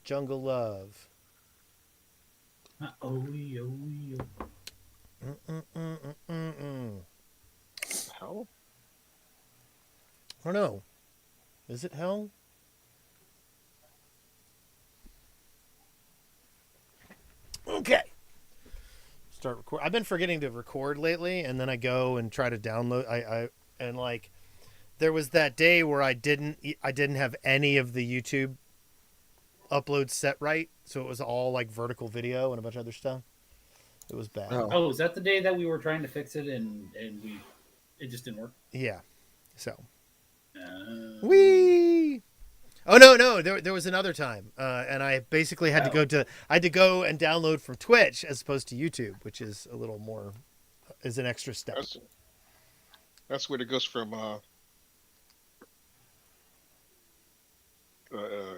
Jungle Love. Oh, yo, yo. Hell? I don't know. Is it hell? Okay. Start record. I've been forgetting to record lately, and then I go and try to download. And like, there was that day where I didn't have any of the YouTube uploads set right, so it was all like vertical video and a bunch of other stuff. It was bad. Oh, is that the day that we were trying to fix it and it just didn't work? Yeah. So. Uh, Whee! Oh no! There was another time, and I basically had to go and download from Twitch as opposed to YouTube, which is a little more is an extra step. That's where it goes from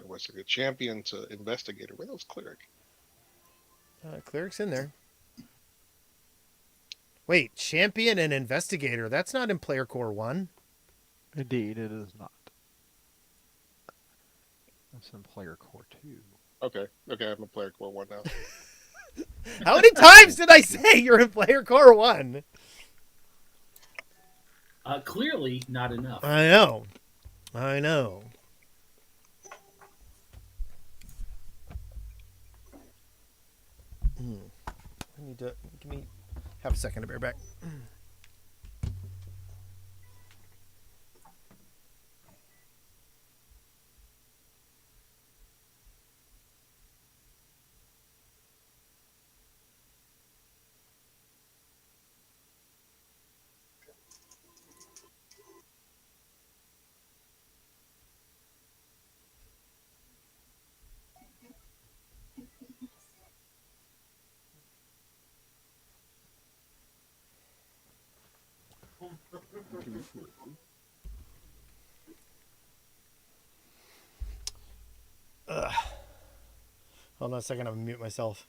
what's it? A champion to investigator. Where was cleric? Cleric's in there. Wait, champion and investigator. That's not in Player Core 1. Indeed, it is not. That's in Player Core 2. Okay, I'm a player core 1 now. How many times did I say you're in Player Core 1? clearly not enough. I know. I need to give me half a second to bear back. Hold on a second, I'm gonna mute myself.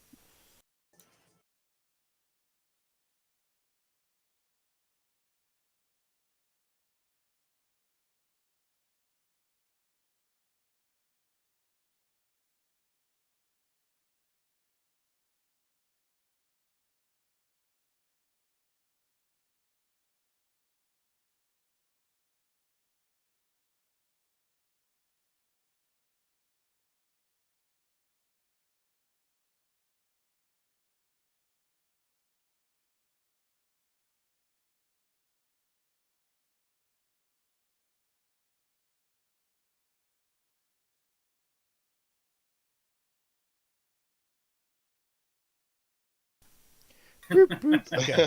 Okay,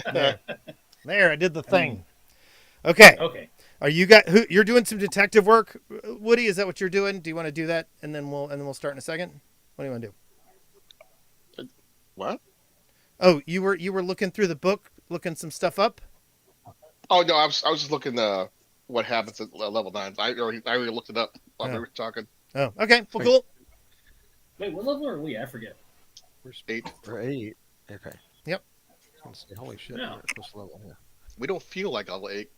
there, I did the thing. Okay. Okay. Are you're doing some detective work, Woody? Is that what you're doing? Do you want to do that, and then we'll start in a second? What do you want to do? What? Oh, you were looking through the book, looking some stuff up. Oh no, I was just looking what happens at level 9. I already looked it up while we were talking. Oh, okay. Well, cool. Wait, what level are we? I forget. We're 8. We're 8. Okay. Yep. Holy shit! Yeah. We're at this level. Yeah. We don't feel like level 8.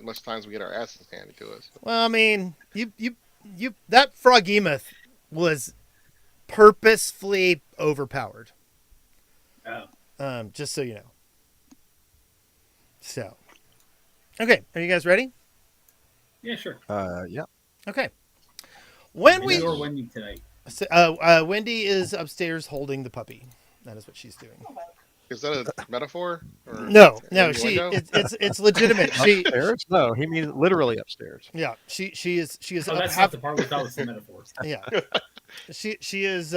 Most times we get our asses handed to us. Well, I mean, you that Frogemoth was purposefully overpowered. Oh. Just so you know. So, okay, are you guys ready? Yeah, sure. Yeah. Okay. When Wendy or Wendy tonight? Wendy is upstairs holding the puppy. That is what she's doing. Is that a metaphor? Or No, innuendo? it's legitimate. Upstairs? No, he means literally upstairs. Yeah, she is Oh, that's not the part we thought was the metaphor. Yeah, she is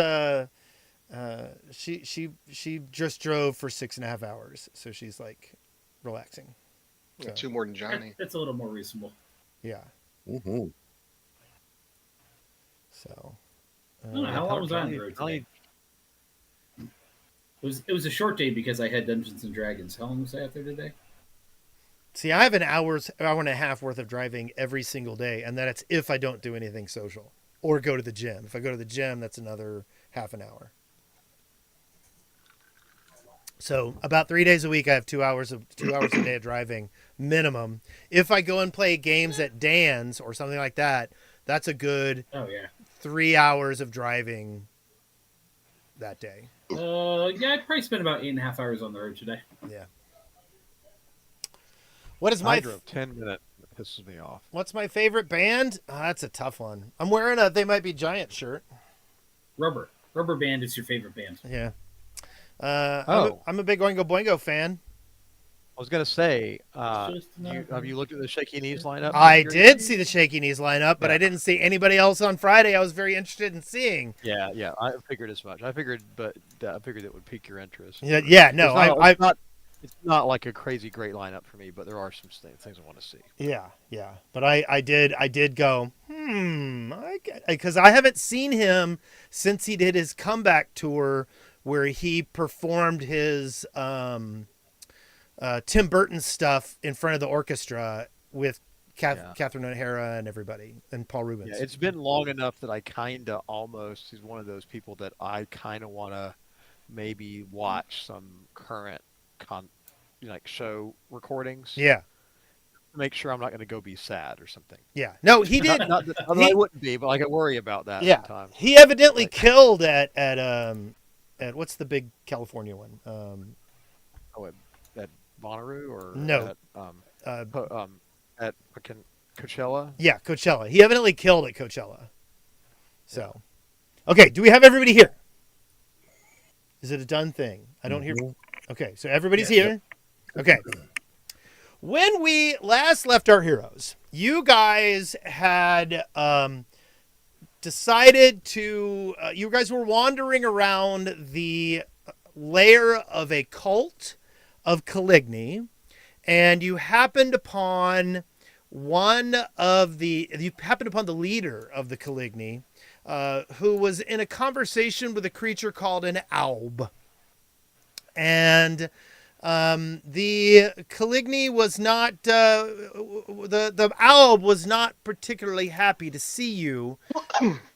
she just drove for 6.5 hours, so she's like relaxing. So, 2 more than Johnny. That's a little more reasonable. yeah. Mm-hmm. So I don't know, how long was I on the road today? It was a short day because I had Dungeons and Dragons. How long was I out there today? see, I have an hour and a half worth of driving every single day, and that's if I don't do anything social or go to the gym. If I go to the gym, that's another half an hour. So about 3 days a week, I have 2 hours a day of driving minimum. If I go and play games at Dan's or something like that, that's a good Oh yeah. 3 hours of driving that day. Yeah, I'd probably spent about 8.5 hours on the road today. Yeah. What is I my drove 10 minutes. It pisses me off. what's my favorite band? That's a tough one. I'm wearing a They Might Be Giant shirt. Rubber Band is your favorite band. Yeah. Oh. I'm a big Oingo Boingo fan. I was gonna say, Just another have you looked at the Shaky Knees lineup? I did see the Shaky Knees lineup, but Yeah. I didn't see anybody else on Friday I was very interested in seeing. Yeah, I figured as much. I figured it would pique your interest. Yeah, no, It's not like a crazy great lineup for me, but there are some things I want to see. yeah. But I did go, because I haven't seen him since he did his comeback tour where he performed his Tim Burton stuff in front of the orchestra with Catherine O'Hara and everybody and Paul Rubens. Yeah, it's been long enough that I he's one of those people that I kind of want to maybe watch some current show recordings. Yeah. Make sure I'm not going to go be sad or something. Yeah. No, he did. Not that I wouldn't be, but I could worry about that sometimes. He evidently killed at what's the big California one? At Bonnaroo or No. at Coachella. Yeah, Coachella. He evidently killed at Coachella. So, okay. Do we have everybody here? Is it a done thing? I don't hear. Okay, so everybody's here. Okay. When we last left our heroes, you guys had decided to. You guys were wandering around the lair of a cult of Caligny, and you happened upon the leader of the Caligny, who was in a conversation with a creature called an alb. And the Caligny was not the alb was not particularly happy to see you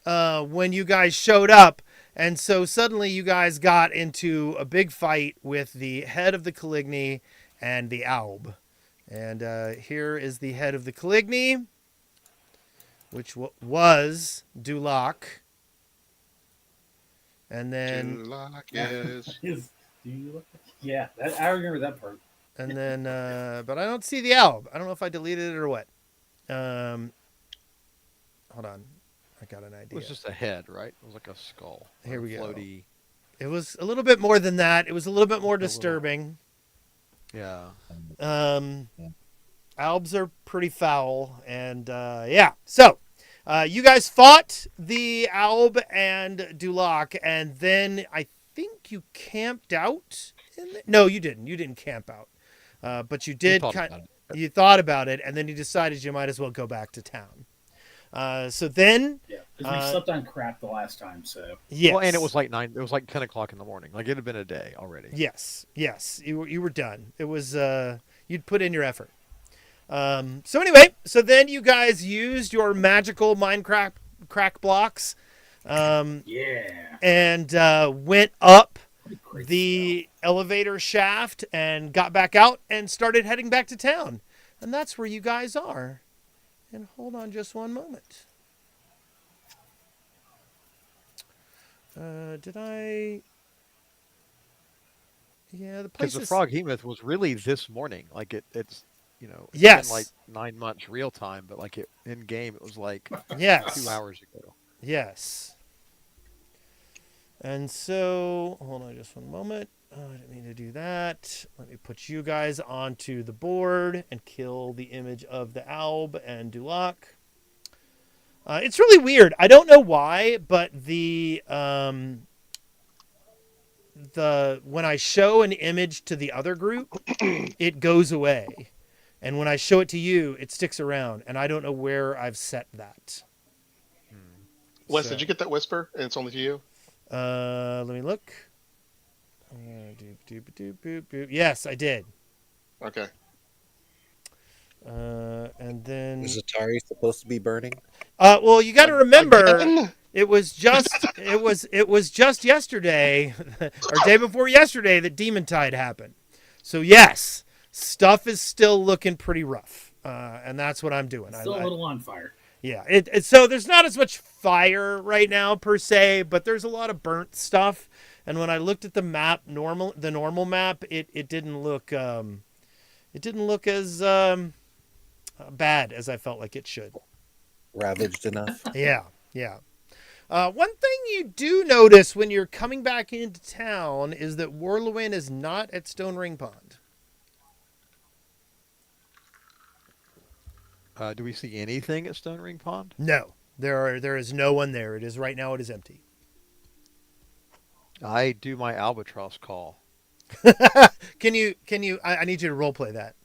when you guys showed up, and so suddenly you guys got into a big fight with the head of the Caligny and the alb. And here is the head of the Caligny, which was Dulac. And then Dulac is... Yeah, I remember that part. And then, but I don't see the alb. I don't know if I deleted it or what. Hold on. I got an idea. It was just a head, right? It was like a skull. Here we floaty. go. It was a little bit more than that. It was a little bit more disturbing. Yeah. Albs are pretty foul. And, yeah. So, you guys fought the alb and Dulac, and then I think you camped out. No, you didn't. You didn't camp out. But you did you thought about it, and then you decided you might as well go back to town. So then, because we slept on crap the last time. So yes. Well, and it was like 10 o'clock in the morning. Like it had been a day already. Yes. You were done. It was you'd put in your effort. So anyway, so then you guys used your magical Minecraft crack blocks. And went up the elevator shaft and got back out and started heading back to town. And that's where you guys are. And hold on just one moment. Did I... Yeah, the place Because the Frog Hemoth was really this morning. Like it's been like 9 months real time, but like in game it was like 2 hours ago. Yes. And so, hold on just one moment. Oh, I didn't mean to do that. Let me put you guys onto the board and kill the image of the alb and Dulac. It's really weird. I don't know why, but when I show an image to the other group, it goes away. And when I show it to you, it sticks around. And I don't know where I've set that. Wes, did you get that whisper? And it's only to you? Let me look. Yes, I did. Okay. And then Is Atari supposed to be burning? well, you got to remember, Again? it was just yesterday, or day before yesterday, that Demon Tide happened. So yes, stuff is still looking pretty rough, and that's what I'm doing. Still a little on fire. Yeah, so there's not as much fire right now per se, but there's a lot of burnt stuff. And when I looked at the map, the normal map, it didn't look as bad as I felt like it should. Ravaged enough. Yeah, yeah. One thing you do notice when you're coming back into town is that Warlewin is not at Stone Ring Pond. Do we see anything at Stone Ring Pond? No, there is no one there. It is right now. It is empty. I do my albatross call. Can you? I need you to role play that.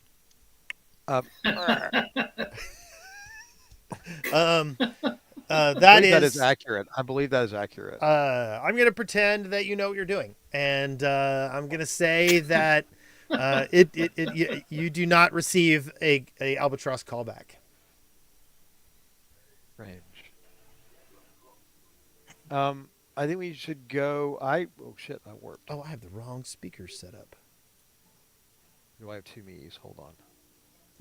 That is accurate. I believe that is accurate. I'm going to pretend that you know what you're doing, and I'm going to say that you do not receive a albatross callback. Range. I think we should go. Oh shit! I warped. Oh, I have the wrong speakers set up. Do I have two me's? Hold on.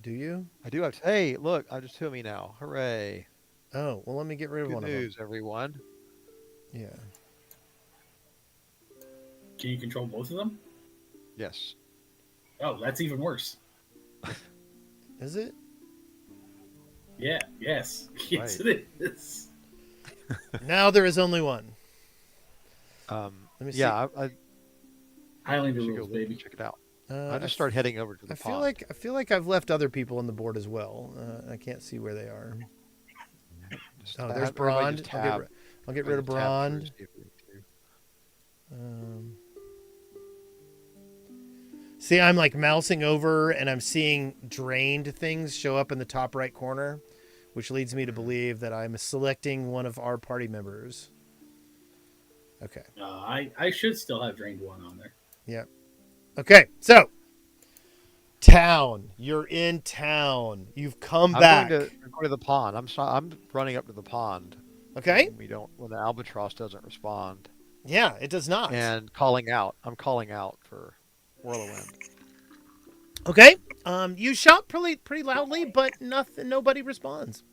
Do you? I do have. Hey, look! I just two of me now. Hooray! Oh, well, let me get rid of Good one news, everyone. of them. Yeah. Can you control both of them? Yes. Oh, that's even worse. Is it? Yeah. Yes. Yes, Right. it is. Now there is only one. Let me see. Yeah, I Highlander should rules, go baby. check it out. I I just started heading over to the I pond. feel like I've left other people on the board as well. I can't see where they are. Just Oh, tab- there's everybody Brond. just I'll get rid of tab through, Brond. see if we can- See, I'm like mousing over and I'm seeing drained things show up in the top right corner, which leads me to believe that I'm selecting one of our party members. Okay. I should still have drained one on there. Yeah. Okay. So, town. You're in town. You've come back. I'm going to the pond. I'm running up to the pond. Okay. When the albatross doesn't respond, Yeah, it does not. and calling out. I'm calling out for Whirlwind. Okay. You shout pretty loudly, but nobody responds.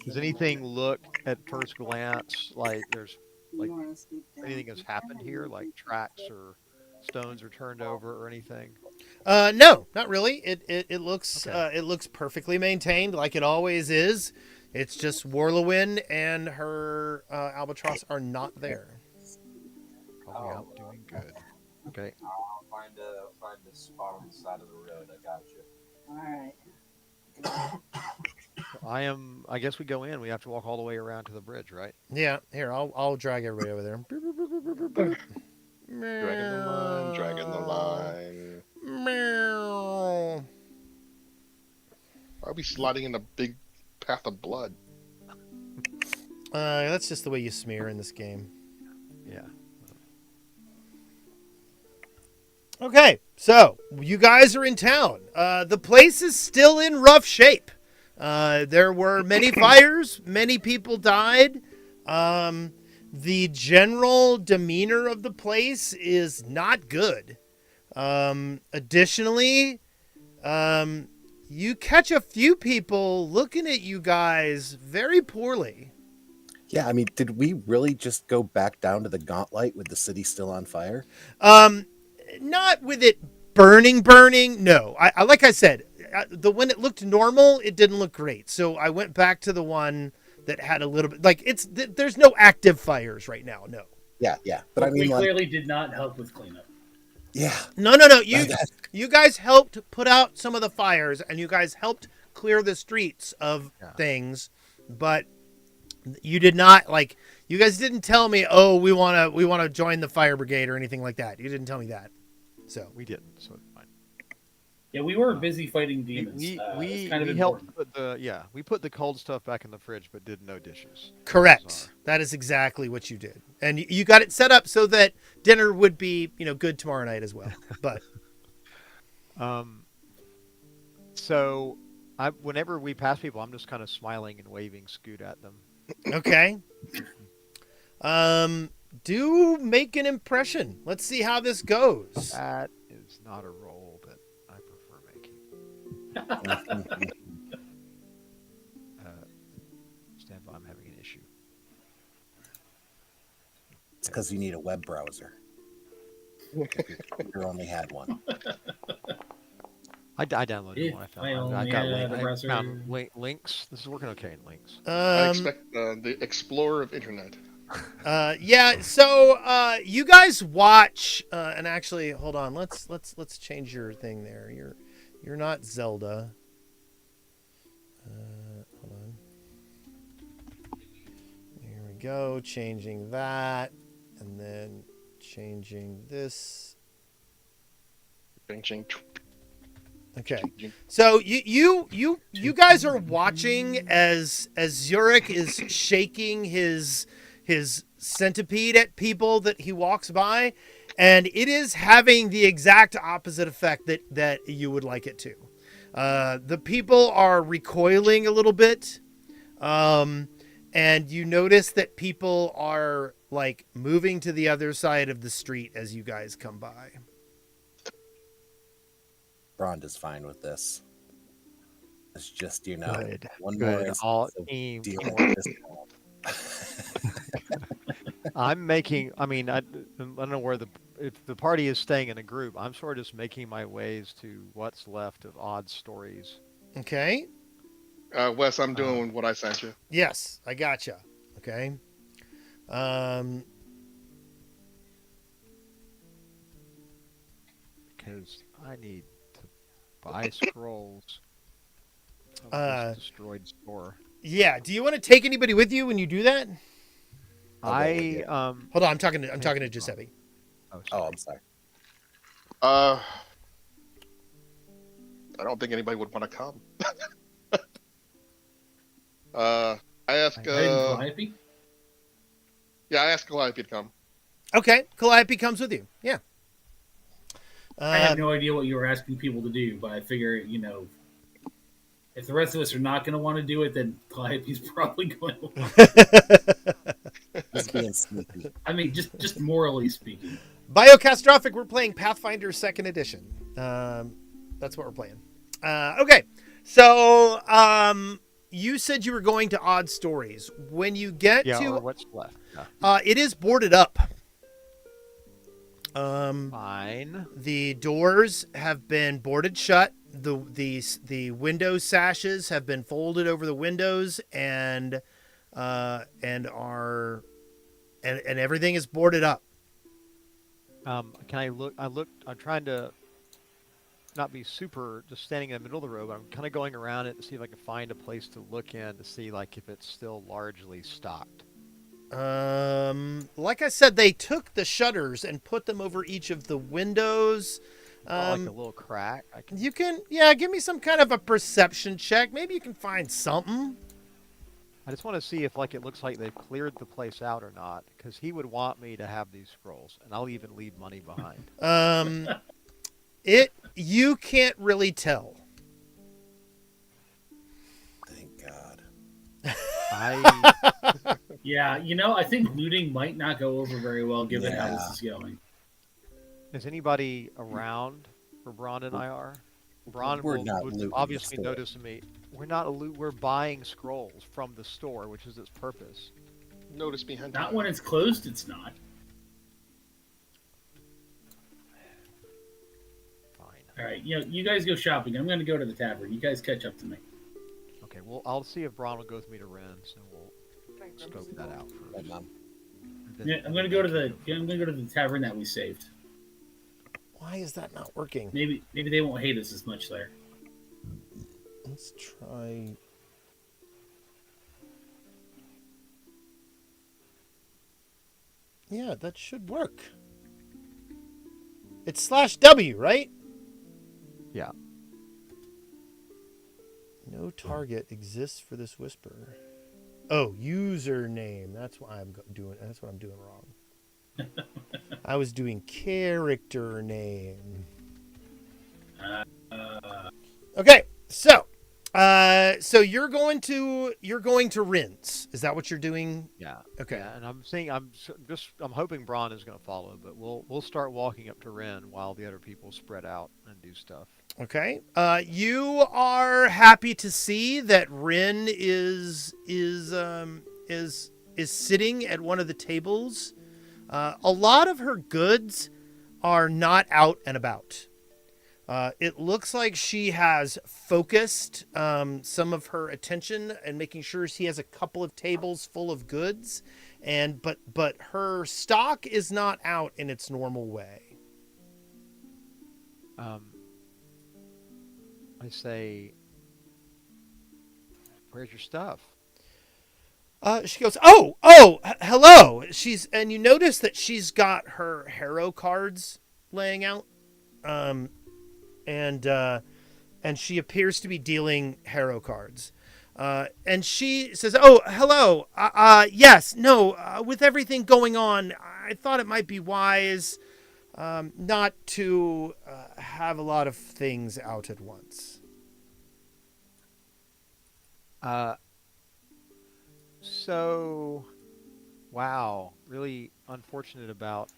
Does anything look at first glance like there's like anything has happened here, like tracks or stones are turned over or anything? No, not really. It looks Okay. it looks perfectly maintained like it always is. It's just Warlewin and her albatross are not there. Probably out doing good. Okay. I'll find a spot on the side of the road. I got you. All right. I guess we go in. We have to walk all the way around to the bridge, right? Yeah, here I'll drag everybody over there. Dragging the line. Meow. I'll be sliding in a big path of blood. That's just the way you smear in this game. Yeah. Okay, so you guys are in town. The place is still in rough shape. There were many fires. Many people died. The general demeanor of the place is not good. Additionally, you catch a few people looking at you guys very poorly. Yeah, I mean, did we really just go back down to the Gauntlet with the city still on fire? Not with it burning. No, I like I said, when it looked normal, it didn't look great. So I went back to the one that had a little bit like there's no active fires right now. No. Yeah, but I mean, we like, clearly did not help with cleanup. yeah, No. You guys helped put out some of the fires, and you guys helped clear the streets of things, but you did not like. You guys didn't tell me, oh, we want to join the fire brigade or anything like that. You didn't tell me that. So We didn't, so it's fine. Yeah, we were busy fighting demons. We It's kind of helped important. we put the cold stuff back in the fridge, but did no dishes. correct. That is exactly what you did, and you got it set up so that dinner would be good tomorrow night as well. But So whenever we pass people, I'm just kind of smiling and waving Scoot at them. okay. Do make an impression. Let's see how this goes. That is not a roll that I prefer making. It's because you need a web browser. You only had one. I downloaded If one. I only I got had a I browser. found links. This is working okay in links. I Um, expect the explorer of internet. yeah. So, you guys watch, and actually, hold on. Let's change your thing there. You're not Zelda. Hold on. Here we go. Changing that, and then changing this. Ching, ching. Okay. So you guys are watching as Zurich is shaking his centipede at people that he walks by, and it is having the exact opposite effect that you would like it to. The people are recoiling a little bit, and you notice that people are like moving to the other side of the street as you guys come by. Brond is fine with this. It's just, you know, Good. one more Good. instance All of team. dealing with this. I'm making. I mean, I don't know where if the party is staying in a group. I'm sort of just making my ways to what's left of odd stories. Okay. Wes, I'm doing what I sent you. Yes, I gotcha. Okay. Because I need to buy scrolls of this destroyed store. Yeah. Do you want to take anybody with you when you do that? I Hold on. I'm talking to Giuseppe. Oh, Oh, sorry. I'm sorry. I don't think anybody would want to come. I ask. I didn't Calliope? Yeah, I asked Calliope to come. Okay. Calliope comes with you. Yeah. I have no idea what you were asking people to do, but I figure, you know, if the rest of us are not going to want to do it, then Calliope's probably going to want to. He's being sneaky. I mean, just morally speaking. Biocastrophic, we're playing Pathfinder 2nd Edition. That's what we're playing. Okay. So, you said you were going to Odd Stories. When you get Yeah, to... or what's left? Yeah. it is boarded up. Fine. The doors have been boarded shut. The window sashes have been folded over the windows and everything is boarded up. Can I look? I'm trying to not be super just standing in the middle of the road. But I'm kind of going around it to see if I can find a place to look in to see like if it's still largely stocked. Like I said, they took the shutters and put them over each of the windows. Like a little crack. You can, give me some kind of a perception check. Maybe you can find something. I just want to see if like it looks like they've cleared the place out or not, because he would want me to have these scrolls, and I'll even leave money behind. You can't really tell. Thank God. Yeah, you know, I think looting might not go over very well given how this is going. Is anybody around where Braun and I are? Braun We're will not would looting the obviously store. notice me. We're not we're buying scrolls from the store, which is its purpose. Notice me, Hentai. Not when it's closed, it's not. Fine. All right, you know, you guys go shopping. I'm going to go to the tavern. You guys catch up to me. Okay, well, I'll see if Braun will go with me to Ren's, and we'll scope that out Right, first. Mom. And Yeah, I'm going to go to the tavern that we saved. Why is that not working? Maybe they won't hate us as much there. Let's try. Yeah, that should work. It's /W, right? Yeah. No target exists for this whisper. Oh, username. That's what I'm doing. That's what I'm doing wrong. I was doing character name. Okay, so you're going to Rin's. Is that what you're doing? Yeah. Okay. Yeah, and I'm hoping Braun is going to follow, but we'll start walking up to Ren while the other people spread out and do stuff. Okay. You are happy to see that Rin is sitting at one of the tables. A lot of her goods are not out and about. It looks like she has focused some of her attention and making sure she has a couple of tables full of goods, but her stock is not out in its normal way. I say, "Where's your stuff?" She goes, hello. And you notice that she's got her Harrow cards laying out, and she appears to be dealing Harrow cards. And she says, "Oh, hello. Yes, no. With everything going on, I thought it might be wise not to have a lot of things out at once." So, wow, really unfortunate about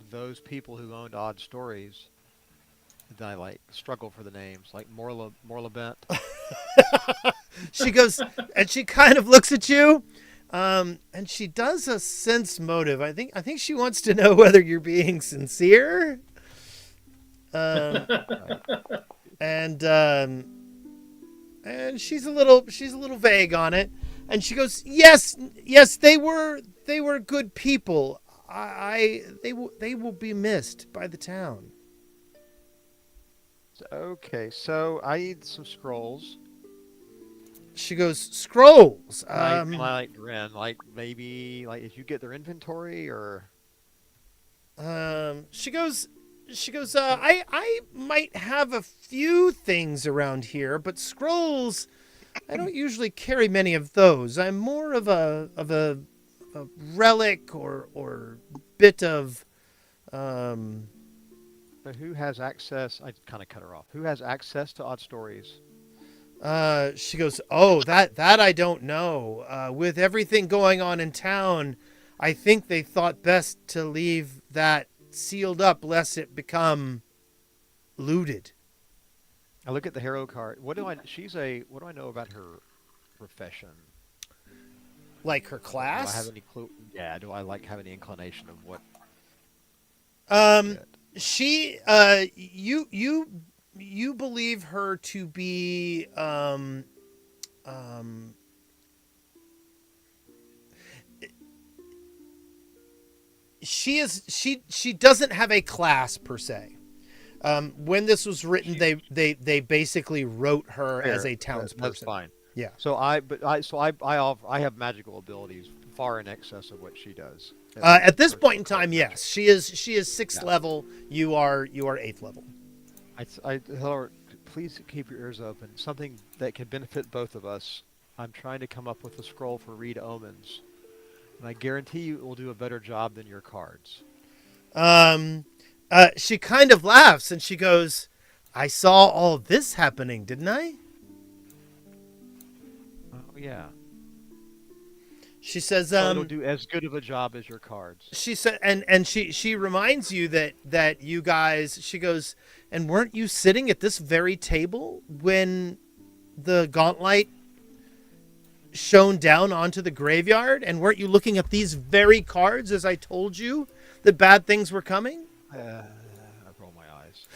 those people who owned Odd Stories. I like struggle for the names, like Morlabent. She goes, and she kind of looks at you, and she does a sense motive. I think she wants to know whether you're being sincere. And she's a little vague on it, and she goes, yes, they were good people. They will be missed by the town. Okay, so I need some scrolls. She goes, scrolls. I like grin, like maybe like if you get their inventory or. She goes. I might have a few things around here, but scrolls, I don't usually carry many of those. I'm more of a relic or bit of. But who has access? I kind of cut her off. Who has access to Odd Stories? She goes, oh, that I don't know. With everything going on in town, I think they thought best to leave that sealed up lest it become looted. I look at the hero card. What do I know about her profession? Like her class? Do I have any clue? Yeah, do I have any inclination of what? She you believe her to be she doesn't have a class per se. When this was written, they basically wrote her as a townsperson. That's fine. Yeah. So I have magical abilities far in excess of what she does. At this point in time, yes, she is 6th level. You are 8th level. I tell her, please keep your ears open. Something that can benefit both of us. I'm trying to come up with a scroll for read omens, and I guarantee you it will do a better job than your cards. She kind of laughs and she goes, "I saw all this happening, didn't I?" Oh yeah. She says, it'll do as good of a job as your cards. She said, and she reminds you that you guys. She goes, and weren't you sitting at this very table when the gauntlet shone down onto the graveyard? And weren't you looking at these very cards as I told you that bad things were coming? I roll my eyes.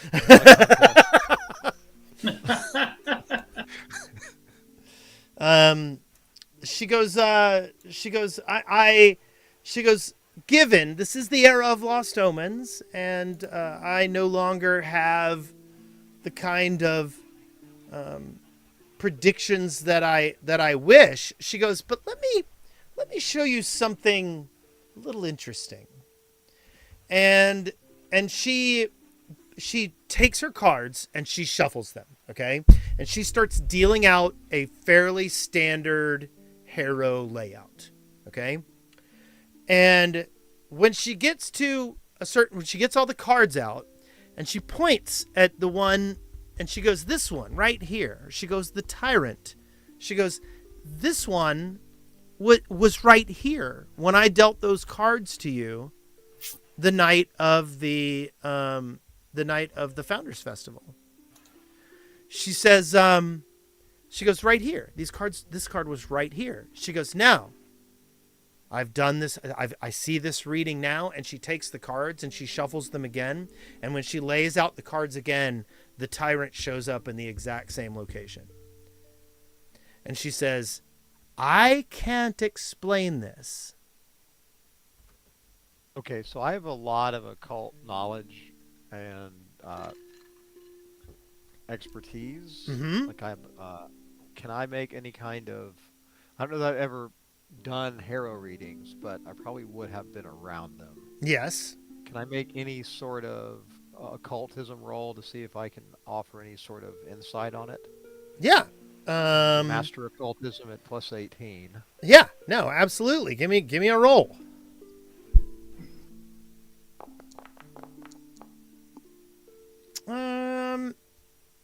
She goes, given this is the era of Lost Omens, and I no longer have the kind of predictions that I wish. She goes, but let me show you something a little interesting. And she takes her cards and she shuffles them, okay? And she starts dealing out a fairly standard Harrow layout, okay? And when she gets when she gets all the cards out and she points at the one and she goes, this one right here. She goes, the Tyrant. She goes, this one was right here when I dealt those cards to you the night of the Founders Festival. She says, she goes, right here. This card was right here. She goes, now, I've done this. I see this reading now. And she takes the cards and she shuffles them again. And when she lays out the cards again, the tyrant shows up in the exact same location. And she says, I can't explain this. Okay, so I have a lot of occult knowledge and expertise. Mm-hmm. Like can I make any kind of? I don't know that I've ever done harrow readings, but I probably would have been around them. Yes. Can I make any sort of occultism roll to see if I can offer any sort of insight on it? Yeah. Master occultism at plus 18. Yeah. No, absolutely. Give me a roll.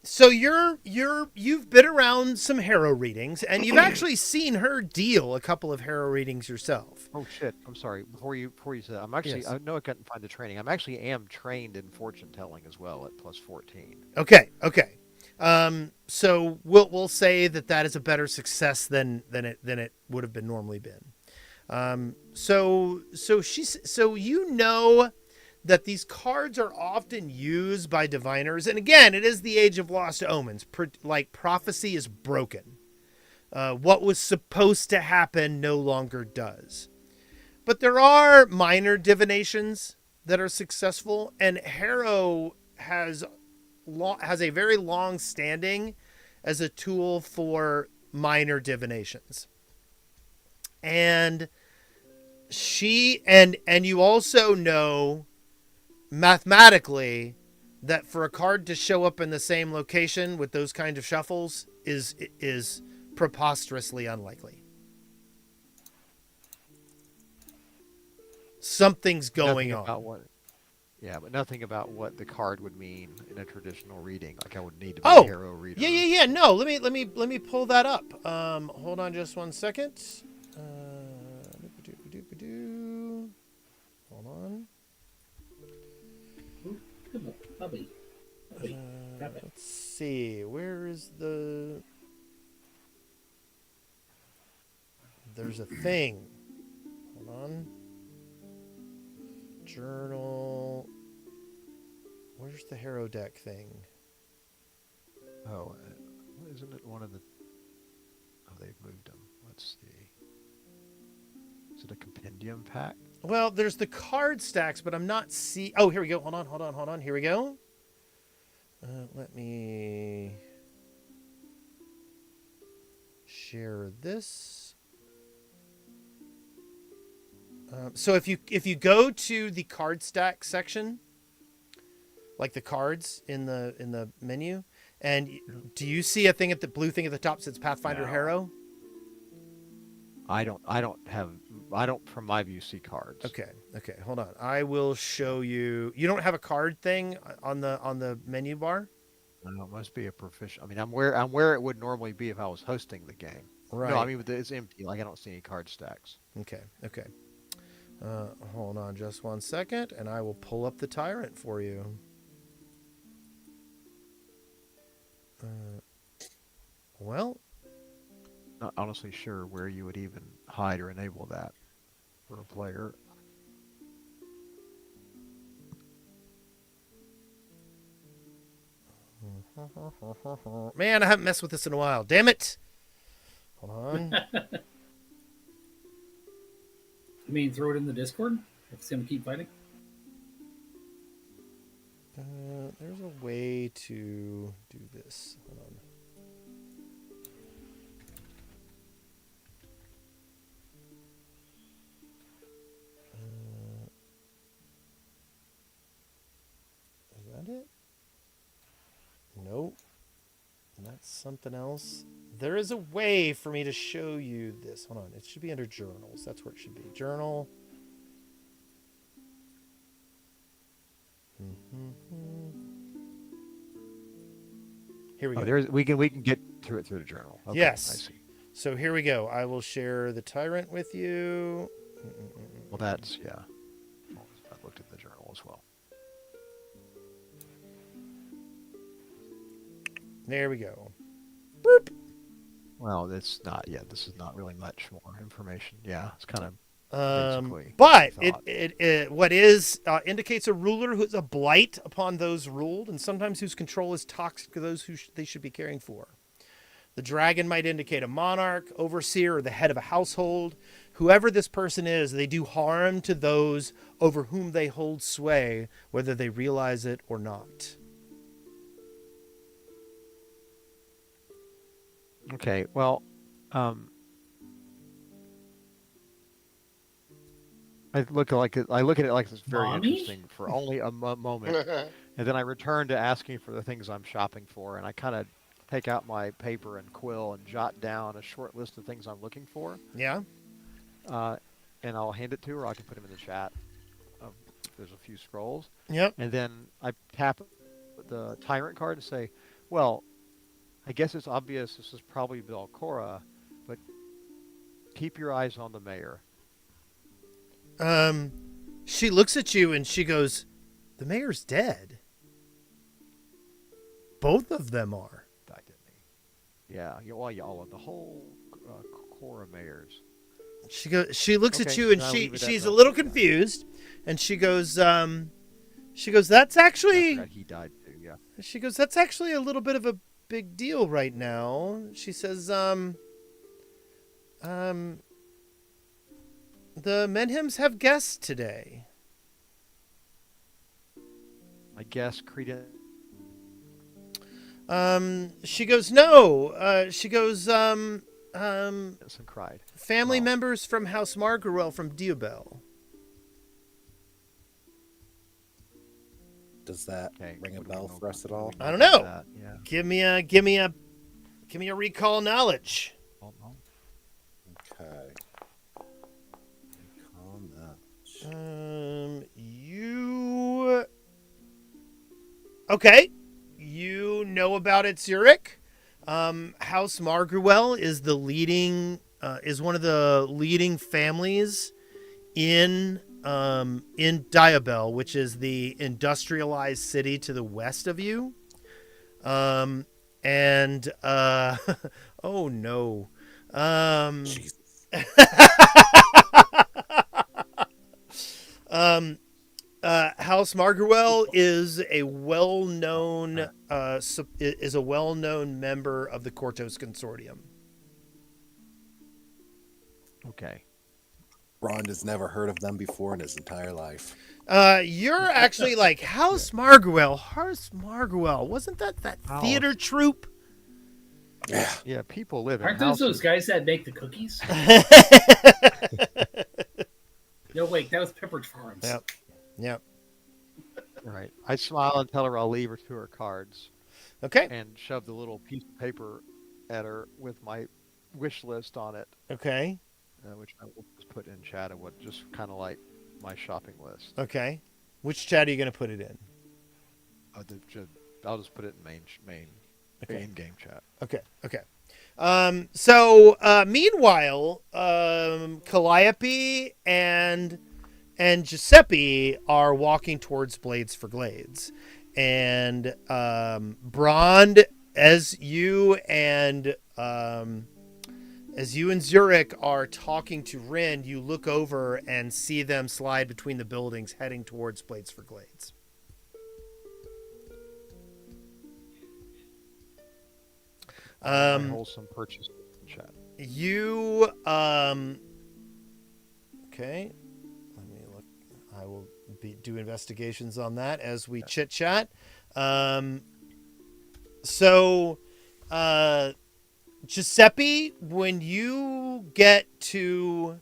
So you've been around some harrow readings, and you've actually seen her deal a couple of harrow readings yourself. Oh shit! I'm sorry. Before you say that, I'm actually. Yes. I know I couldn't find the training. I'm actually am trained in fortune telling as well at plus 14. Okay. So we'll say that is a better success than it would have been normally been. So you know that these cards are often used by diviners, and again, it is the age of lost omens. Like prophecy is broken. What was supposed to happen no longer does. But there are minor divinations that are successful, and Harrow has a very long standing as a tool for minor divinations. And you also know mathematically that for a card to show up in the same location with those kind of shuffles is preposterously unlikely. Something's going on. But nothing about what the card would mean in a traditional reading. Like I would need to be Oh, a harrow reader. Yeah. No, let me pull that up. Hold on just one second. Hold on. Puppy. Let's see. Where is the? There's a thing. Hold on. Journal. Where's the Harrow deck thing? Oh, isn't it one of the? Oh, they've moved them. Let's see. Is it a compendium pack? Well, there's the card stacks, but I'm not see. Oh, here we go. Hold on. Here we go. Let me share this. So if you go to the card stack section, like the cards in the menu, and do you see a thing at the blue thing at the top that says Pathfinder Harrow? I don't from my view see cards. Okay, hold on. I will show you. You don't have a card thing on the menu bar? No, it must be a proficient. I mean, I'm where it would normally be if I was hosting the game. Right. No, I mean it's empty. Like I don't see any card stacks. Okay. Hold on just one second, and I will pull up the tyrant for you. Well, Not honestly sure where you would even hide or enable that for a player. man, I haven't messed with this in a while. Damn it! Hold on. You mean throw it in the Discord? If it's gonna keep fighting. There's a way to do this. Hold on. Is that it? Nope. That's something else. There is a way for me to show you this. Hold on. It should be under journals. That's where it should be. Journal. Here we go. Oh, we can get through it through the journal. Okay, yes. I see. So here we go. I will share the tyrant with you. Well, that's yeah. I looked at the journal as well. There we go. Boop. Well, it's not. Yeah, this is not really much more information. Yeah, it's kind of Basically, But I thought. it what is indicates a ruler who's a blight upon those ruled, and sometimes whose control is toxic to those who they should be caring for. The dragon might indicate a monarch, overseer, or the head of a household. Whoever this person is, they do harm to those over whom they hold sway, whether they realize it or not. Okay, well, I look at it like it's very Mommy? interesting for only a moment, and then I return to asking for the things I'm shopping for, and I kind of take out my paper and quill and jot down a short list of things I'm looking for, Yeah? and I'll hand it to her. I can put them in the chat. There's a few scrolls, Yep. and then I tap the tyrant card and say, "Well, I guess it's obvious this is probably Belcora, but keep your eyes on the mayor." She looks at you and she goes, "The mayor's dead. Both of them are." Died, didn't he? Yeah. Well, all of the whole Cora mayors. She looks at Okay, you and then I'll leave it at she's a that. little confused, and she goes, "That's I actually," forgot he died too. Yeah. she goes, "That's actually a little bit of a big deal right now." She says, "The Menhims have guests today." I guess Credence. She goes, "No." She goes, And cried. "Family Wow. members from House Margaret from Diobel." Does that Okay. ring a what do we bell know for us at about- all? what do we I don't about know. that? Yeah. Give me a recall knowledge. Oh, no. Okay. Calm that. You okay? You know about it, Zurich. House Margruel is is one of the leading families in Diobel, which is the industrialized city to the west of you. And oh no. Jesus. House Margruel is a well-known member of the Cortos Consortium. Okay. Ron has never heard of them before in his entire life. You're actually like House Margruel. House Margruel. Wasn't that House. theater troupe? Yeah. Yeah. People live in Aren't those houses. guys that make the cookies? No, wait, that was Pepperidge Farms. Yep. Yep. Right. I smile and tell her I'll leave her to her cards Okay. and shove the little piece of paper at her with my wish list on it, Okay. which I will just put in chat of what just kind of like my shopping list. Okay. Which chat are you going to put it in? I'll just put it in main Okay. game chat. Okay. Okay. Meanwhile, Calliope and Giuseppe are walking towards Blades for Glades, and Brond, as you and Zurich are talking to Rin, you look over and see them slide between the buildings, heading towards Blades for Glades. My wholesome purchase in chat. You okay, let me look. I will do investigations on that as we chit chat. Giuseppe, when you get to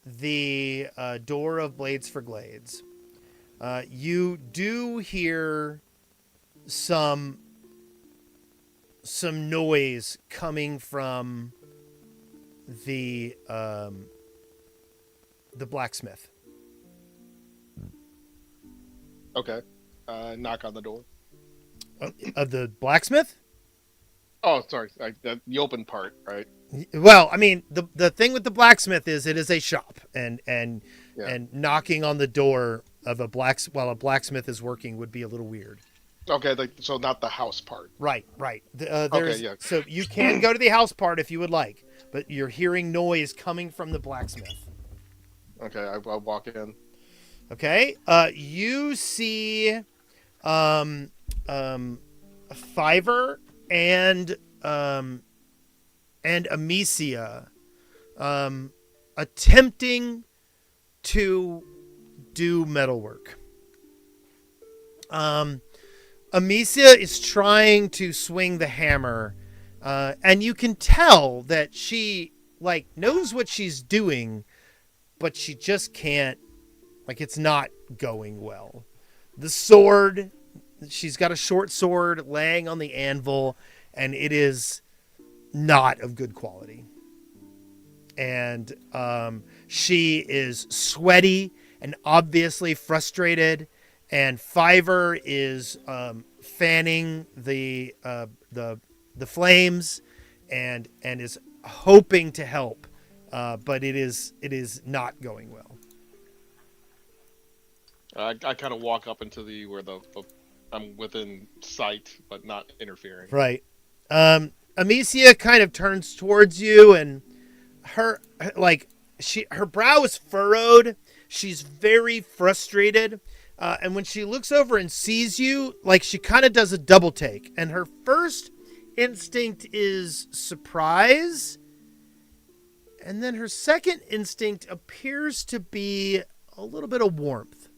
the door of Blades for Glades, you do hear some noise coming from the blacksmith. Okay. Knock on the door. Of the blacksmith? Oh, sorry. The open part, right? Well, I mean, the thing with the blacksmith is it is a shop, and Yeah. knocking on the door of while a blacksmith is working would be a little weird. Okay, so not the house part. Right. Okay, yeah. So you can go to the house part if you would like, but you're hearing noise coming from the blacksmith. Okay, I'll walk in. Okay. You see um, Fiverr and Amicia attempting to do metalwork. Amicia is trying to swing the hammer, and you can tell that she knows what she's doing, but she just can't. It's not going well. The sword, she's got a short sword laying on the anvil, and it is not of good quality. And she is sweaty and obviously frustrated. And Fiverr is fanning the flames, and is hoping to help, but it is not going well. I kind of walk up into where I'm within sight, but not interfering. Right. Amicia kind of turns towards you, and her brow is furrowed. She's very frustrated. And when she looks over and sees you, she kind of does a double take. And her first instinct is surprise. And then her second instinct appears to be a little bit of warmth.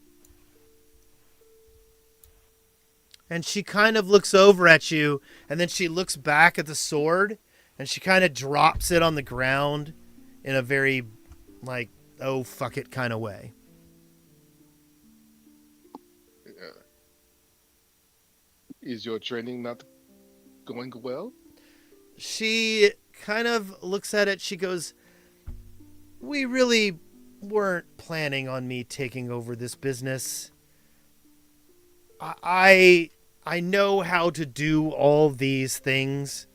And she kind of looks over at you, and then she looks back at the sword, and she kind of drops it on the ground in a very, oh, fuck it kind of way. Is your training not going well? She kind of looks at it. She goes, we really weren't planning on me taking over this business. I know how to do all these things,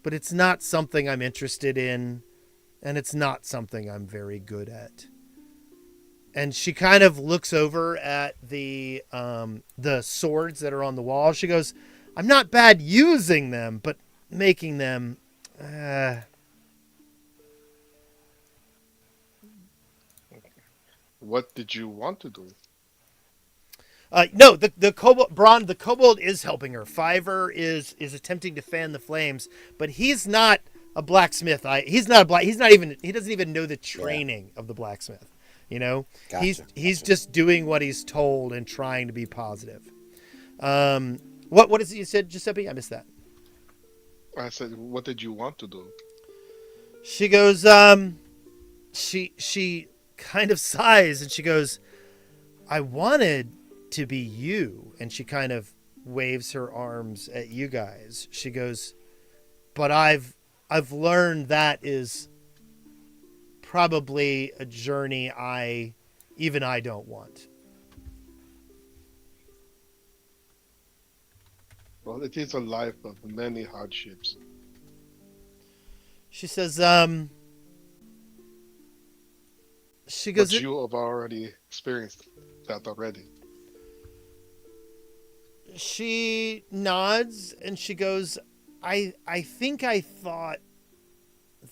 but it's not something I'm interested in, and it's not something I'm very good at. And she kind of looks over at the swords that are on the wall. She goes, I'm not bad using them, but making them... What did you want to do? No, the kobold is helping her. Fiverr is attempting to fan the flames, but he's not a blacksmith. He doesn't even know the training of the blacksmith. Gotcha. He's just doing what he's told and trying to be positive. What is it you said, Giuseppe? I missed that. I said, what did you want to do? She goes, she kind of sighs, and she goes, I wanted to be you. And she kind of waves her arms at you guys. She goes, but I've learned that is probably a journey I don't want. Well, it is a life of many hardships. She says, she But goes, you have already experienced that already. She nods and she goes, I think I thought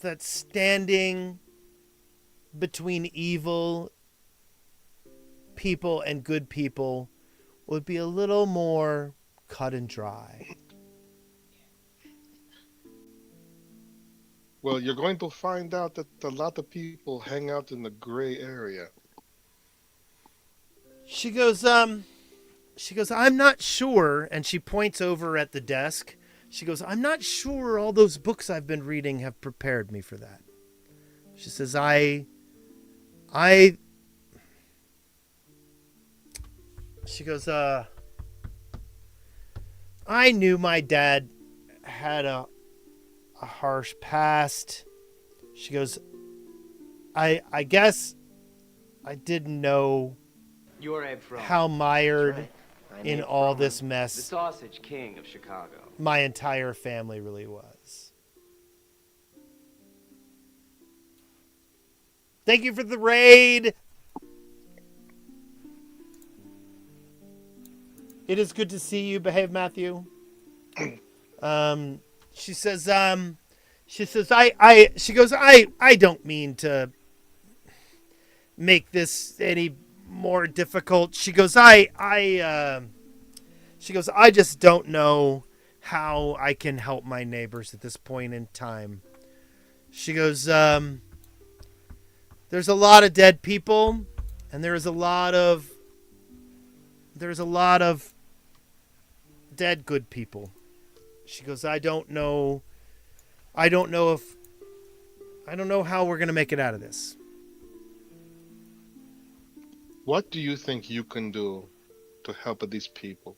that standing between evil people and good people would be a little more cut and dry. Well, you're going to find out that a lot of people hang out in the gray area. She goes, I'm not sure. And she points over at the desk. She goes, I'm not sure all those books I've been reading have prepared me for that. She says, she goes, I knew my dad had a harsh past. She goes, I guess I didn't know You're Abe Fromm. how mired That's right. I'm in Abe all Fromm, this the mess Sausage King of Chicago. my entire family really was. Thank you for the raid. It is good to see you behave, Matthew. She says, I don't mean to. make this any more difficult. She goes, she goes, I just don't know how I can help my neighbors at this point in time. She goes, there's a lot of dead people, and there's a lot of dead good people. She goes, I don't know how we're going to make it out of this. What do you think you can do to help these people?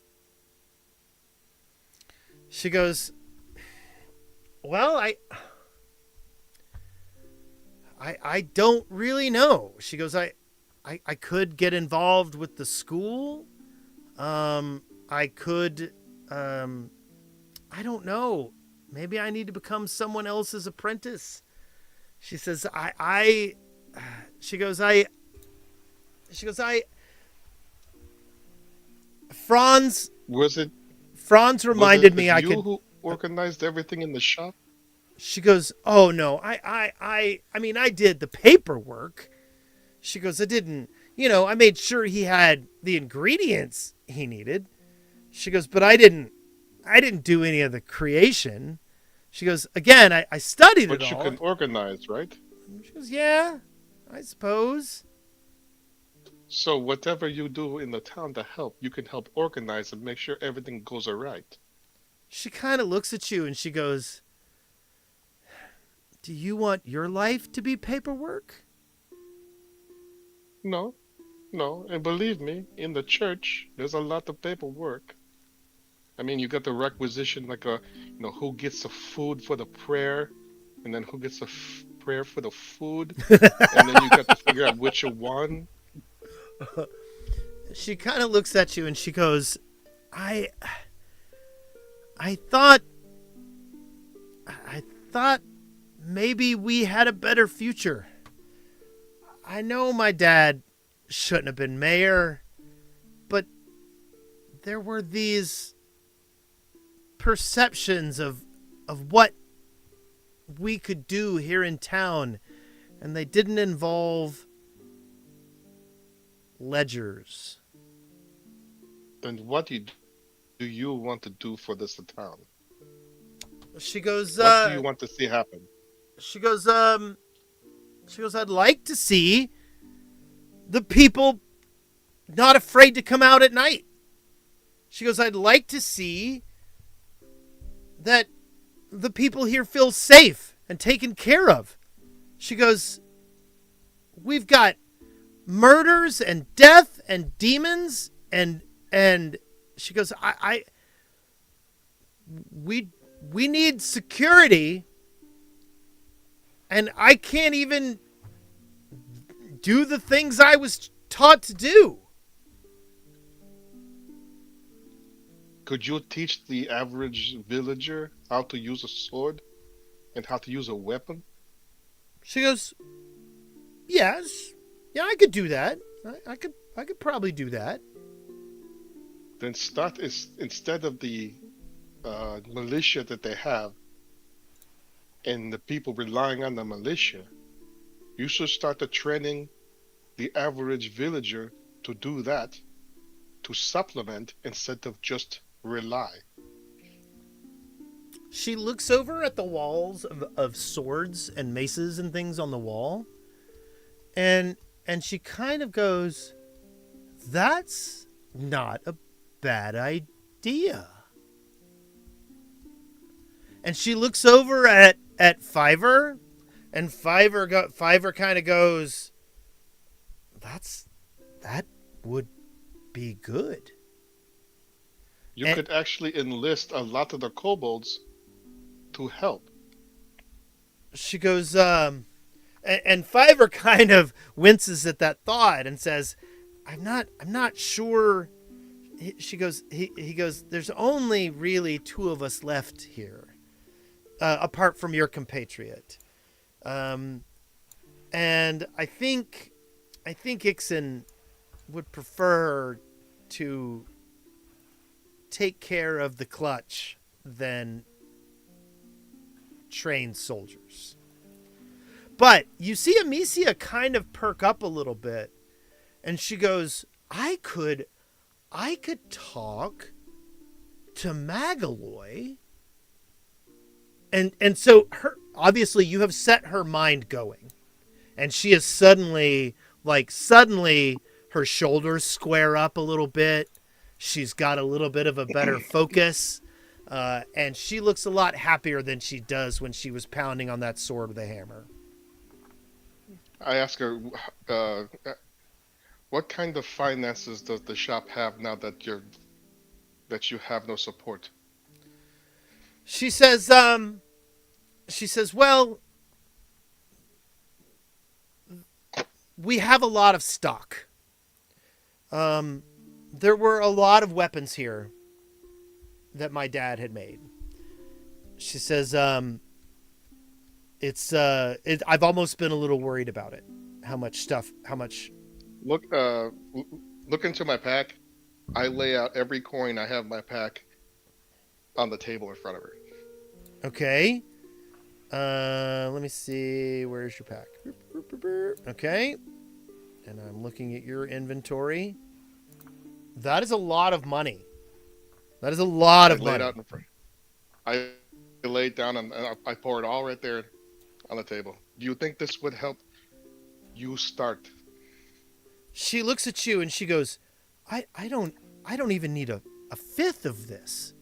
She goes, well, I don't really know. She goes, I could get involved with the school. I could, I don't know. Maybe I need to become someone else's apprentice. She says, she goes, Franz reminded me I could. Who organized everything in the shop? She goes, oh no, I mean, I did the paperwork. She goes, I didn't, I made sure he had the ingredients he needed. She goes, but I didn't do any of the creation. She goes, again, I studied it all. But you can organize, right? She goes, yeah, I suppose. So whatever you do in the town to help, you can help organize and make sure everything goes all right. She kind of looks at you and she goes, do you want your life to be paperwork? No. And believe me, in the church, there's a lot of paperwork. I mean, you got the requisition, like who gets the food for the prayer, and then who gets the prayer for the food, and then you got to figure out which one. She kind of looks at you and she goes, I thought maybe we had a better future. I know my dad shouldn't have been mayor, but there were these perceptions of what we could do here in town, and they didn't involve ledgers. Then what do you want to do for this town? She goes, what do you want to see happen? She goes, I'd like to see the people not afraid to come out at night. She goes, I'd like to see that the people here feel safe and taken care of. She goes, we've got murders and death and demons and she goes, we need security, and I can't even do the things I was taught to do. Could you teach the average villager how to use a sword and how to use a weapon? She goes, yes. Yeah, I could do that. I could probably do that. Then instead of the militia that they have and the people relying on the militia, you should start training the average villager to do that, to supplement instead of just rely. She looks over at the walls of swords and maces and things on the wall, and she kind of goes, that's not a bad idea. And she looks over at Fiverr, and Fiverr kind of goes, that would be good. You could actually enlist a lot of the kobolds to help. She goes, and Fiverr kind of winces at that thought and says, I'm not sure. She goes, he goes, there's only really two of us left here, apart from your compatriot. And I think Ixon would prefer to take care of the clutch than train soldiers. But you see Amicia kind of perk up a little bit, and she goes, I could talk to Magaloy. And so her, obviously you have set her mind going. And she is suddenly her shoulders square up a little bit. She's got a little bit of a better focus. And she looks a lot happier than she does when she was pounding on that sword with a hammer. I ask her, what kind of finances does the shop have now that you have no support? She says, well, we have a lot of stock. There were a lot of weapons here that my dad had made. She says, I've almost been a little worried about it. How much. Look into my pack. I lay out every coin I have in my pack on the table in front of her. Okay. Let me see. Where's your pack? Okay. And I'm looking at your inventory. That is a lot of money. That is a lot of money. Out in front. I lay it down and I pour it all right there on the table. Do you think this would help you start? She looks at you and she goes, I don't even need a fifth of this.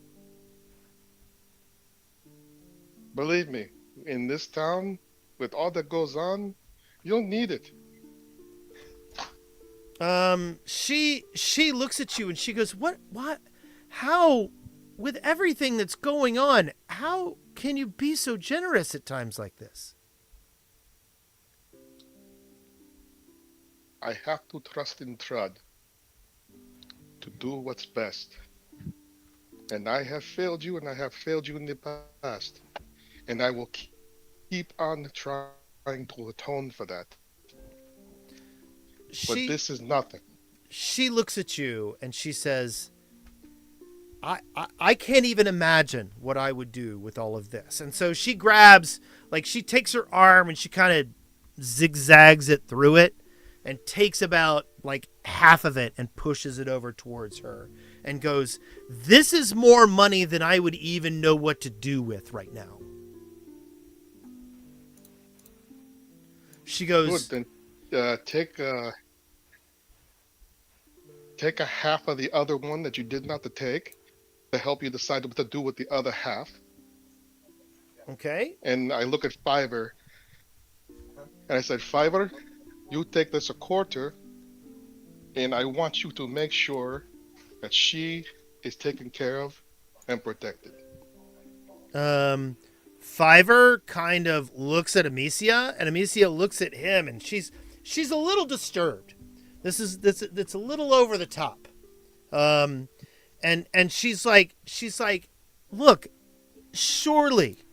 Believe me, in this town, with all that goes on, you'll need it. She looks at you and she goes, what, how, with everything that's going on, how can you be so generous at times like this? I have to trust in Trud to do what's best. And I have failed you, and I have failed you in the past. And I will keep on trying to atone for that. But this is nothing. She looks at you and she says, I can't even imagine what I would do with all of this. And so she grabs, she takes her arm and she kind of zigzags it through it and takes about half of it and pushes it over towards her and goes, this is more money than I would even know what to do with right now. She goes, good, then take a half of the other one that you did not take to help you decide what to do with the other half. Okay. And I look at Fiverr and I said, Fiverr, you take this a quarter, and I want you to make sure that she is taken care of and protected. Fiverr kind of looks at Amicia, and Amicia looks at him, and she's a little disturbed. It's a little over the top. And she's like, look, surely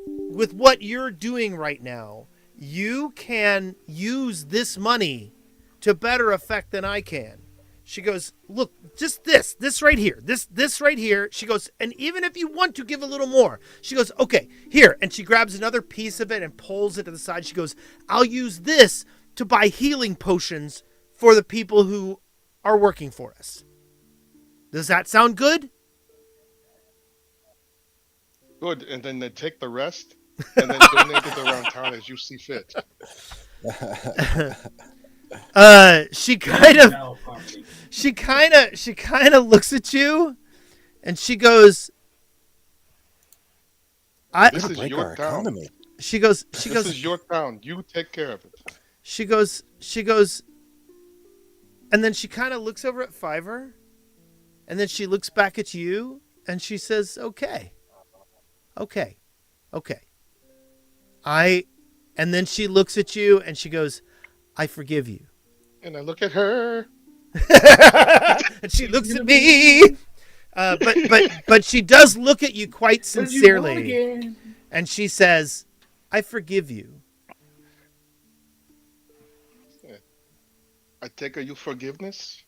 with what you're doing right now, you can use this money to better effect than I can. She goes, look, just this right here, this right here. She goes, and even if you want to give a little more, she goes, okay, here. And she grabs another piece of it and pulls it to the side. She goes, I'll use this to buy healing potions for the people who are working for us. Does that sound good? Good, and then they take the rest and then donate it around town as you see fit. She kind of looks at you, and she goes, This is your town. Economy. She goes, this is your town. You take care of it. She goes, and then she kind of looks over at Fiverr, and then she looks back at you, and she says, okay. And then she looks at you, and she goes, I forgive you. And I look at her. And she looks at me. But she does look at you quite sincerely. And she says, I forgive you. I take you forgiveness.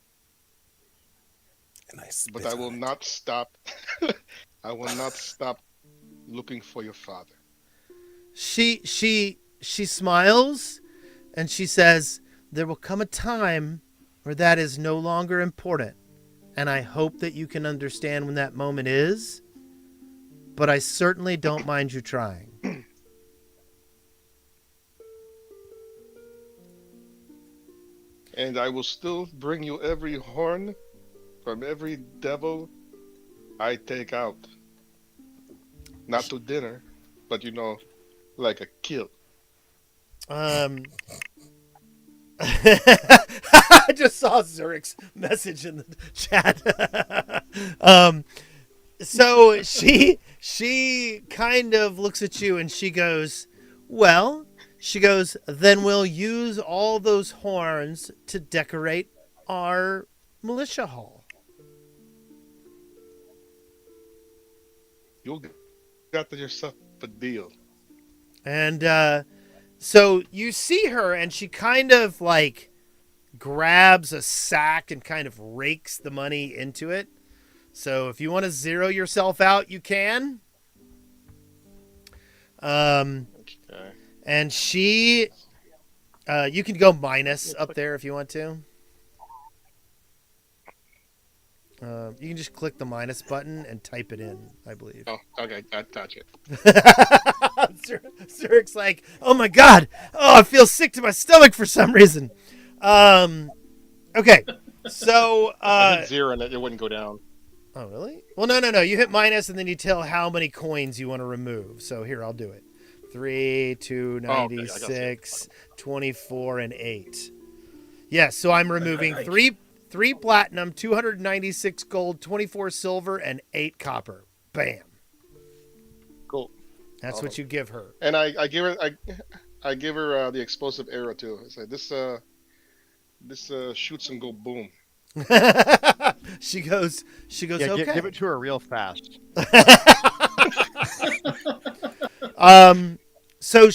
And but I will not stop. I will not stop looking for your father. She she smiles and she says, "There will come a time where that is no longer important. And I hope that you can understand when that moment is. But I certainly don't mind you trying." And I will still bring you every horn from every devil I take out. Not to dinner, but like a kill. I just saw Zurich's message in the chat. So she kind of looks at you and she goes, "Well," she goes, "then we'll use all those horns to decorate our militia hall." You got yourself a deal. And so you see her and she kind of like grabs a sack and kind of rakes the money into it. So if you want to zero yourself out, you can. Okay. And she, you can go minus up there if you want to. You can just click the minus button and type it in, I believe. Oh, okay. I touch it. Zurich's like, "Oh my god! Oh, I feel sick to my stomach for some reason." Okay, so I hit 0 and it wouldn't go down. oh really? Well, no. You hit minus and then you tell how many coins you want to remove. So here, I'll do it. 3, 2, 96, 24, and 8. Yes, so I'm removing three platinum, 296 gold, 24 silver, and 8 copper. Bam. Cool. That's what you give her. And I give her the explosive arrow too. It's like this shoots and go boom. She goes, Yeah, "Okay." give it to her real fast. So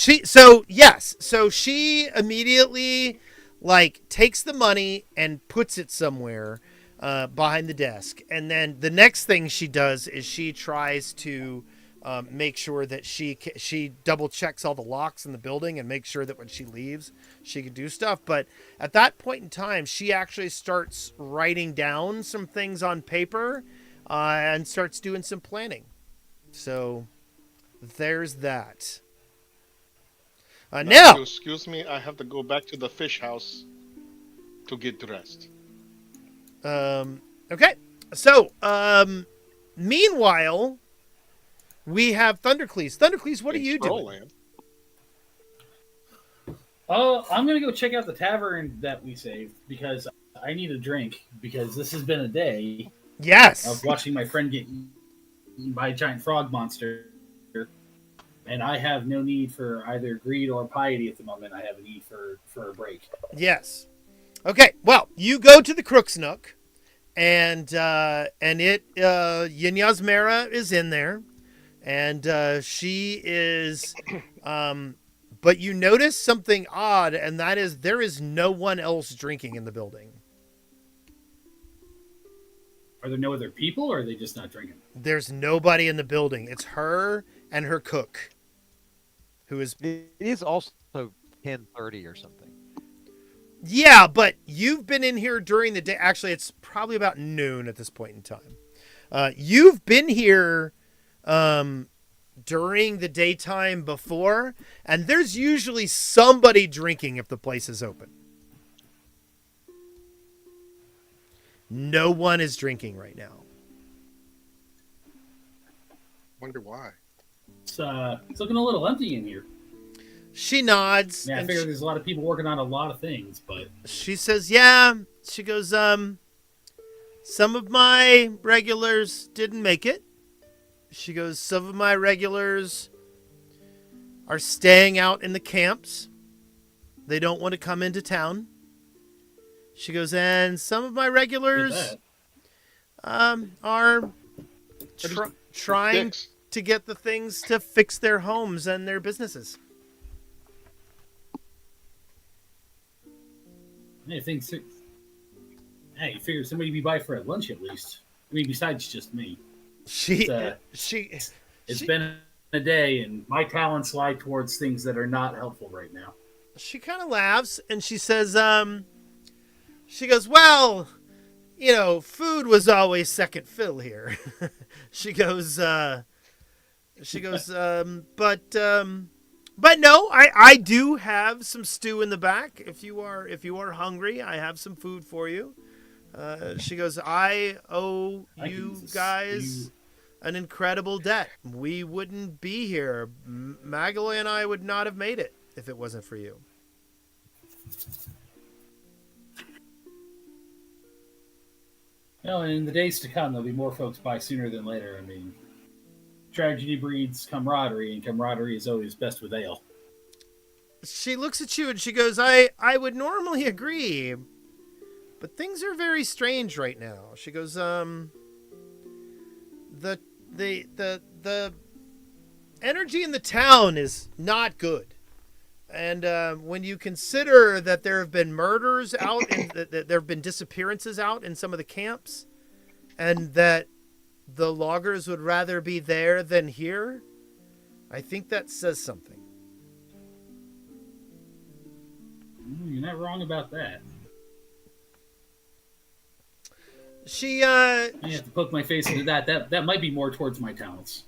she immediately like takes the money and puts it somewhere behind the desk, and then the next thing she does is she tries to make sure that she double checks all the locks in the building and make sure that when she leaves she can do stuff. But at that point in time, she actually starts writing down some things on paper and starts doing some planning. So there's that. Now, Excuse me, I have to go back to the fish house to get dressed. okay. So, meanwhile, we have Thundercleese. Thundercleese, what are you doing? Oh, I'm gonna go check out the tavern that we saved because I need a drink because this has been a day Yes. of watching my friend get eaten by a giant frog monster. And I have no need for either greed or piety at the moment. I have a need for a break. Yes. Okay. Well, you go to the Crook's Nook, and Yinyazmera is in there, and she is, but you notice something odd, and that is there is no one else drinking in the building. Are there no other people, or are they just not drinking? There's nobody in the building. It's her and her cook, who is. It is also 10:30 or something. Yeah, but you've been in here during the day. Actually, it's probably about noon at this point in time. You've been here during the daytime before, and there's usually somebody drinking if the place is open. No one is drinking right now. Wonder why. It's looking a little empty in here. She nods. Yeah, I figure there's a lot of people working on a lot of things, but she says, "Yeah." She goes, "Some of my regulars didn't make it." She goes, "Some of my regulars are staying out in the camps. They don't want to come into town." She goes, "And some of my regulars are trying to get the things to fix their homes and their businesses." Hey, you figured somebody would be by for a lunch at least. I mean, besides just me. It's been a day, and my talents lie towards things that are not helpful right now. She kind of laughs and she says, she goes, well, you know, food was always second fiddle here. she goes, but no, I do have some stew in the back. If you are hungry, I have some food for you. She goes, I owe you guys an incredible debt. We wouldn't be here. Magaloy and I would not have made it if it wasn't for you. Well, in the days to come, there'll be more folks by sooner than later. I mean, tragedy breeds camaraderie, and camaraderie is always best with ale. She looks at you and she goes, I would normally agree, but things are very strange right now. She goes, the energy in the town is not good. And when you consider that there have been murders out, and that there have been disappearances out in some of the camps, and that the loggers would rather be there than here, I think that says something. You're not wrong about that. I have to poke my face into that. That might be more towards my talents.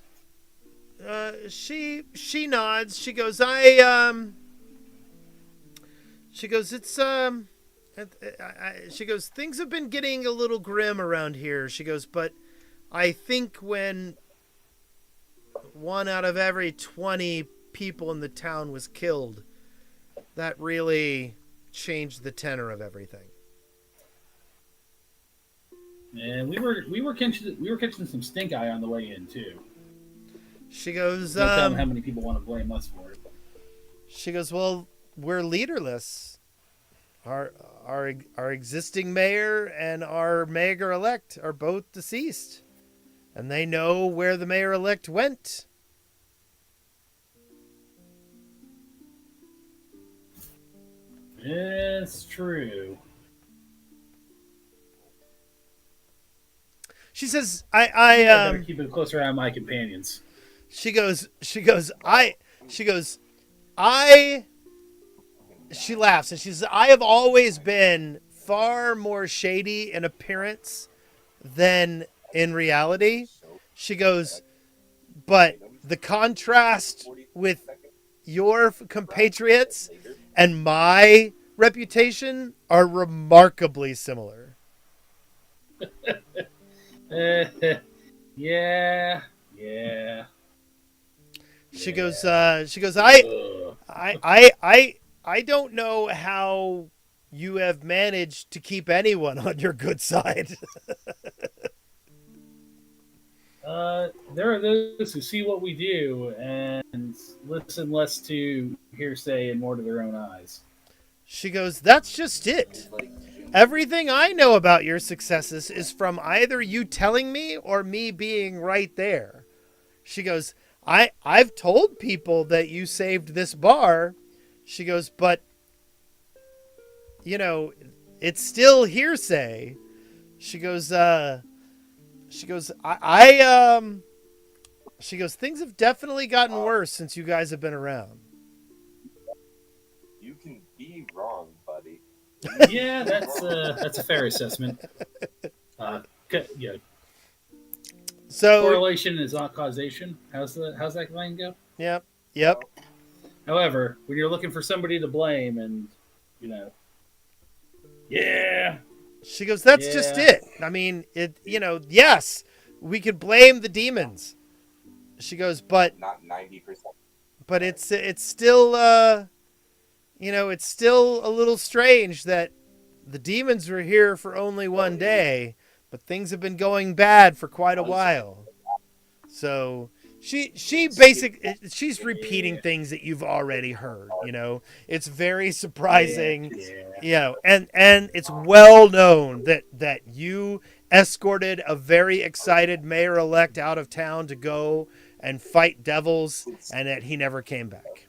She nods. She goes, she goes, she goes, things have been getting a little grim around here. She goes, but I think when 1 out of every 20 people in the town was killed, that really changed the tenor of everything. And we were catching some stink eye on the way in too. She goes, Don't tell them how many people want to blame us for it. She goes, well, we're leaderless. Our existing mayor and our mayor-elect are both deceased. And they know where the mayor-elect went. It's true. She says, I better keep a closer eye on my companions. She laughs and she says, I have always been far more shady in appearance than in reality. She goes, but the contrast with your compatriots and my reputation are remarkably similar. Yeah. She goes, I don't know how you have managed to keep anyone on your good side. There are those who see what we do and listen less to hearsay and more to their own eyes. She goes, that's just it. Everything I know about your successes is from either you telling me or me being right there. She goes, I've told people that you saved this bar. She goes, but, you know, it's still hearsay. She goes, she goes, things have definitely gotten worse since you guys have been around. You can be wrong, buddy. Yeah, that's a fair assessment. Yeah. So correlation is not causation. How's that line go? Yep. However, when you're looking for somebody to blame, and she goes, that's just it. I mean, yes, we could blame the demons. She goes, but not 90%. But it's still it's still a little strange that the demons were here for only one day, but things have been going bad for quite a while. So she's repeating things that you've already heard. It's very surprising. And it's well known that you escorted a very excited mayor-elect out of town to go and fight devils, and that he never came back.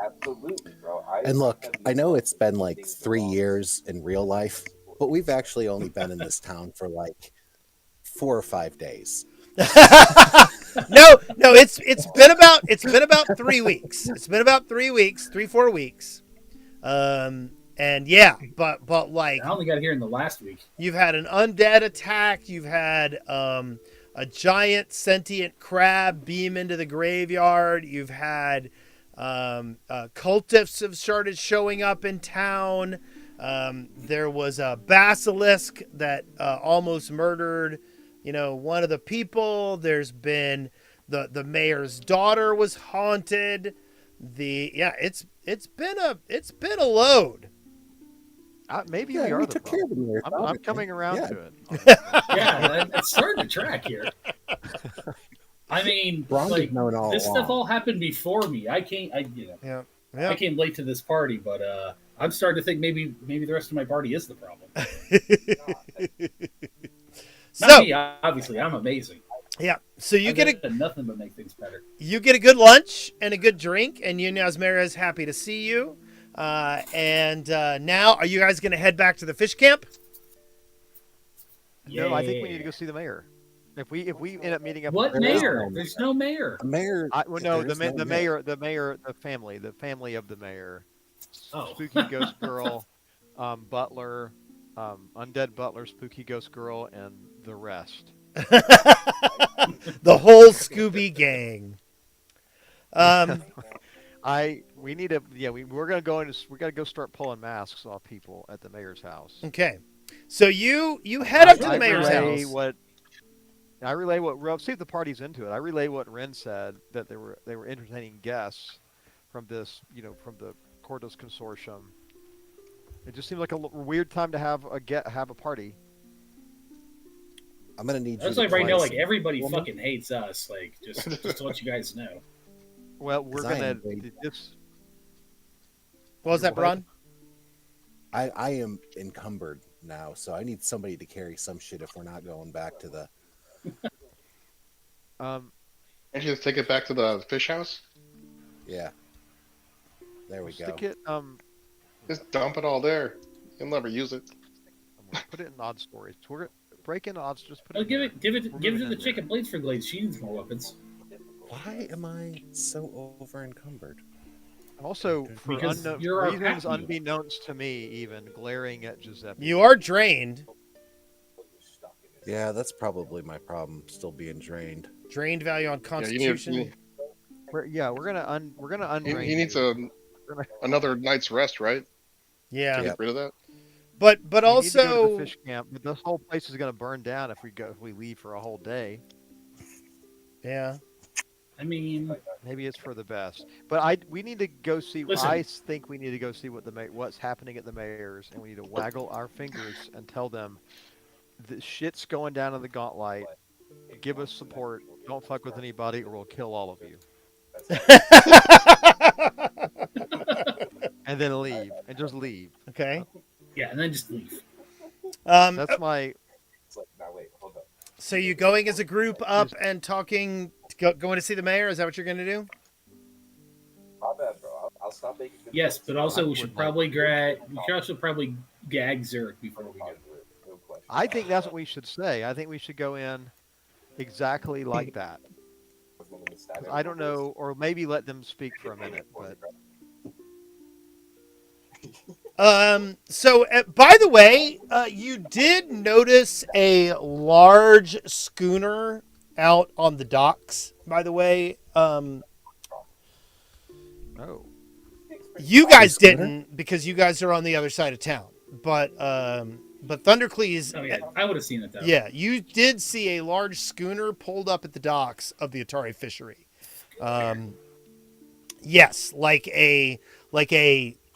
Absolutely, bro. And look, I know it's been like 3 years in real life, but we've actually only been in this town for like 4 or 5 days. No, it's been about 3 weeks. It's been about 3 weeks, 3-4 weeks. And yeah, but like I only got here in the last week. you've had an undead attack, you've had a giant sentient crab beam into the graveyard, you've had cultists have started showing up in town. There was a basilisk that almost murdered, one of the people. There's been the mayor's daughter was haunted. It's been a load. Maybe Yeah, we are we the took care of problem. them. I'm coming around Yeah. to it. Yeah, it's starting to track here. I mean, Ron like has known all this along. stuff all happened before me. I Yeah. I came late to this party, but I'm starting to think maybe the rest of my party is the problem. Not So me, obviously. I'm amazing. yeah, so you I've get done nothing but make things better. a good lunch and a good drink, and Asmara is happy to see you. And now, are you guys going to head back to the fish camp? No, I think we need to go see the mayor. If we end up meeting up, What with mayor? There's no mayor. The mayor. Well, no, the there's mayor, the family of the mayor. Oh. Spooky ghost girl, butler, undead butler, spooky ghost girl, and the rest. The whole Scooby gang. We need to, we're gonna go into, we gotta go start pulling masks off people at the mayor's house. Okay, so you head up to the mayor's relay house. I relay what. See if the party's into it. I relay what Ren said, that they were entertaining guests from this, from the Cordos Consortium. It just seemed like a weird time to have a party. I'm gonna need That's you. like to right now, play like some everybody woman. fucking hates us. Like just to let you guys know. Well, we're 'Cause I gonna am waiting. this. What was that, What? Bron? I am encumbered now, so I need somebody to carry some shit if we're not going back to the. Can't you just take it back to the fish house? Yeah. There we go. Stick it. Just dump it all there. You'll never use it. I'm gonna put it in odd storage. We're gonna break in odds. Just put Oh, it. give in it to We're the moving in chicken blades for glades. She needs more weapons. Why am I so over encumbered? there. Also, for Because unknown you're our reasons pack mule. unbeknownst to me, even glaring at Giuseppe. You are drained. Yeah, that's probably my problem. Still being drained. Drained value on Yeah, Constitution. We're gonna undrain. he needs you. another night's rest, right? Yeah. To get rid of that. But We need to go to also, the fish camp. But this whole place is gonna burn down if we leave for a whole day. yeah. I mean, Maybe it's for the best. But we need to go see. Listen. I think we need to go see what's happening at the mayor's, and we need to waggle our fingers and tell them the shit's going down in the Gauntlet. Give us support. Don't fuck with anybody, or we'll kill all of you. And then leave, and just leave. Okay. yeah, and then just leave. That's my. It's like, now wait, hold up. So you going as a group up and talking, going to see the mayor? Is that what you're going to do? My bad, bro. I'll stop making. good Yes, points. but also we would should like- probably gag Zurich before we go. No question. I think that's what we should say. I think we should go in exactly like that. 'Cause I don't know, or maybe let them speak for a minute. But So, by the way, you did notice a large schooner out on the docks. By the way, oh, you guys schooner? didn't because you guys are on the other side of town. But Thundercleese, Oh yeah, I would have seen it though. yeah, you did see a large schooner pulled up at the docks of the Atari fishery. Yes, like a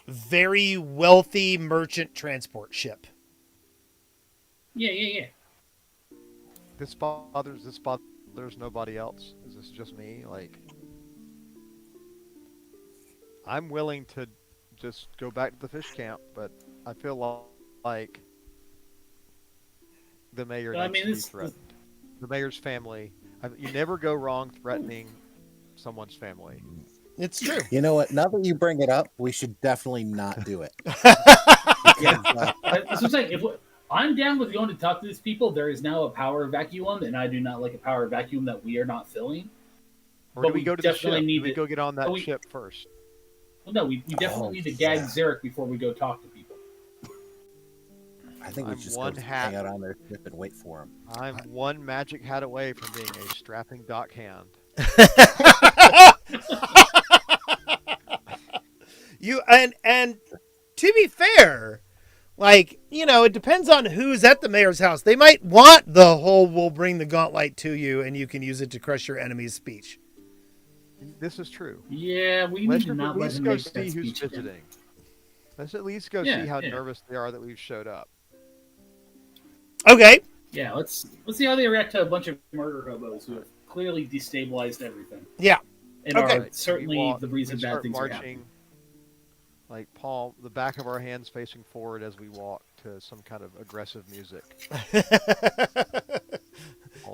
very wealthy merchant transport ship. Yeah. this bothers nobody else. Is this just me? Like, I'm willing to just go back to the fish camp, but I feel like the mayor Well, I needs mean, to be it's- threatened. The mayor's family. You never go wrong threatening someone's family. It's true. You know what? Now that you bring it up, we should definitely not do it. Yeah. That's what I'm saying. I'm down with going to talk to these people. There is now a power vacuum, and I do not like a power vacuum that we are not filling. Or But do we go to the ship? definitely Do we go get on that ship first? Well, no, we definitely need to gag yeah. Zarek before we go talk to people. I think we I'm just one go hat. hang out on their ship and wait for him. I'm one magic hat away from being a strapping dock hand. You and to be fair, like, you know, it depends on who's at the mayor's house. They might want the whole "we'll bring the gauntlet to you and you can use it to crush your enemy's" speech. This is true. Yeah, we Let's need to at not let least him go make see that who's speech again. visiting. Let's at least go Yeah, see how yeah. nervous they are that we've showed up. Okay. Yeah, let's see how they react to a bunch of murder hobos who have clearly destabilized everything. Yeah. And Okay. are certainly the reason we bad start things are marching, happening. like the back of our hands facing forward as we walk to some kind of aggressive music.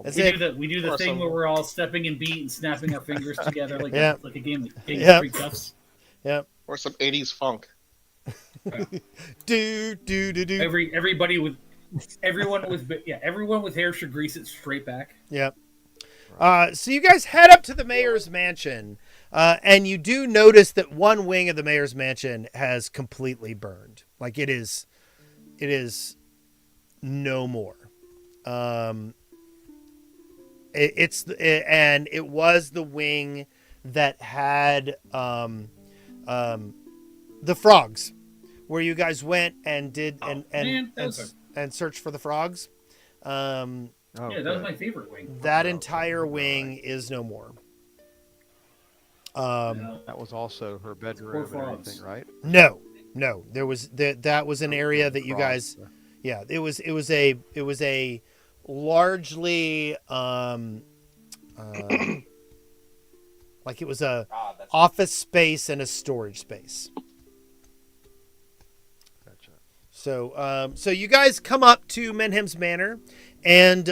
That's We it. do the thing where we're all stepping in beat and snapping our fingers together like Yeah. like a game of Yeah. Street Cuffs. Yep. Or some 80s funk. Do. Everyone with hair should grease it straight back. Yep. So you guys head up to the mayor's mansion, and you do notice that one wing of the mayor's mansion has completely burned. Like it is no more. It was the wing that had the frogs, where you guys went and did and searched for the frogs. Oh, Yeah, that was my favorite wing. That entire wing is no more. That was also her bedroom and frogs. everything, right? No. There was that was an area that you guys. Frogs. Yeah, it was a largely like it was a That's office space and a storage space. Gotcha. So you guys come up to Menhem's Manor, and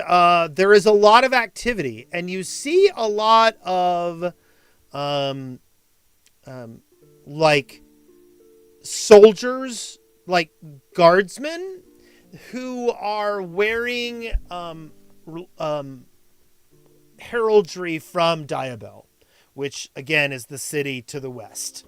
there is a lot of activity, and you see a lot of like soldiers, like guardsmen, who are wearing heraldry from Diabel, which again is the city to the west.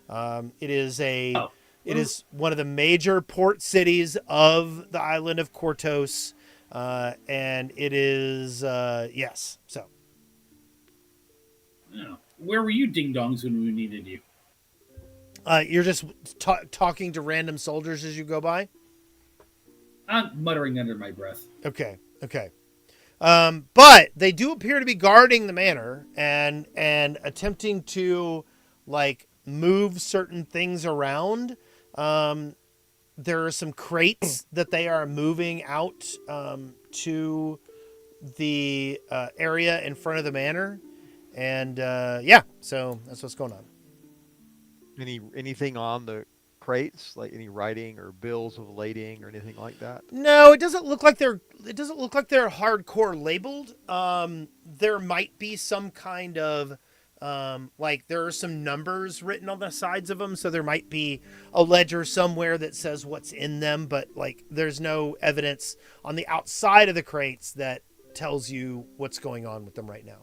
It is one of the major port cities of the island of Kortos, and it is yes. So Yeah. Where were you, ding dongs, when we needed you? you're just talking to random soldiers as you go by. I'm muttering under my breath. Okay. But they do appear to be guarding the manor and attempting to like move certain things around. There are some crates that they are moving out to the area in front of the manor, and so that's what's going on. Anything on the crates, like any writing or bills of lading or anything like that? No, it doesn't look like they're hardcore labeled. There might be some kind of like there are some numbers written on the sides of them, so there might be a ledger somewhere that says what's in them, but like there's no evidence on the outside of the crates that tells you what's going on with them right now.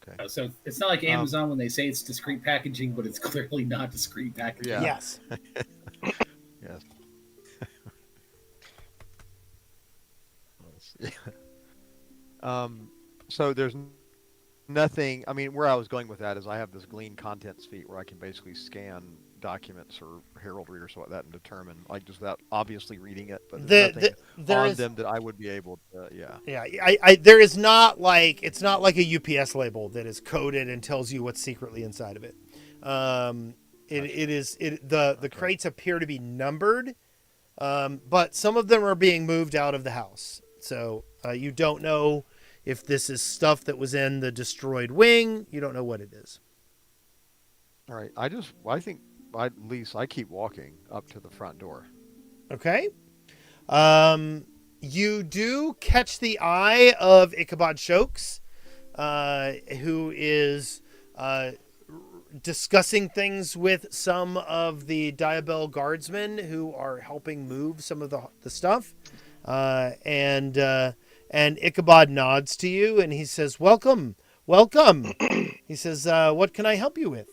Okay. So it's not like Amazon when they say it's discrete packaging, but it's clearly not discrete packaging. Yeah. Yes. Yes. Let's see. So there's nothing. I mean, where I was going with that is I have this Glean contents feed where I can basically scan documents or heraldry or something like that and determine, like, just without obviously reading it, but there's nothing on them that I would be able to. Yeah. There is not like it's not like a UPS label that is coded and tells you what's secretly inside of it. The crates appear to be numbered, but some of them are being moved out of the house. So you don't know if this is stuff that was in the destroyed wing. You don't know what it is. All right. I think at least I keep walking up to the front door. Okay. You do catch the eye of Ichabod Shokes, who is discussing things with some of the Diabell guardsmen who are helping move some of the stuff. And Ichabod nods to you and he says, "Welcome, welcome." He says, "What can I help you with?"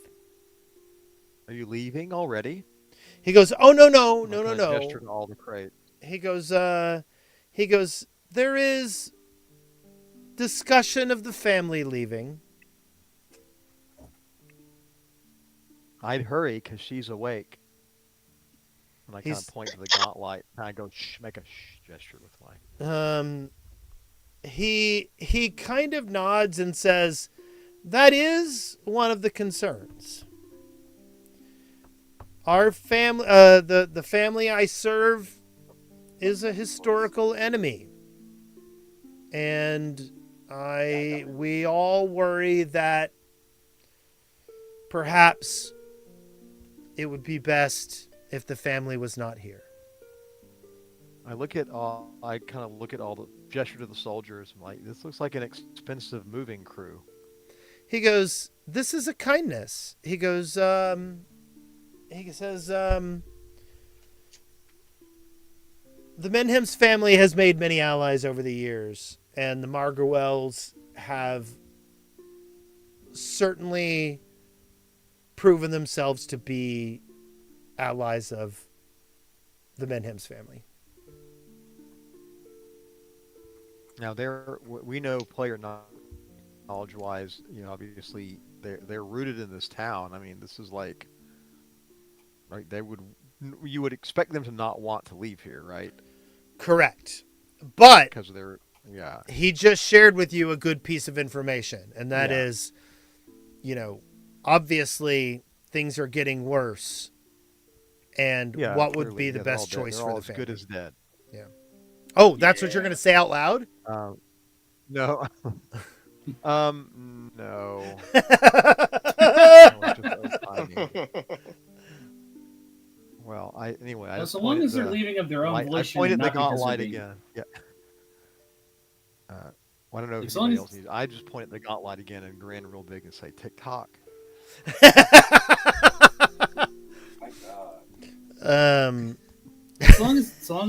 Are you leaving already? He goes, "Oh, no, no, I'm no, no, gonna gesture no." to all the crate. He goes, "There is discussion of the family leaving." I'd hurry because she's awake. And I kind He's- of point to the gauntlet. And I go, shh, make a shh gesture with my. He kind of nods and says, "That is one of the concerns. Our family, the family I serve, is a historical enemy, and we all worry that perhaps it would be best if the family was not here." I kind of look at all the gesture to the soldiers. I'm like, this looks like an expensive moving crew. He goes, "This is a kindness." He goes, he says, "The Menhem's family has made many allies over the years, and the Margawells have certainly proven themselves to be allies of the Menhem's family." Now, we know player knowledge-wise, obviously they're rooted in this town. I mean, this is like, right? You would expect them to not want to leave here, right? Correct. But Because yeah. he just shared with you a good piece of information, and that is, obviously things are getting worse, and what would clearly, be the best they're choice all for the as family? good as dead. Oh, that's what you're going to say out loud? No. No. Well, anyway. I So long as they're leaving of their own volition, I pointed the not because gauntlet they're being- again. Yeah. I don't know if As long anybody as- else needs. I just pointed the gauntlet again and grin real big and say TikTok. My God. As long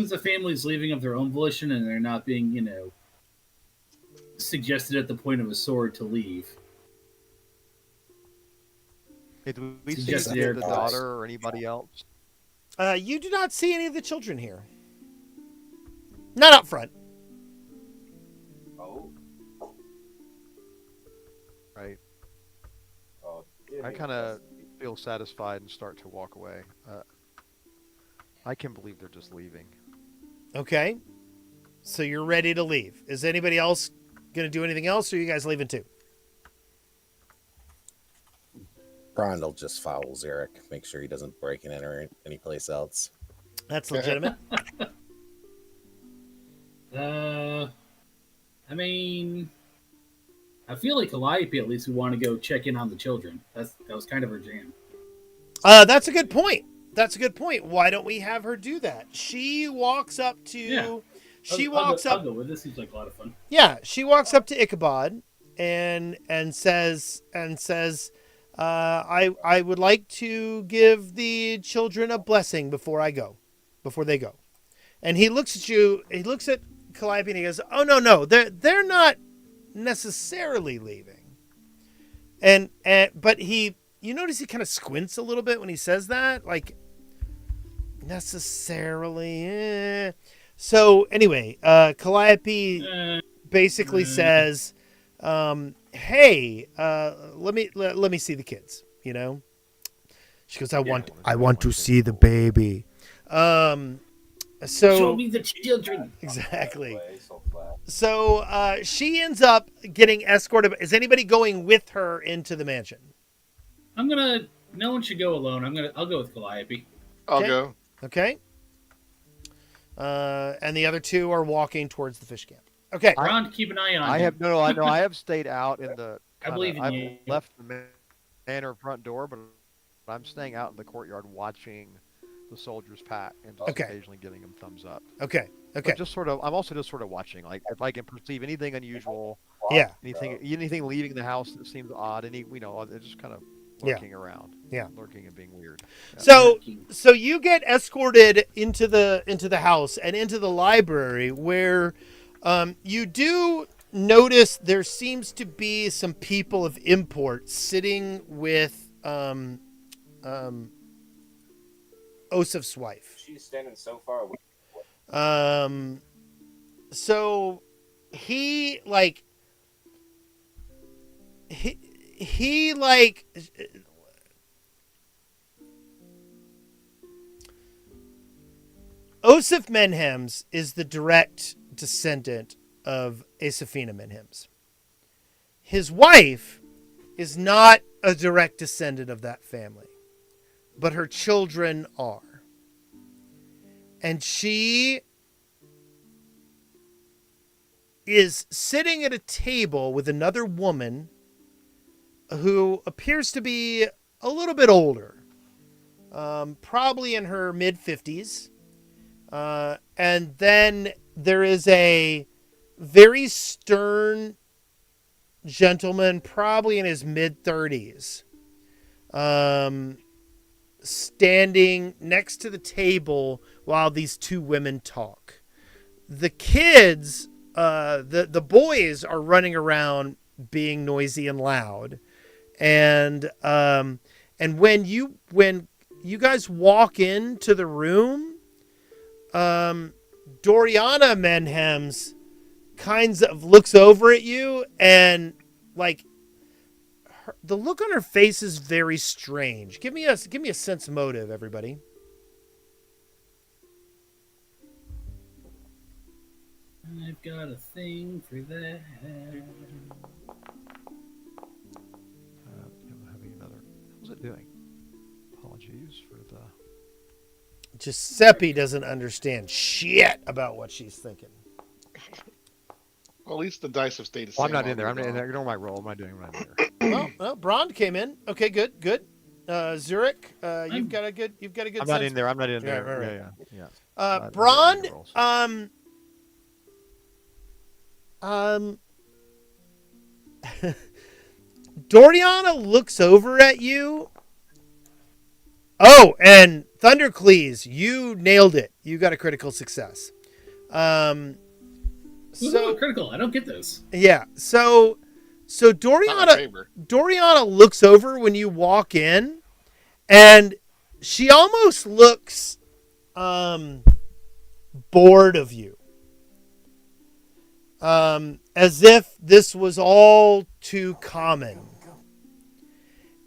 as the family's leaving of their own volition and they're not being, suggested at the point of a sword to leave. Hey, do we see Just the their daughter or anybody else? You do not see any of the children here. Not up front. Oh. Right. Oh. I kind of feel satisfied and start to walk away. I can believe they're just leaving. Okay. So you're ready to leave. Is anybody else going to do anything else, or are you guys leaving too? Brond'll just follow Zarek, make sure he doesn't break and enter any place else. That's legitimate. I mean, I feel like Calliope at least would want to go check in on the children. That was kind of her jam. That's a good point. That's a good point. Why don't we have her do that? She walks up to... Yeah. I'll go with this. Seems like a lot of fun. Yeah, she walks up to Ichabod and says, I would like to give the children a blessing before they go. And he looks at you, he looks at Calliope and he goes, "Oh, no, they're not necessarily leaving." But you notice he kind of squints a little bit when he says that, like, necessarily. So anyway, Calliope basically says, "Hey, let me see the kids." She goes, "I want to see the baby." So show me the children. Exactly. So flat. So she ends up getting escorted. Is anybody going with her into the mansion? No one should go alone. I'll go with Calliope. I'll Okay. go. Okay. And the other two are walking towards the fish camp. Okay. Ron, keep an eye on I him. have I have stayed out in the. I believe in I've you. left the manor front door, but I'm staying out in the courtyard watching the soldiers pack and just Okay. occasionally giving them thumbs up. Okay. But I'm also just sort of watching. Like if I can perceive anything unusual, Yeah. anything leaving the house that seems odd, I just kind of Yeah. lurking around. Yeah. Lurking and being weird. So you get escorted into the house and into the library where you do notice there seems to be some people of import sitting with Osif's wife. She's standing so far away. So he like he like Osif Menhems is the direct descendant of Asafina Menhems. His wife is not a direct descendant of that family, but her children are. And she is sitting at a table with another woman who appears to be a little bit older, probably in her mid-50s. And then there is a very stern gentleman, probably in his mid-30s, standing next to the table while these two women talk. The kids, the boys are running around being noisy and loud. And when you guys walk into the room, Doriana Menhems kinds of looks over at you, and like the look on her face is very strange. Give me a sense motive, everybody. I've got a thing for that. Having another. What was it doing? Apologies for the. Giuseppe doesn't understand shit about what she's thinking. Well, at least the dice have stayed the same. Well, I'm not in there. all I'm not year in there. long. Ignore my roll. I'm not doing what I'm there. Well, Brond came in. Okay, good. Zurich, you've got a good. I'm not in there. I'm not in Yeah, there. right. Yeah. Brond, rolls. Doriana looks over at you. Oh, and Thundercleese, you nailed it. You got a critical success. So So critical. I don't get those. yeah, so Not my Doriana favor. looks over when you walk in, and she almost looks bored of you. As if this was all too common.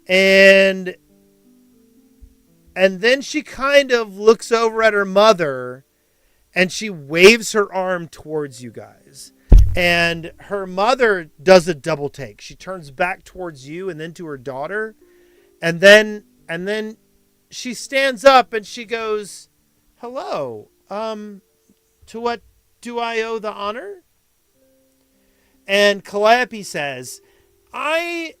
And then she kind of looks over at her mother and she waves her arm towards you guys. And her mother does a double take. She turns back towards you and then to her daughter. And then she stands up and she goes, "Hello. To what do I owe the honor?" And Calliope says, "I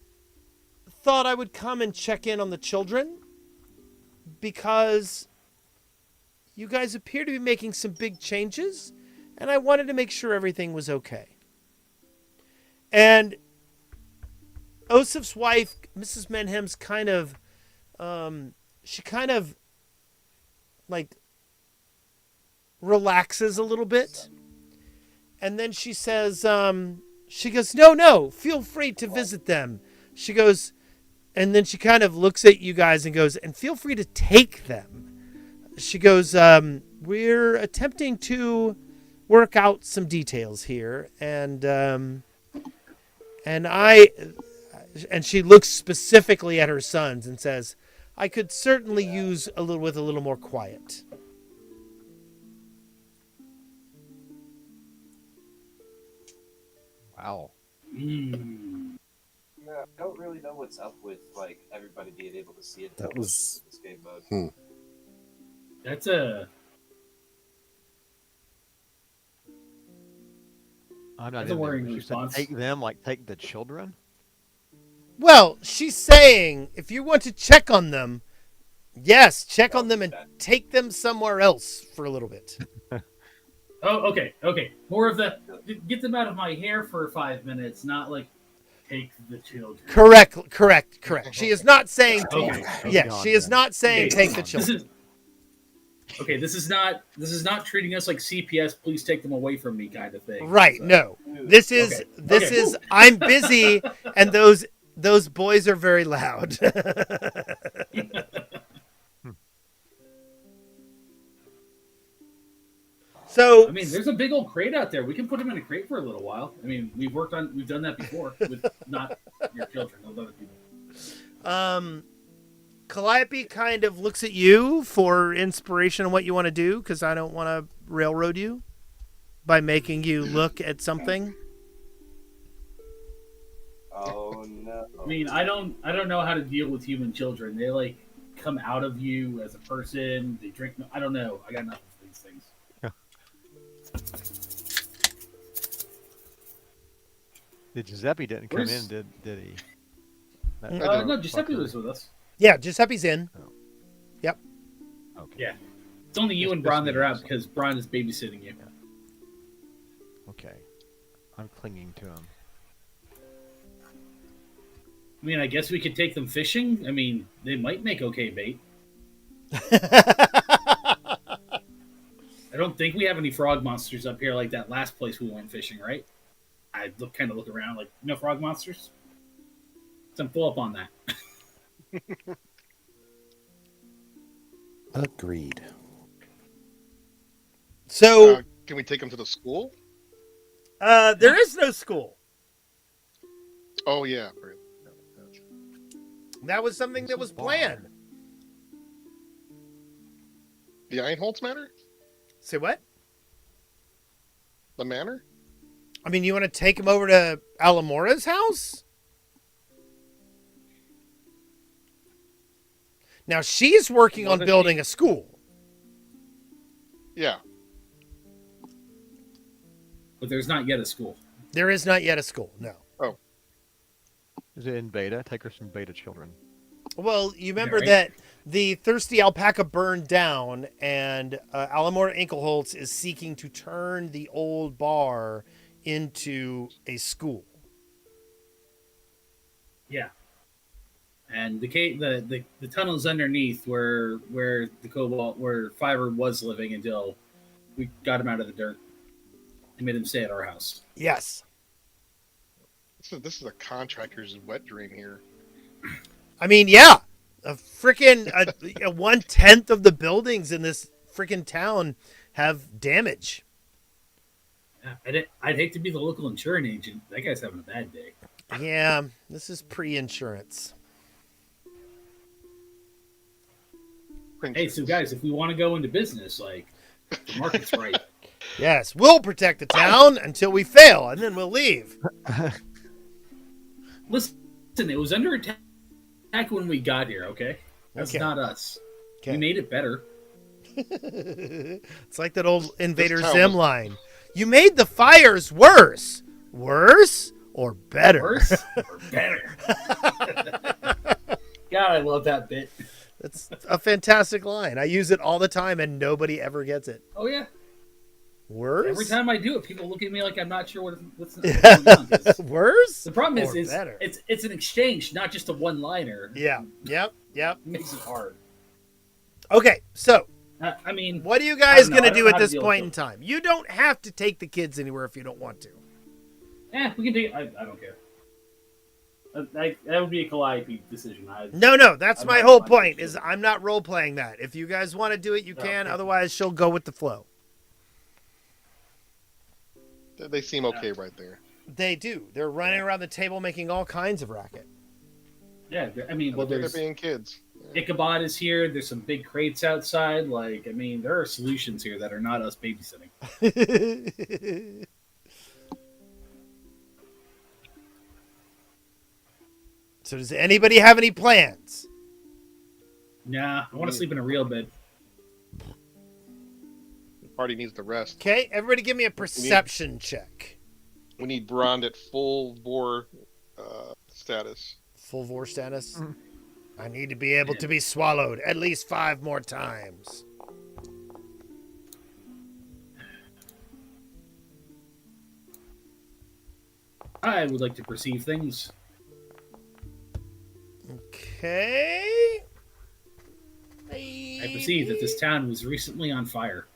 thought I would come and check in on the children because you guys appear to be making some big changes, and I wanted to make sure everything was okay." And Osif's wife, Mrs. Menhem's she kind of like relaxes a little bit. And then she says, she goes, no, feel free to visit them. She goes, and then she kind of looks at you guys and goes, and feel free to take them. She goes, we're attempting to work out some details here. And she looks specifically at her sons and says, I could certainly use a little more quiet. Wow. Mm. Yeah, I don't really know what's up with like everybody being able to see it. That was- this game mode. That's a I'm not That's a in there. worrying She said response. take them, like take the children. Well, she's saying if you want to check on them, yes, check on them and take them somewhere else for a little bit. okay. More of the get them out of my hair for 5 minutes, not like take the children. Correct. She is not saying. Okay. Yes, she is not saying take the children. This is not treating us like CPS. Please take them away from me, kind of thing. Right? No. This is I'm busy, and those boys are very loud. So I mean, there's a big old crate out there. We can put them in a crate for a little while. I mean, we've done that before with not your children, with other people. Calliope kind of looks at you for inspiration on what you want to do, because I don't want to railroad you by making you look at something. Oh no. I mean, I don't know how to deal with human children. They like come out of you as a person. They drink. I don't know. I got nothing for these things. Giuseppe didn't come in, did he? No, Giuseppe was with us. Yeah, Giuseppe's in. Yep. Okay. Yeah. It's only you and Bron that are out because Bron is babysitting you. Okay. I'm clinging to him. I mean, I guess we could take them fishing. I mean, they might make okay bait. I don't think we have any frog monsters up here like that last place we went fishing, right? I look around like, no frog monsters? So I'm full up on that. Agreed. So can we take them to the school? there is no school. Oh yeah. That was something that was planned. The Einholz Manor? Say what? The manor? I mean, you want to take him over to Alamora's house? Now, she's working on building a school. Yeah. But there's not yet a school. There is not yet a school, no. Oh. Is it in beta? Take her some beta children. Well, you remember right? that the Thirsty Alpaca burned down, and Alamora Inkelholtz is seeking to turn the old bar into a school. Yeah. And the tunnels underneath where Fiverr was living until we got him out of the dirt and made him stay at our house. Yes. This is a contractor's wet dream here. I mean, yeah. A freaking 1/10 of the buildings in this freaking town have damage. I'd hate to be the local insurance agent. That guy's having a bad day. Yeah, this is pre-insurance. Hey, so guys, if we want to go into business, like, the market's right. Yes, we'll protect the town until we fail, and then we'll leave. Listen, it was under attack when we got here, okay? That's not us. Okay. We made it better. It's like that old Invader Zim line. You made the fires worse. Worse or better? Worse or better? God, I love that bit. It's a fantastic line. I use it all the time, and nobody ever gets it. Oh, yeah. Worse? Every time I do it, people look at me like I'm not sure what's going on. Worse? The problem is better? it's an exchange, not just a one-liner. Yeah. Yep. It makes it hard. Okay, so I mean, what are you guys going to do know at how to this deal point with in time? You don't have to take the kids anywhere if you don't want to. we can take it. I don't care. That would be a Calliope decision. No, that's my whole point, is I'm not role-playing that. If you guys want to do it, you can. Otherwise, she'll go with the flow. They seem okay right there. They do. They're running around the table making all kinds of racket. Yeah, I mean, well, They're there's being kids. Ichabod is here. There's some big crates outside. Like, I mean, there are solutions here that are not us babysitting. So does anybody have any plans? Nah, I want to sleep in a real bed. The party needs the rest. Okay, everybody give me a perception check. We need Brond at full bore status. Full vor status? I need to be able to be swallowed at least 5 more times. I would like to perceive things. Okay. I perceive that this town was recently on fire.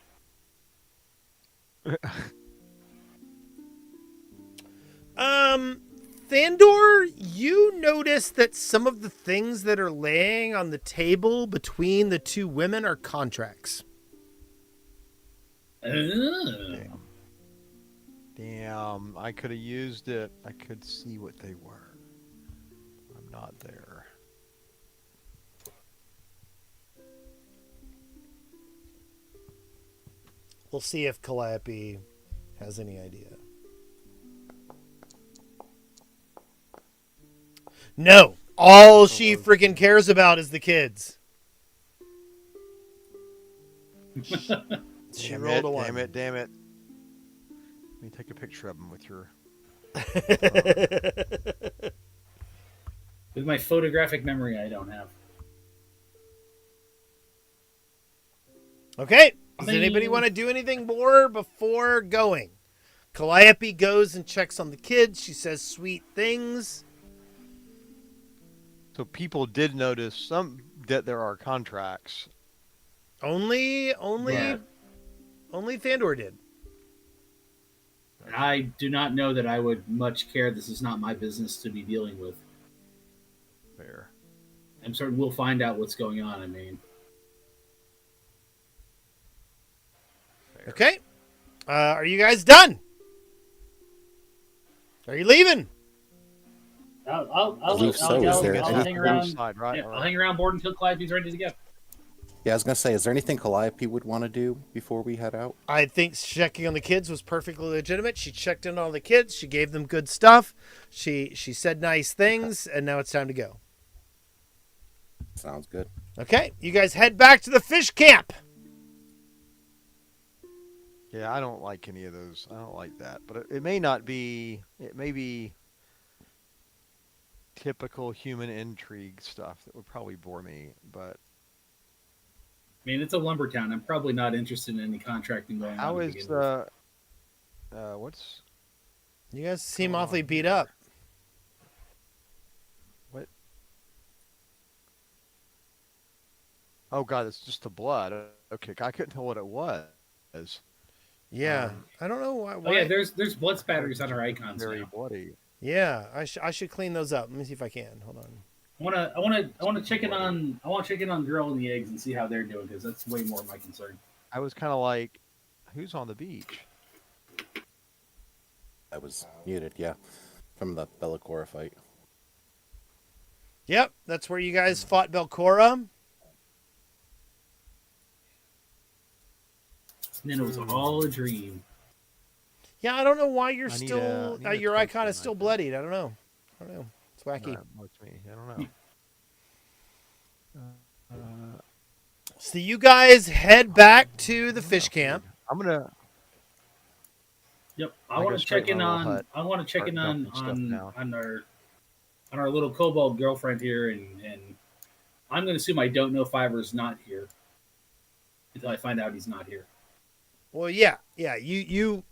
Thandor, you notice that some of the things that are laying on the table between the two women are contracts. Damn, I could have used it. I could see what they were. I'm not there. We'll see if Calliope has any idea. No. All she freaking cares about is the kids. She rolled a 1. Damn it. Let me take a picture of them with your... With my photographic memory, I don't have. Okay. Does anybody want to do anything more before going? Calliope goes and checks on the kids. She says sweet things. So people did notice that there are contracts. Only Yeah. Thandor did. I do not know that I would much care. This is not my business to be dealing with. Fair. I'm certain we'll find out what's going on. I mean, Okay. Are you guys done? Are you leaving? I'll believe so. Is there I'll any- hang around. Side, right? Yeah, All I'll right. hang around board until Calliope's ready to go. Yeah, I was gonna say, is there anything Calliope would want to do before we head out? I think checking on the kids was perfectly legitimate. She checked in on all the kids. She gave them good stuff. She said nice things, and now it's time to go. Sounds good. Okay, you guys head back to the fish camp. Yeah, I don't like any of those. I don't like that. But it may not be... It may be typical human intrigue stuff that would probably bore me, but... I mean, it's a lumber town. I'm probably not interested in any contracting going How on. to is begin with. what's You guys seem going awfully on beat here? up. What? Oh god, it's just the blood. Okay, I couldn't tell what it was. Yeah, I don't know why. Oh yeah, there's blood spatters on our icons Very now. bloody. Yeah, I should clean those up. Let me see if I can. Hold on. I want to check in on Girl and the Eggs and see how they're doing because that's way more my concern. I was kind of like, who's on the beach? I was muted, yeah, from the Bellicora fight. Yep, that's where you guys fought Belcora. And then it was all a dream. Yeah, I don't know why you're I need still. a- I need a your touch icon on is my still thing. bloodied. I don't know. It's wacky. What's me? I don't know. So you guys head back to the fish camp. I'm gonna. Yep, I I go want to straight check in in my on. little hut, I want to check start in on dumping stuff down. on our little kobold girlfriend here, and I'm going to assume I don't know Fiverr's not here until I find out he's not here. Well, yeah. You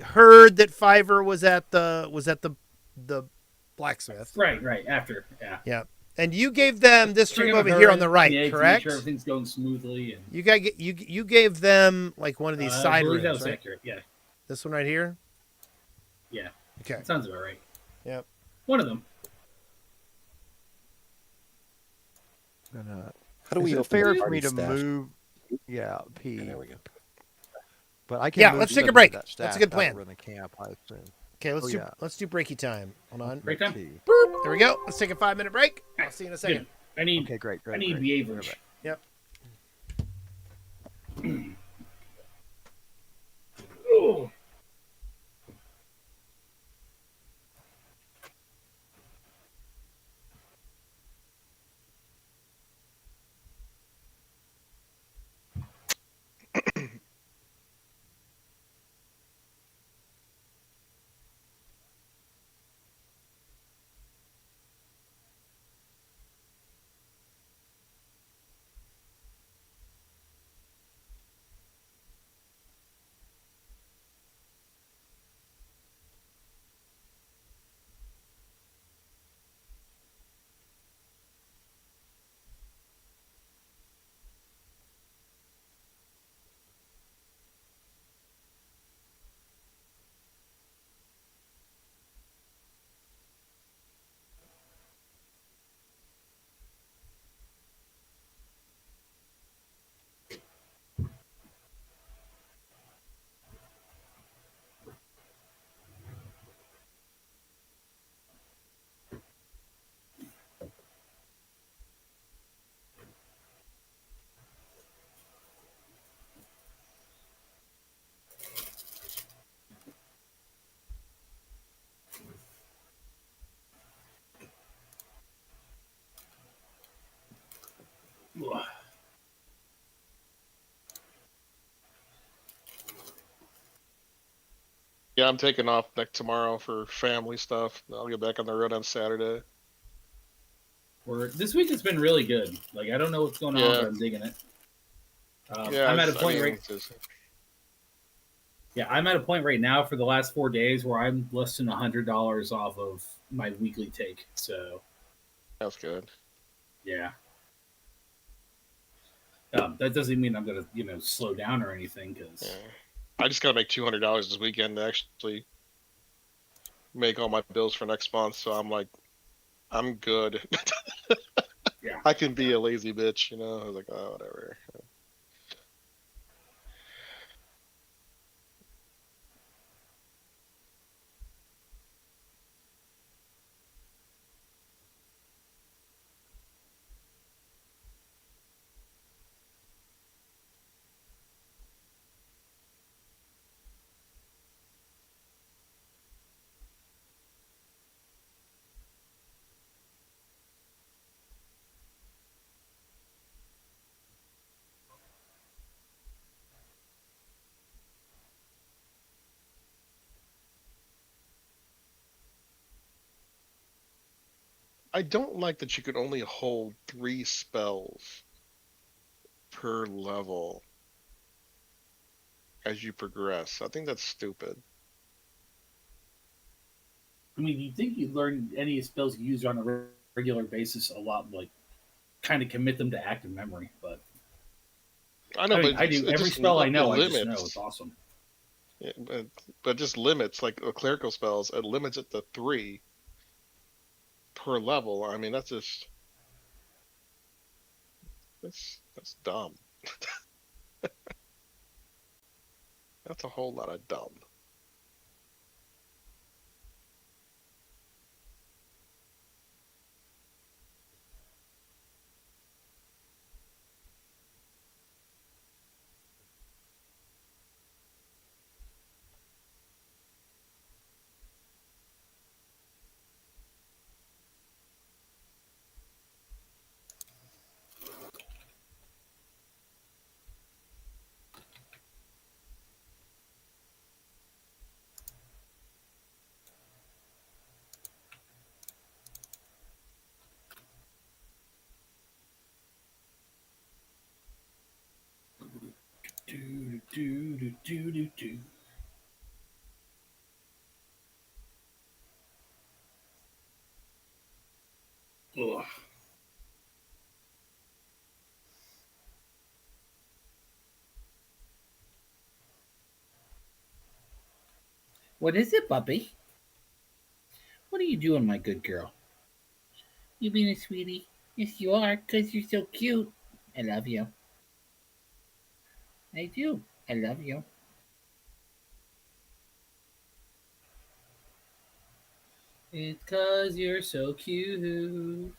heard that Fiverr was at the blacksmith. Right. After, yeah. Yeah, and you gave them this Check room in on over her here on the and right, the eggs, correct? Make sure everything's going smoothly. And You gave them like one of these I side believe that rooms, was right? accurate. Yeah, This one right here. yeah. Okay. That sounds about right. Yep. One of them. Gonna, How do we is it open fair the for me party to stash? move? Yeah, P. Okay, there we go. But I can. Yeah, move let's take a stuff break. into that That's a stash good out plan. over in the camp, I assume. Okay, Oh, yeah. let's do breaky time. Hold on. Break time? T. Boop. There we go. Let's take a 5-minute break. I'll see you in a second. Good. I need. Okay, great. I need great. behaviors. Yep. Oh. Yeah, I'm taking off tomorrow for family stuff. I'll get back on the road on Saturday. This week has been really good. Like I don't know what's going on, Yeah, but I'm digging it. yeah. I'm at a I point mean, right. it's just, Yeah, I'm at a point right now for the last 4 days where I'm less than $100 off of my weekly take. So that's good. yeah, that doesn't mean I'm gonna slow down or anything Yeah, because I just gotta make $200 this weekend to actually make all my bills for next month. So I'm like, I'm good. yeah. I can be a lazy bitch, I was like, oh, whatever. I don't like that you can only hold 3 spells per level as you progress. I think that's stupid. I mean, you think you'd learn any spells you use on a regular basis a lot, like kind of commit them to active memory. But I know, I mean, but I do it every just spell I it know. I just know it's limits. awesome. Yeah, but just limits like clerical spells. It limits it to 3 per level. I mean, that's dumb. That's a whole lot of dumb. Do do do do do do. Ugh. What is it, puppy? What are you doing, my good girl? You being a sweetie? Yes, you are, 'cause you're so cute. I love you. I do. I love you. It's 'cause you're so cute.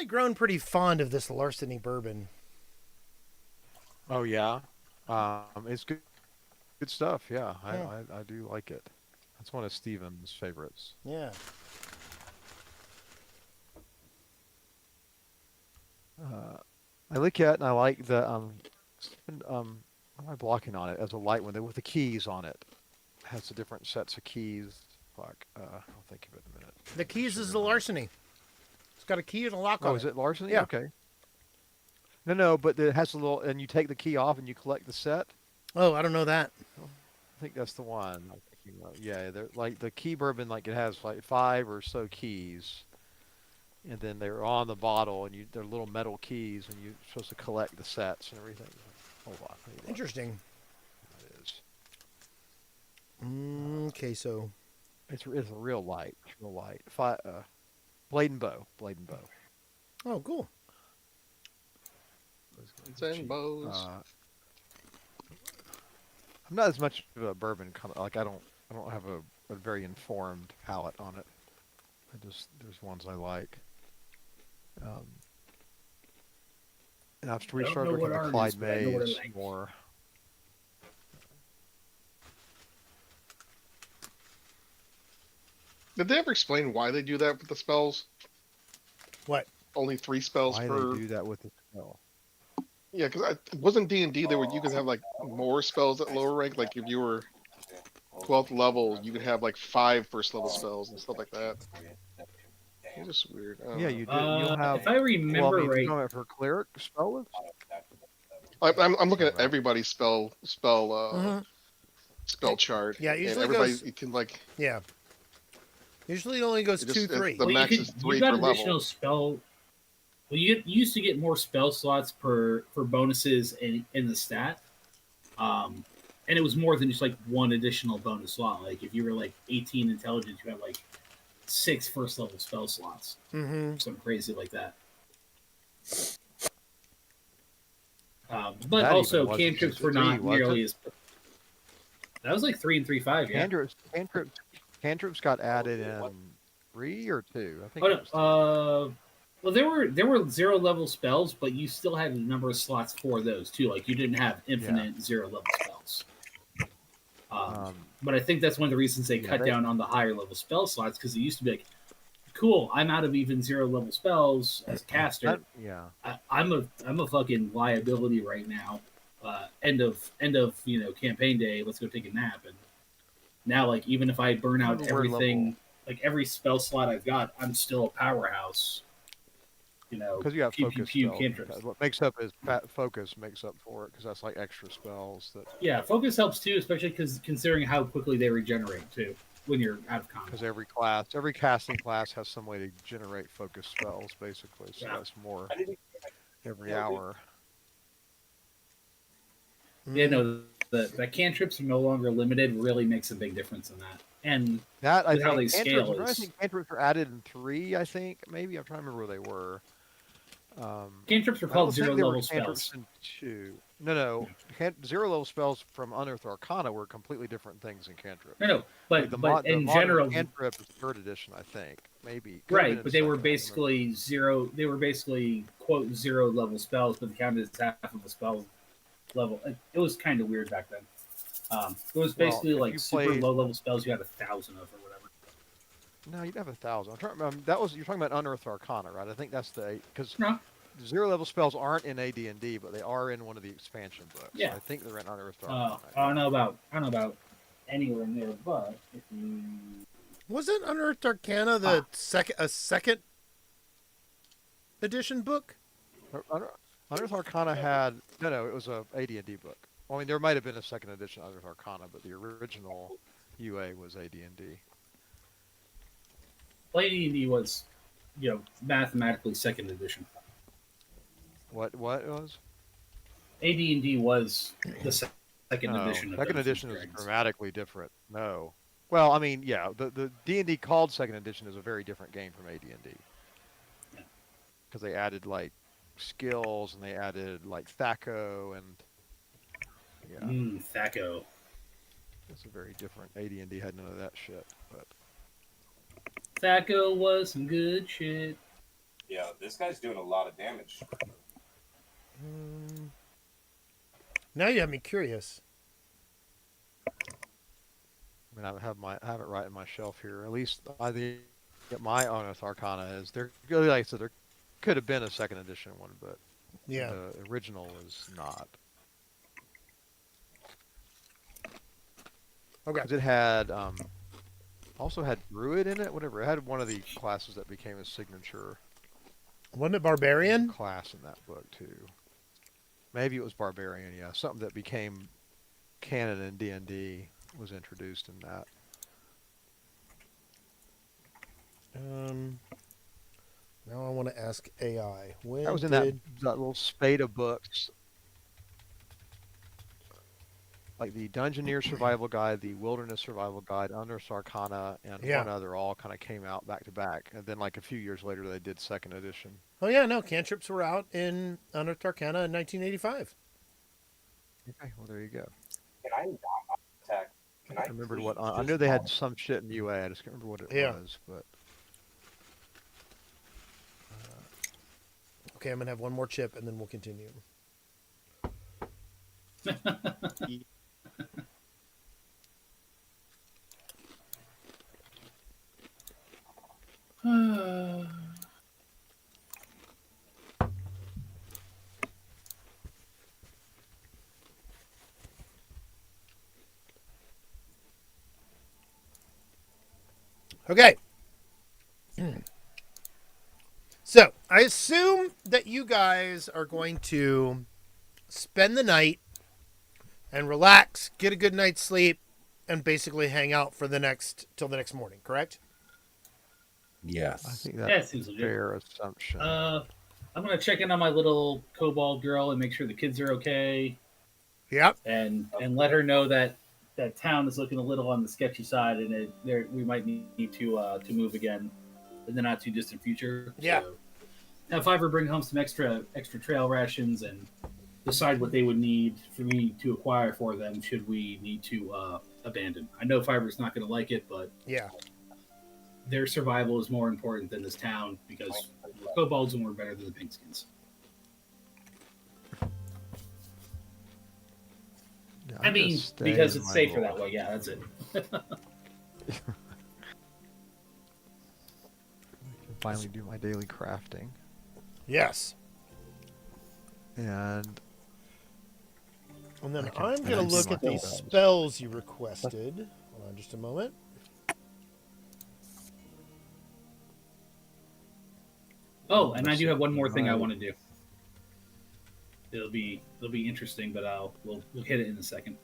really grown pretty fond of this larceny bourbon. Oh yeah, it's good. Good stuff. Yeah, Yeah. I do like it. That's one of Steven's favorites. Yeah. I look at and I like the what am I blocking on it as a light one with the keys on it. It has the different sets of keys. Fuck, I'll think of it in a minute. The keys is the larceny. It's got a key and a lock on Oh, is it larceny? Yeah. Okay. No, but it has a little, and you take the key off and you collect the set. Oh, I don't know that. I think that's the one. I'm thinking of. Yeah, they're like the key bourbon, like it has like 5 or so keys, and then they're on the bottle, and they're little metal keys, and you're supposed to collect the sets and everything. Hold on. let me look. Interesting. It is. Okay, so It's a real light. It's real light. Blade and bow. Blade and bow. oh, cool. Zen bows. I'm not as much of a bourbon like I don't have a very informed palate on it. There's ones I like. And after we I don't started know working what with ours is, Clyde but I know what I Mays like. more. Did they ever explain why they do that with the spells? What? Only 3 spells Why per. they do that with the spell? Yeah, because it wasn't D&D. There you could have like more spells at lower rank. Like if you were 12th level, you could have like 5 first level spells and stuff like that. It's just weird. I don't Yeah, know. you do. You'll have. If I remember well, I mean, right, you're talking about for cleric spell lists? I'm looking at everybody's spell Mhm. spell chart. Yeah, it and usually everybody goes- you can like Yeah. Usually it only goes It just- 2, it's 3. the well, max you is could, 3 you got per level. additional spell. Well, you used to get more spell slots for bonuses in the stat, and it was more than just like one additional bonus slot. Like if you were like 18 intelligence, you had like 6 first level spell slots, Mm-hmm. something crazy like that. But That also even wasn't cantrips just were 3, not was nearly it? as. That was like 3 and 3/5. Yeah. Cantrips got added in 3 or 2. I think. Oh, it was 3. well, there were 0 level spells, but you still had a number of slots for those too. Like you didn't have infinite 0 level spells. But I think that's one of the reasons they cut down on the higher level spell slots, because it used to be like, cool, I'm out of even 0 level spells as a caster. Yeah. I'm a fucking liability right now. End of campaign day. Let's go take a nap. And now, like, even if I burn out Whatever everything, level. like every spell slot I've got, I'm still a powerhouse. Because you have pew, focus pew, spells. cantrips. What makes up is focus makes up for it because that's like extra spells that. Yeah, focus helps too, especially considering how quickly they regenerate too when you're out of combat. Because every casting class has some way to generate focus spells, basically. So Yeah. that's more every hour. Yeah, no, the cantrips are no longer limited really makes a big difference in that. And That I with how think they cantrips. scale I is- think cantrips were added in 3. I think maybe I'm trying to remember where they were. cantrips are I don't called think 0 they were level cantrips spells. in 2. No. 0 level spells from Unearthed Arcana were completely different things in cantrips. No, but the but in modern general, cantrip is 3rd edition, I think. Maybe. Could've been right? in But they were 2nd, I don't remember. basically 0. They were basically quote 0 level spells, but they counted as half of the spell level. It was kind of weird back then. It was Well, basically if like you super played- low level spells. You had 1,000 of or whatever. No, you'd have 1,000. I'm trying. You're talking about Unearthed Arcana, right? I think that's because No. 0 level spells aren't in AD&D, but they are in one of the expansion books. Yeah. I think they're in Unearthed Arcana. I don't know about anywhere in there, but if you Wasn't Unearthed Arcana the second edition book? Unearthed Arcana had no. It was a AD&D book. Well, I mean, there might have been a 2nd edition Unearthed Arcana, but the original UA was AD&D. AD&D was, mathematically 2nd edition. What was? AD&D was the second No, edition. Of 2nd Dungeons edition and is Dragons. dramatically different. No. Well, I mean, yeah, the D&D called 2nd edition is a very different game from AD&D. Yeah. Because they added like skills and they added like Thaco and yeah, Thaco. it's a very different. AD&D had none of that shit. But Thaco was some good shit. Yeah, this guy's doing a lot of damage. Now you have me curious. I mean, I have it right in my shelf here. At least I think my Honest Arcana is there. Like I said, there could have been a second edition one, but Yeah. the original is not. Okay. 'Cause it had also had Druid in it. Whatever. It had one of the classes that became a signature Wasn't it Barbarian? class in that book too. Maybe it was Barbarian. Yeah, something that became canon in D&D was introduced in that. Now I want to ask AI. When That was in did... that little spate of books. Like the Dungeoneer Survival Guide, the Wilderness Survival Guide, Honest Arcana, and Yeah. one other all kind of came out back to back. And then like a few years later they did second edition. Oh yeah, no, cantrips were out in Unearthed Arcana in 1985. Okay, well there you go. Can I not attack? Can I remembered what please I just knew they had not- some shit in UA. I just can't remember what it Yeah. was, but Okay, I'm gonna have one more chip and then we'll continue. Okay. So, I assume that you guys are going to spend the night and relax, get a good night's sleep, and basically hang out for till the next morning, correct? Yes. I think Yeah, that's it seems a legit. fair assumption. I'm gonna check in on my little kobold girl and make sure the kids are okay, Yep. and let her know that that town is looking a little on the sketchy side, and we might need to move again in the not too distant future. Yeah. So, have Fiverr bring home some extra trail rations and decide what they would need for me to acquire for them should we need to abandon. I know Fiverr's not going to like it, but Yeah. their survival is more important than this town because we're kobolds and we're better than the Pinkskins. Yeah, I I'm gonna mean, stay because in it's my safer little- that way. Yeah, that's it. Finally do my daily crafting. Yes. And And then I can I'm going to finish look my at these spells. spells you requested. Hold on just a moment. Oh, and I do have one more thing I Right. want to do. It'll be interesting, but we'll hit it in a second.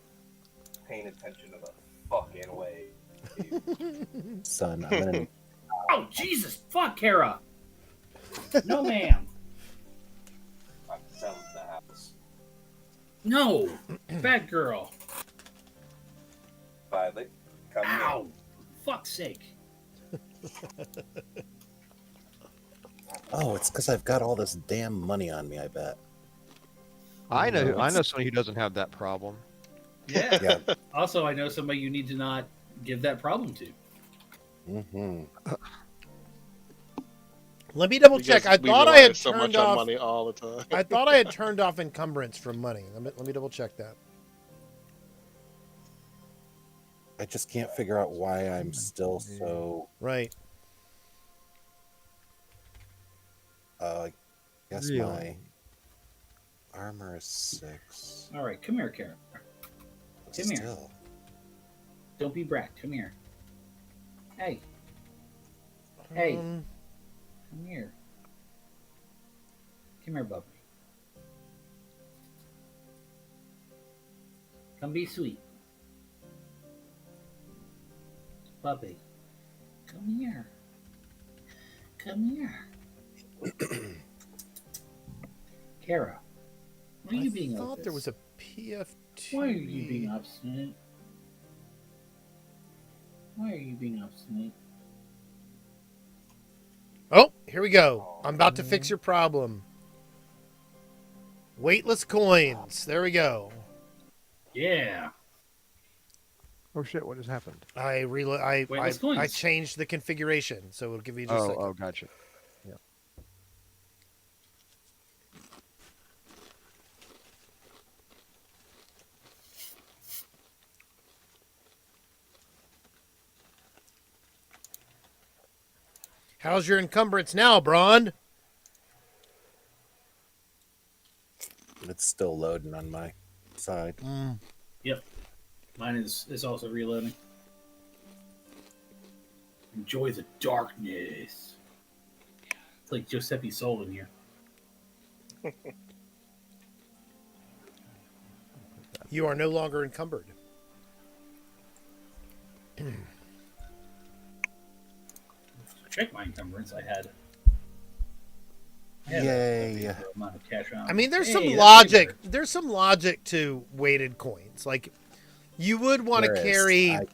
Paying attention to the fucking way. Son, I'm gonna Oh Jesus, fuck, Kara! No, ma'am. I'm selling the house. No, bad girl. Violet, come Ow! Fuck's sake. Oh, it's because I've got all this damn money on me, I bet. I know somebody who doesn't have that problem. Yeah. Yeah. Also, I know somebody you need to not give that problem to. Mm-hmm. Let me double check. Because I we thought I rely had so turned much on off. money all the time. I thought I had turned off encumbrance from money. Let me double check that. I just can't figure out why I'm still so. Right. I guess Really? my armor is 6. All right, come here, Kara. But Come here. still. Don't be brat. Come here. Hey, Hey. Um, come here. Come here, Bubby. Come be sweet. Puppy. Come here. Come here. Kara, why are you being I like thought there this? was a PF2. Why are you being obstinate? Why are you being obstinate? Oh, here we go. I'm about to fix your problem. Weightless coins. There we go. Yeah. Oh shit! What has happened? I Weightless coins. changed the configuration, so it'll give you just. Oh, gotcha. How's your encumbrance now, Braun? It's still loading on my side. Yep. Mine is also reloading. Enjoy the darkness. It's like Giuseppe Soul in here. You are no longer encumbered. Check my encumbrance. I had Yay. a amount of cash on. I mean, there's Hey, some that's logic. paper. There's some logic to weighted coins. Like, you would want to There is. carry I-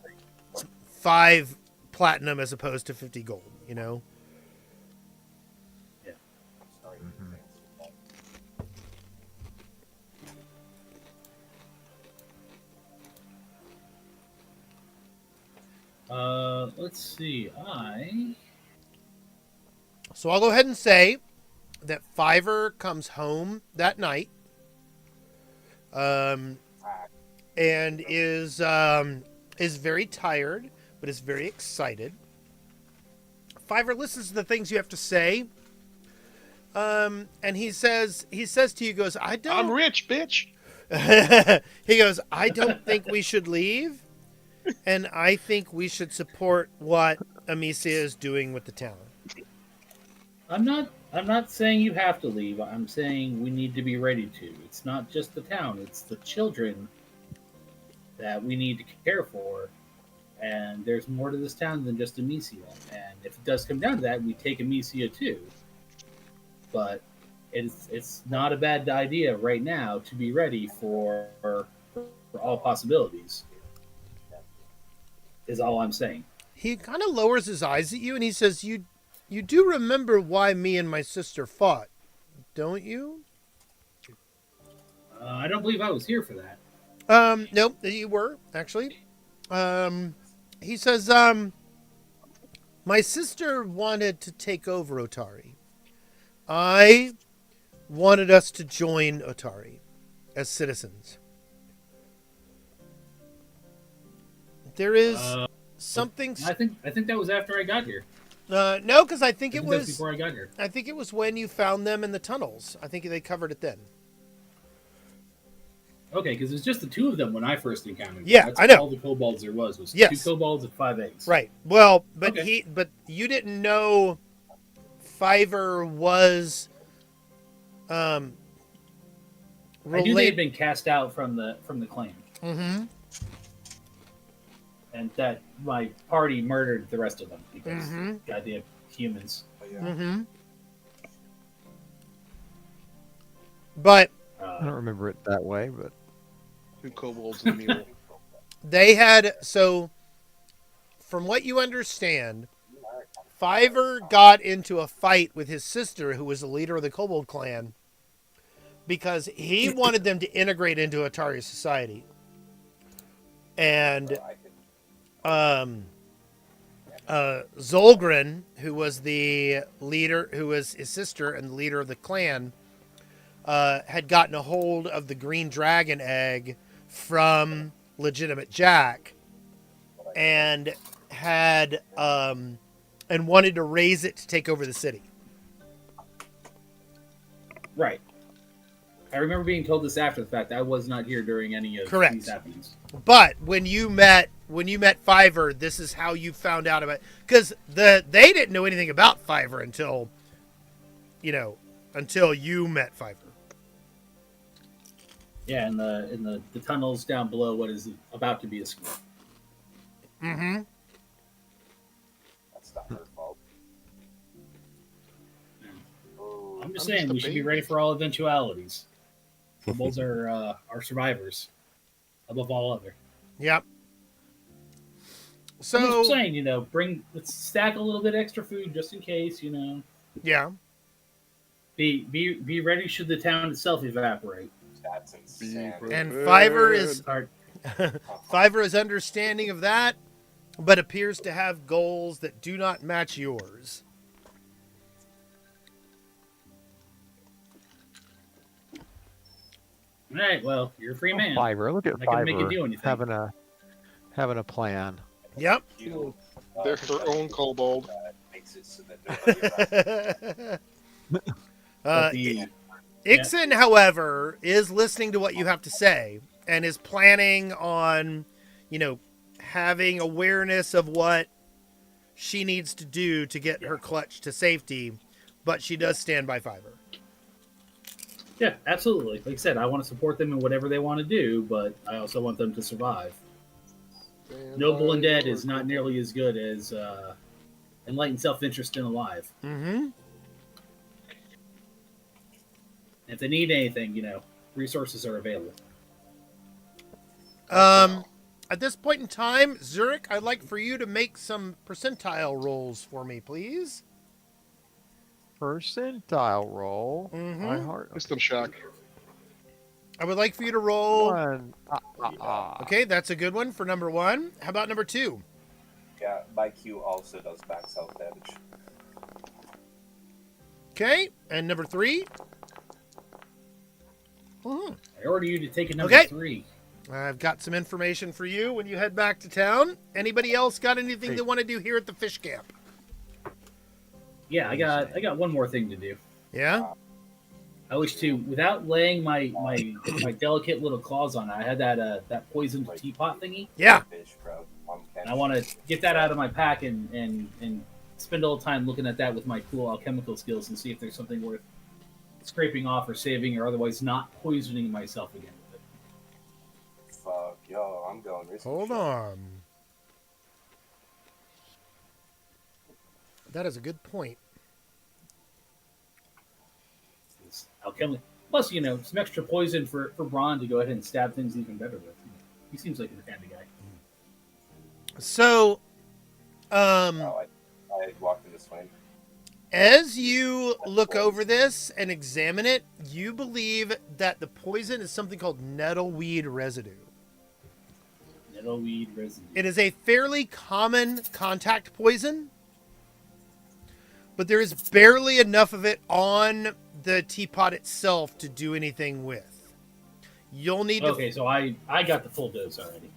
5 platinum as opposed to 50 gold. You know. Sorry. Let's see. So I'll go ahead and say that Fiverr comes home that night, and is very tired, but is very excited. Fiverr listens to the things you have to say, and he says to you, he goes, I'm "I rich, bitch. don't." He goes, "I don't think we should leave, and I think we should support what Amicia is doing with the town." I'm not saying you have to leave. I'm saying we need to be ready to. It's not just the town, it's the children that we need to care for. And there's more to this town than just Amicia. And if it does come down to that, we take Amicia too. But it's not a bad idea right now to be ready for all possibilities. Is all I'm saying. He kind of lowers his eyes at you and he says, You do remember why me and my sister fought, don't you?" I don't believe I was here for that. No, you were, actually. He says, "My sister wanted to take over Otari. I wanted us to join Otari as citizens. There is something... I think that was after I got here. No, because I think I it think that was... before I got here. I think it was when you found them in the tunnels. I think they covered it then. Okay, because it was just the two of them when I first encountered them. Yeah, That's I know. all the kobolds there was Yes. 2 kobolds and 5 eggs. Right. Well, but Okay. but you didn't know Fiverr was I knew they had been cast out from the clan, Mm-hmm. and that my party murdered the rest of them because Mhm. goddamn humans. But yeah. Mm-hmm. But I don't remember it that way, but 2 kobolds and a mule. they had, so from what you understand, Fiverr got into a fight with his sister, who was the leader of the Kobold clan, because he wanted them to integrate into Atari society. And Zolgren, who was the leader, who was his sister and the leader of the clan, had gotten a hold of the green dragon egg from legitimate Jack, and had and wanted to raise it to take over the city. Right. I remember being told this after the fact. I was not here during any of Correct. these happenings. But when you met Fiverr, this is how you found out about, because they didn't know anything about Fiverr until you met Fiverr. Yeah, in the tunnels down below what is about to be a school. Mm-hmm. That's not her fault. Oh, I'm just I'm saying just a we should be baby. ready for all eventualities. Kobolds are survivors above all other. Yep. I'm So just saying, let's stack a little bit extra food just in case, yeah. Be ready should the town itself evaporate. that's insane. And Fiverr is Start Fiverr is understanding of that, but appears to have goals that do not match yours. all right. Well, you're a free man. Fiverr. Look at I can make you Fiverr do anything. having a plan. Yep. You, They're her own kobold. make makes it so that nobody around. uh, The Ixen, however, is listening to what you have to say and is planning on, having awareness of what she needs to do to get her clutch to safety, but she does stand by Fiverr. Yeah, absolutely. Like I said, I want to support them in whatever they want to do, but I also want them to survive. Noble and Dead is not nearly as good as Enlightened Self-Interest and Alive. Mm-hmm. If they need anything, resources are available. At this point in time, Zurich, I'd like for you to make some percentile rolls for me, please. Percentile roll. Mhm. My heart. System shock. I would like for you to roll. One. Okay, that's a good one for number 1. How about number 2? Yeah, my Q also does back self damage. Okay, and number 3? Mhm. I order you to take a number Okay. 3. I've got some information for you when you head back to town. Anybody else got anything Hey. they want to do here at the fish camp? Yeah, I got one more thing to do. Yeah? I wish to, without laying my delicate little claws on it, I had that poisoned teapot thingy, Yeah. Fish, bro. and I want to get that out of my pack and spend a little time looking at that with my cool alchemical skills and see if there's something worth scraping off or saving or otherwise not poisoning myself again with it. Fuck, yo, I'm going risky. Hold shit. on. That is a good point. It's alchemy. Plus, some extra poison for Braun to go ahead and stab things even better with. He seems like the kind of guy. So, Oh, I walked in this way. as you look over this and examine it, you believe that the poison is something called nettleweed residue. Nettleweed residue. It is a fairly common contact poison, but there is barely enough of it on the teapot itself to do anything with. You'll need to... Okay, so I got the full dose already.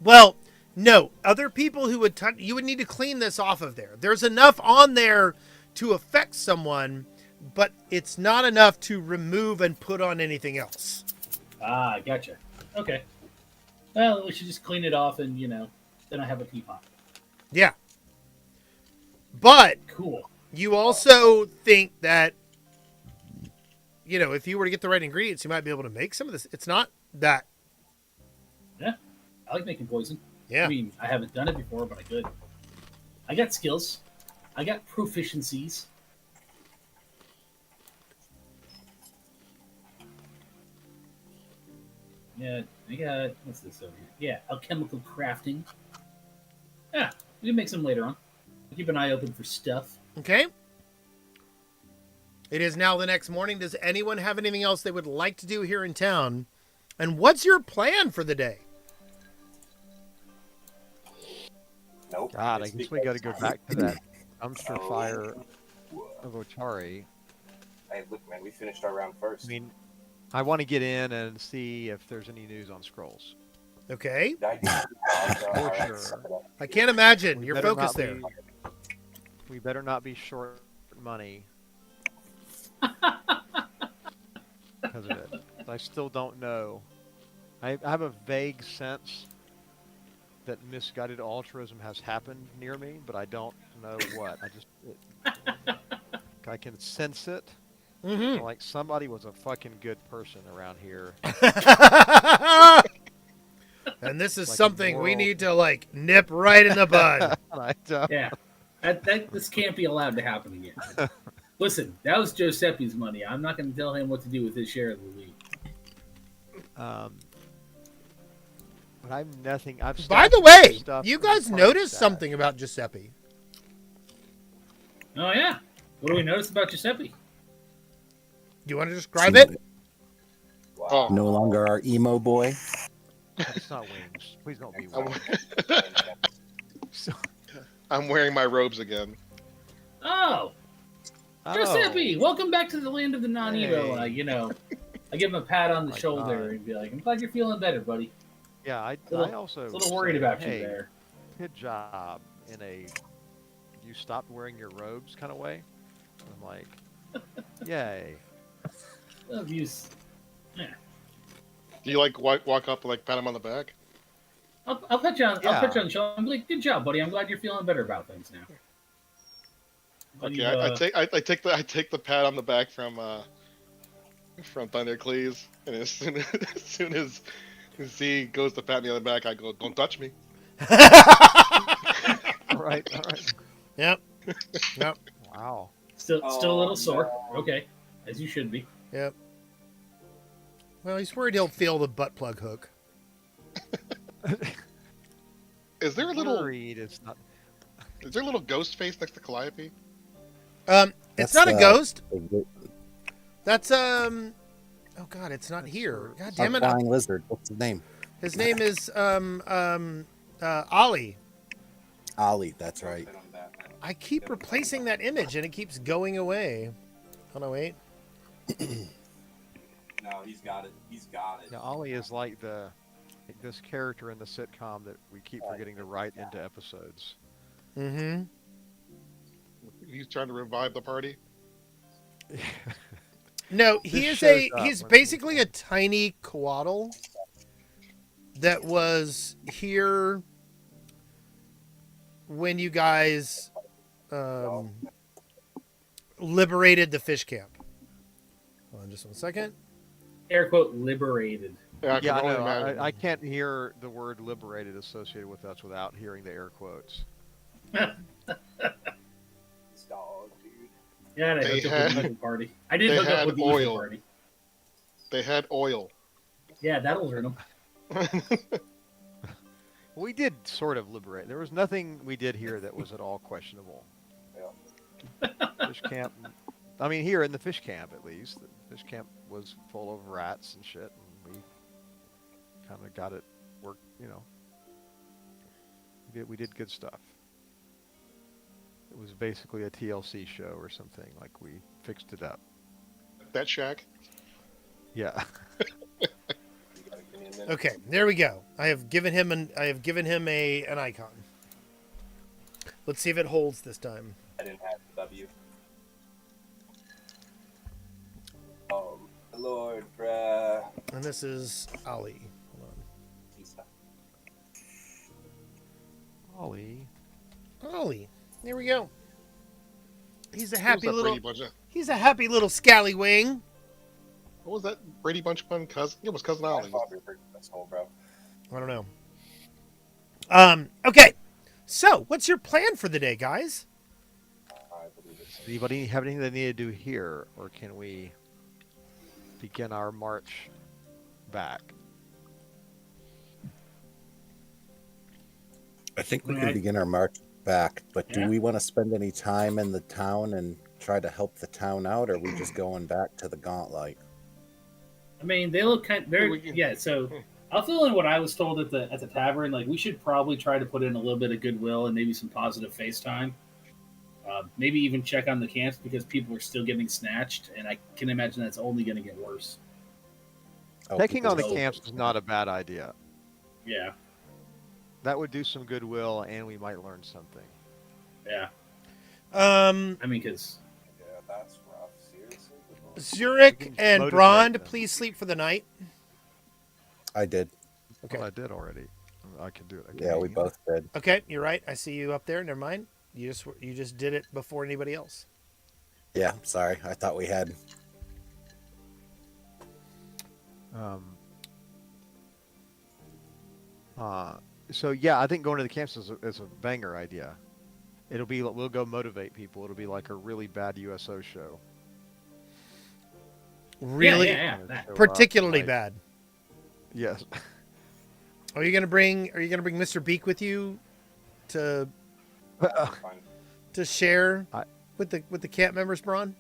Well, no. Other people who would touch... You would need to clean this off of there. There's enough on there to affect someone, but it's not enough to remove and put on anything else. Ah, gotcha. Okay. Well, we should just clean it off and, then I have a teapot. Yeah. But Cool. you also think that, if you were to get the right ingredients, you might be able to make some of this. It's not that... Yeah. I like making poison. Yeah. I mean, I haven't done it before, but I could. I got skills. I got proficiencies. Yeah, I got... What's this over here? Yeah, alchemical crafting. Yeah, we can make some later on. Keep an eye open for stuff. Okay. It is now the next morning. Does anyone have anything else they would like to do here in town? And what's your plan for the day? Nope. God, I it's guess we got to go because- back to that dumpster Oh. fire of Ochari. Hey, look, man, we finished our round first. I mean, I want to get in and see if there's any news on scrolls. Okay. I did. For Alright, sure. suck it up. I can't imagine. We You're better focused not there. be- We better not be short money because of it. I still don't know. I have a vague sense that misguided altruism has happened near me, but I don't know what. I can sense it. Mm-hmm. Like somebody was a fucking good person around here. And this is Like a something we moral- need to nip right in the bud. And I don't. Yeah. This can't be allowed to happen again. Listen, that was Giuseppe's money. I'm not going to tell him what to do with his share of the league. But I'm nothing. I've By the stashed way, stuff you in the guys party noticed stash. something about Giuseppe. Oh, yeah. What do we notice about Giuseppe? Do you want to describe it? Wow. Oh. No longer our emo boy. It's not wings. Please don't be I'm, wings. So, I'm wearing my robes again. Oh, Giuseppe, welcome back to the land of the non-Evo. Hey. I give him a pat on the My shoulder God. and be like, I'm glad you're feeling better, buddy. yeah, I Little- also A little worried say, about hey, you there. Good job in a you stopped wearing your robes kind of way. I'm like, yay. Abuse. Yeah. Do you like walk up and like pat him on the back? I'll put you on. I'll put you Yeah. on the shoulder. I'm like, good job, buddy. I'm glad you're feeling better about things now. But Okay, you've, I take the pat on the back from Thundercleese, and as soon as Z goes to pat me on the back, I go, "Don't touch me." All right. Yep. Yep. Wow. still a Oh, little sore. no. Okay, as you should be. Yep. Well, he's worried he'll feel the butt plug hook. Is there a little Worried it's not. ghost face next to Calliope? It's That's, not a ghost. The That's Oh God, it's not here. God damn it! flying lizard. What's his name? His name is Ollie. Ollie. That's right. Been on Batman. I keep replacing that image and it keeps going away. Oh no, wait. No, he's got it. He's got it. Yeah, Ollie is like this character in the sitcom that we keep forgetting to write into episodes. Mm-hmm. He's trying to revive the party. No, This he is shows up he's when- basically a tiny coatl that was here when you guys liberated the fish camp. Hold on just one second. Air quote liberated. Yeah, I Yeah, I can only know. imagine. I can't hear the word liberated associated with us without hearing the air quotes. This dog, dude. Yeah, They I hooked up had- with the evil party. I did they hook up had with the evil oil. party. They had oil. Yeah, that'll hurt them. We did sort of liberate. There was nothing we did here that was at all questionable. Fish camp. I mean, here in the fish camp, at least, the fish camp was full of rats and shit, and we kind of got it worked. You know, we did good stuff. It was basically a TLC show or something. Like we fixed it up. That shack. Yeah. You gotta give me a minute. Okay, there we go. I have given him an icon. Let's see if it holds this time. I didn't have the W. Oh, my Lord, bruh. And this is Ollie. Hold Ollie. on. Ollie. There we go. He's a What was happy that little Brady Bunch? he's a happy little scallywing. What was that Brady Bunch pun? Cousin? It was cousin I Ollie. thought we were this whole, bro. I don't know. Okay. So, what's your plan for the day, guys? I believe it's. Anybody have anything they need to do here, or can we begin our march back? I think we Yeah, can I- begin our march back, but Yeah. do we want to spend any time in the town and try to help the town out, or are we just going back to the gauntlet? I mean, they look kind. They're we can- yeah. So I'll fill in what I was told at the tavern. Like we should probably try to put in a little bit of goodwill and maybe some positive FaceTime. Maybe even check on the camps because people are still getting snatched, and I can imagine that's only going to get worse. Oh, Taking people on the just- camps is not a bad idea. Yeah, That would do some goodwill, and we might learn something. yeah. I mean, because Yeah, that's rough. Seriously. Zurich can and motivate Brond, them. please sleep for the night. I did. Okay. Well, I did already. I can do it again. Yeah, we both did. Okay, you're right. I see you up there. Never mind. You just did it before anybody else. Yeah, sorry. I thought we had. So yeah, I think going to the camps is a banger idea. We'll go motivate people. It'll be like a really bad USO show. Really, yeah, that. Show up, particularly like- bad. Yes. Are you gonna bring Mr. Beak with you to Fine. share I- with the camp members, Braun?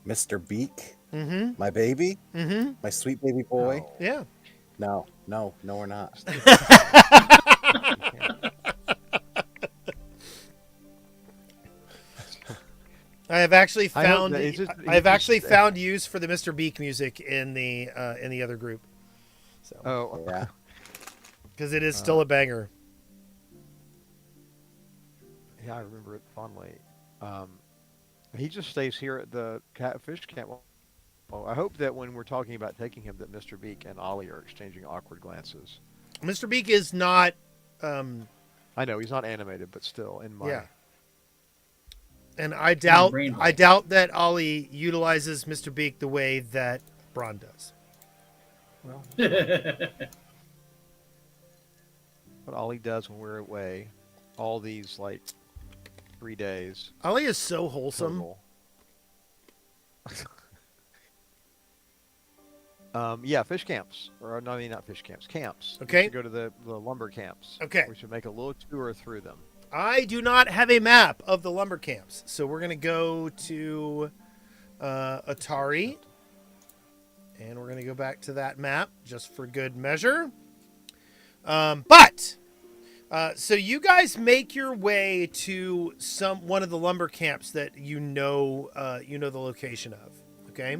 Mr. Beak, Mm-hmm. my baby, Mm-hmm. my sweet baby boy. No. Yeah. No, we're not. I have actually I hope found that it's just- I have it's actually just- found use for the Mr. Beak music in the other group. So Oh, Yeah. because it is still a banger. Yeah, I remember it fondly. Um, he just stays here at the fish camp. Well, I hope that when we're talking about taking him, that Mr. Beak and Ollie are exchanging awkward glances. Mr. Beak is not. Um, I know he's not animated, but still in my. Yeah. And I doubt brain that Ollie utilizes Mr. Beak the way that Braun does. Well, what Ollie does when we're away, all these like 3 days. Ollie is so wholesome. Total. Yeah, fish camps, or no, I mean not fish camps, camps. Okay. We should go to the lumber camps. Okay. We should make a little tour through them. I do not have a map of the lumber camps, so we're gonna go to Atari, and we're gonna go back to that map just for good measure. So you guys make your way to one of the lumber camps that you know the location of. Okay.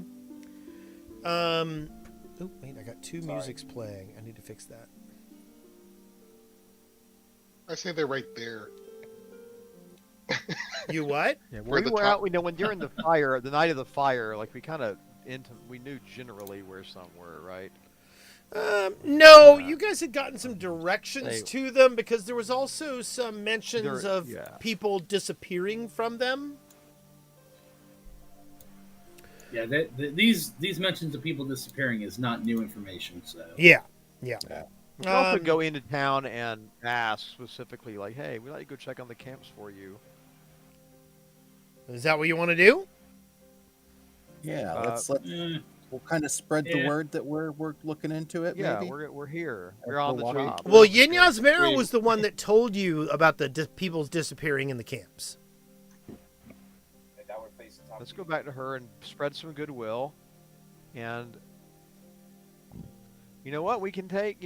Oh wait, I got two musics playing. I need to fix that. I say they're right there. You what? Yeah, Where when we the were top- out, we know when during the fire, the night of the fire, like we kind of we knew generally where some were, right? No, you guys had gotten some directions They- to them because there was also some mentions There- of yeah. people disappearing from them. Yeah, these mentions of people disappearing is not new information. So Yeah. We could also Um, go into town and ask specifically, like, "Hey, we'd like to go check on the camps for you." Is that what you want to do? Yeah, Uh, we'll kind of spread the Yeah. word that we're looking into it. Yeah, maybe. we're here. We're We're on the walking- job. Well, Yin Yasmera Wait. was the one that told you about the people's disappearing in the camps. And now we're facing top. Let's go back to her and spread some goodwill. And you know what? We can take,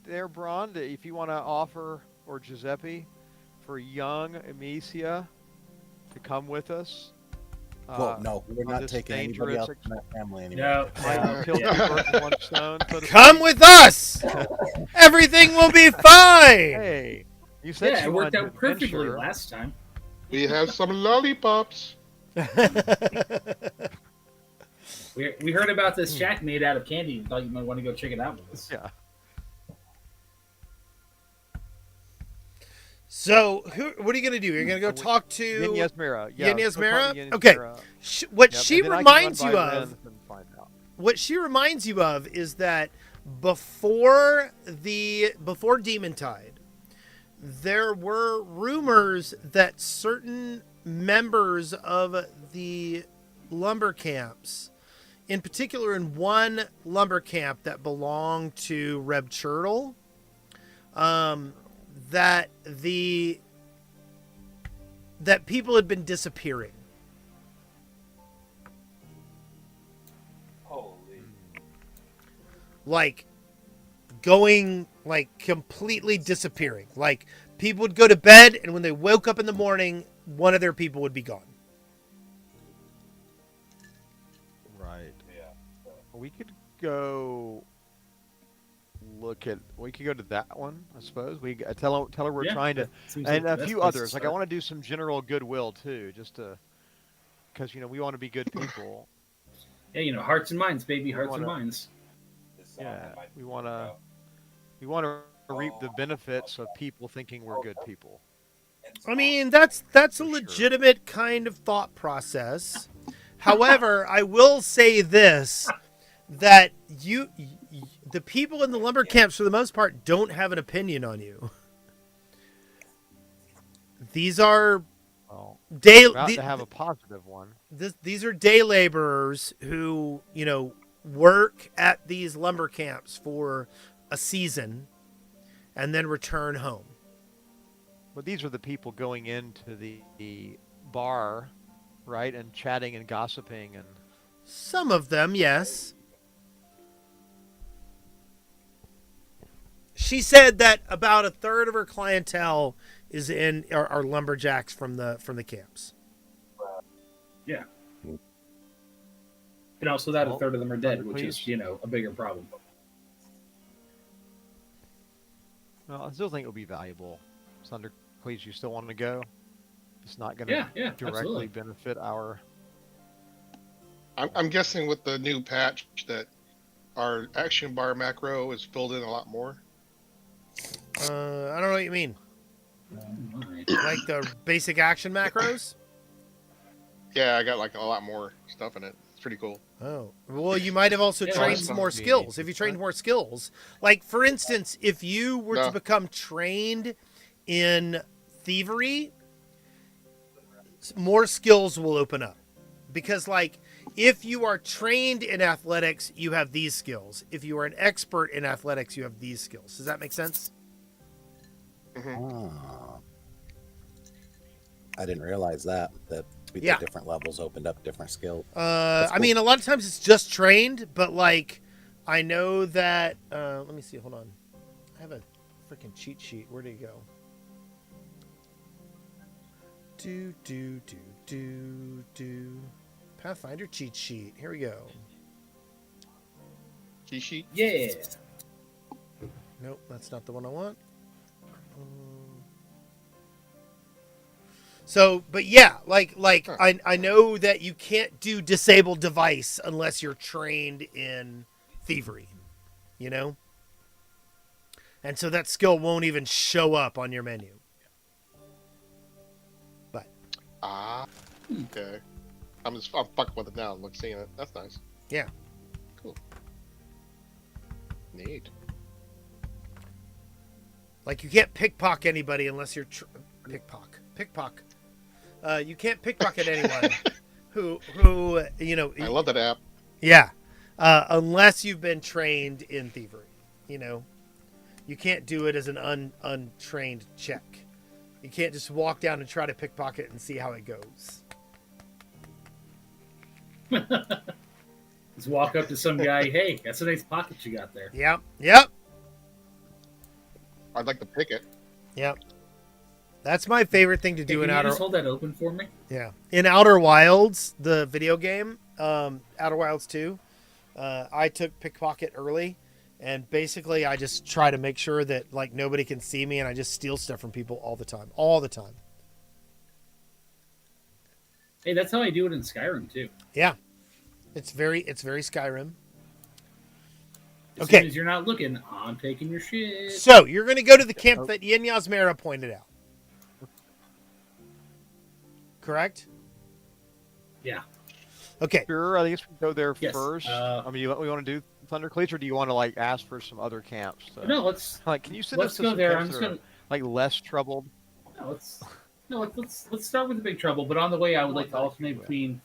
there, Braun, if you want to offer, or Giuseppe, for young Amicia to come with us. Well, no, we're on not this taking anybody dangerous else from that family anymore. no, Might kill two birds with one stone. So to Come speak. with us. Everything will be fine. Hey, you said yeah, she it worked wanted out to perfectly adventure. last time. We have some lollipops. We heard about this shack made out of candy and thought you might want to go check it out with us. Yeah. So, what are you going to do? You're going to go Yin talk to Yasmera. Yeah, Yin let's go talk Yasmera? to Yin Okay. Yasmera. What Yep, she and then I can reminds run you by of. Ren and find out. What she reminds you of is that before Demontide, there were rumors that certain members of the lumber camps, in particular in one lumber camp that belonged to Reb Churtle, that people had been disappearing. Holy. Like going like completely disappearing. Like people would go to bed and when they woke up in the morning, one of their people would be gone. Right. Yeah. We could go we could go to that one, I suppose. We tell her we're Yeah, trying to, that seems and like a the best few place to others. Like I start. want to do some general goodwill too, just to, because we want to be good people. Yeah, hearts and minds, baby, hearts and wanna- minds. This, Yeah, might we want to, go. we want to reap the benefits of people thinking we're good people. I mean, that's a For sure. legitimate kind of thought process. However, I will say this, that the people in the lumber camps for the most part don't have an opinion on you. These are Well, day we're out to have a positive one. these are day laborers who, work at these lumber camps for a season and then return home. But these are the people going into the bar, right, and chatting and gossiping and. Some of them, yes. She said that about a third of her clientele is are lumberjacks from the camps. Yeah. And also that Well, a third of them are dead, which please. is, a bigger problem. Well, I still think it would be valuable. Thunder, please, you still want to go? It's not going to Yeah, directly absolutely. benefit our. I'm guessing with the new patch that our action bar macro is filled in a lot more. I don't know what you mean. Oh, my. Like the basic action macros? Yeah, I got like a lot more stuff in it. It's pretty cool. Oh. Well, you might have also Yeah, trained that's some more supposed to be skills. If you trained more skills, like for instance, if you were to No. become trained in thievery, more skills will open up. Because like if you are trained in athletics, you have these skills. If you are an expert in athletics, you have these skills. Does that make sense? Ah. I didn't realize that the Yeah. different levels opened up different skills. I cool. mean, a lot of times it's just trained, but like, I know that. Let me see. Hold on. I have a freaking cheat sheet. Where did it go? Do. Pathfinder cheat sheet. Here we go. Key sheet. Yeah. Nope, that's not the one I want. So, but yeah, like Huh. I know that you can't do disabled device unless you're trained in thievery, you know? And so that skill won't even show up on your menu. But Ah. Okay. I'm fucking with it now. Look, seeing it. That's nice. yeah. Cool. Neat. Like you can't pickpocket anybody unless you're pickpocket. You can't pickpocket anyone who you know. I love that app. Yeah, unless you've been trained in thievery, you know, you can't do it as an untrained check. You can't just walk down and try to pickpocket and see how it goes. Just walk up to some guy. Hey, that's a nice pocket you got there. Yep. I'd like to pick it. That's my favorite thing to do Hey, in can you Outer. just hold that open for me? Yeah, in Outer Wilds, the video game, Outer Wilds 2, I took pickpocket early, and basically I just try to make sure that like nobody can see me, and I just steal stuff from people all the time. Hey, that's how I do it in Skyrim too. Yeah, it's very Skyrim. As Okay. soon as you're not looking, I'm taking your shit. So you're going to go to the camp that Yin Yasmera pointed out, correct? Yeah. Okay. Sure, I guess we go there Yes, first. I mean, we want to do Thundercleats, or do you want to like ask for some other camps? No, let's Like, can you send let's us to go some there. camps I'm just that are, gonna like less troubled? let's start with the big trouble. But on the way, I would like to alternate between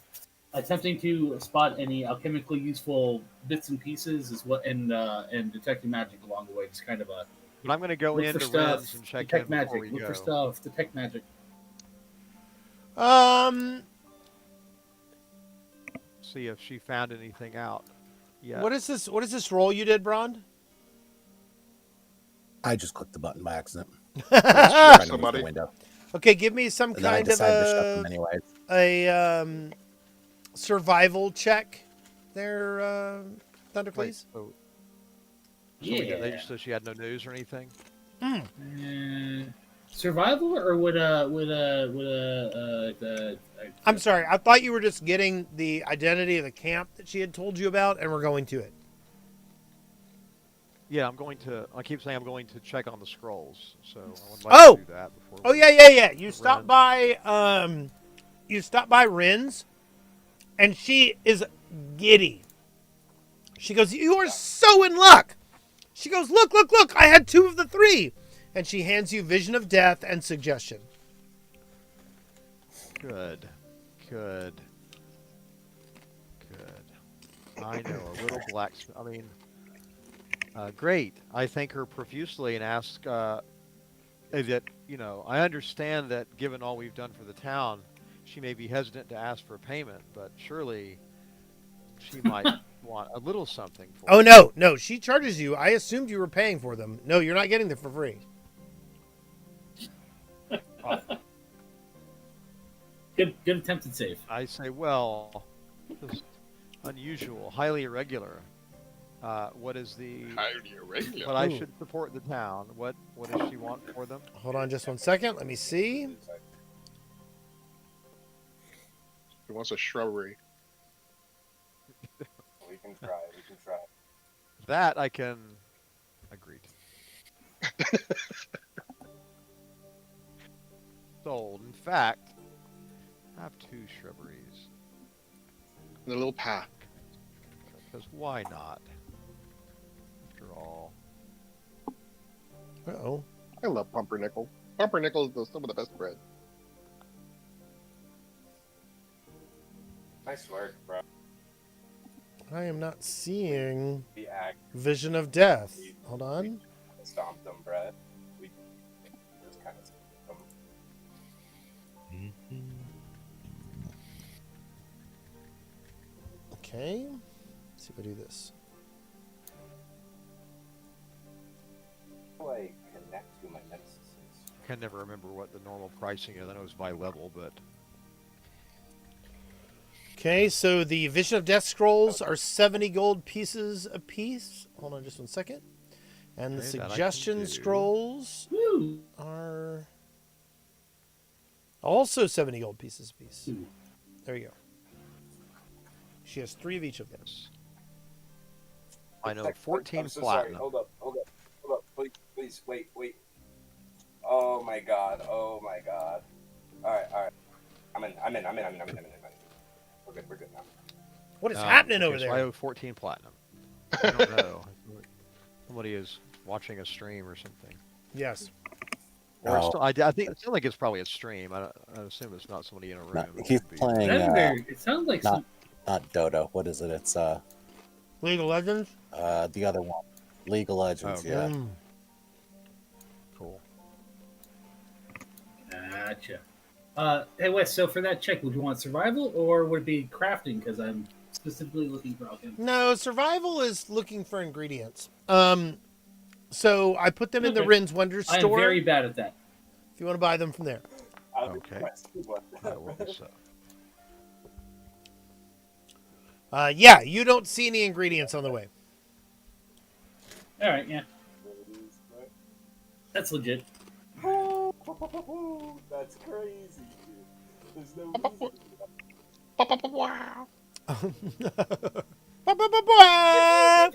attempting to spot any alchemically useful bits and pieces, and detecting magic along the way. Just kind of a But I'm going to go look into for stuff, Ren's and check in detect before magic, we look go. for stuff, detect magic. See if she found anything out. Yeah. What is this? What is this roll you did, Brond? I just clicked the button by accident. Ah, Trying to move somebody. the window. Okay, give me some And then I kind of decided to shut them anyways. a survival check there, Thunder, Wait, please. so Yeah. so she had no news or anything? Survival or would I'm sorry. I thought you were just getting the identity of the camp that she had told you about, and we're going to it. Yeah, I keep saying I'm going to check on the scrolls, so I would like to do that before. Oh we- yeah. You stopped Ren's. by Ren's, and she is giddy. She goes, "You are so in luck." She goes, "Look! I had 2 of the 3," and she hands you Vision of Death and Suggestion. Good. I know a little blacksmith. I mean, great. I thank her profusely and ask that, I understand that given all we've done for the town, she may be hesitant to ask for payment, but surely she might want a little something for Oh it. no, she charges you. I assumed you were paying for them. No, you're not getting them for free. good attempted save. I say, well, this is unusual, highly irregular. What is the... Highly irregular. But I Ooh. should support the town. What does she want for them? Hold on just one second. Let me see. He wants a shrubbery. We can try. We can try. That I can agree to. Sold. In fact, I have 2 shrubberies. The little path. Because why not? After all. Uh-oh. I love pumpernickel. Pumpernickel is some of the best bread. Nice work, bro. I am not seeing We act Vision of Death. Hold on. stomped them, bro. We just kind of stomped them. Okay. Let's see if I do this. Like connect to my nemesis. I can never remember what the normal pricing is. I know it's by level, but Okay, so the Vision of Death scrolls are 70 gold pieces a piece. Hold on just one second. And the Okay, that I can suggestion do. scrolls Woo! are also 70 gold pieces a piece. Ooh. There you go. She has 3 of each of them. I know I'm 14 so platinum. Sorry. Hold up. Please, wait. Oh my god. All right. I'm in. We're good now. What is happening Okay, over so there? I owe 14 platinum. I don't know. Somebody is watching a stream or something. Yes. Or it's Oh. still, I think it sounds like it's probably a stream. I assume it's not somebody in a room. No, It he's could be. playing. It sounds like not- some. Not Dota. What is it? It's League of Legends? the other one, League of Legends. Okay. Yeah. Mm. Cool. Gotcha. Hey Wes, so for that check, would you want survival or would it be crafting? Because I'm specifically looking for alchemy. No, survival is looking for ingredients. So I put them in the Okay. Rin's Wonder I am store. very bad at that. If you want to buy them from there. I'll be Okay. impressed. What? I will be so. Yeah, you don't see any ingredients on the way. All right, yeah, that's legit. That's crazy, dude. There's no reason. Wow. Ba-ba-ba-ba!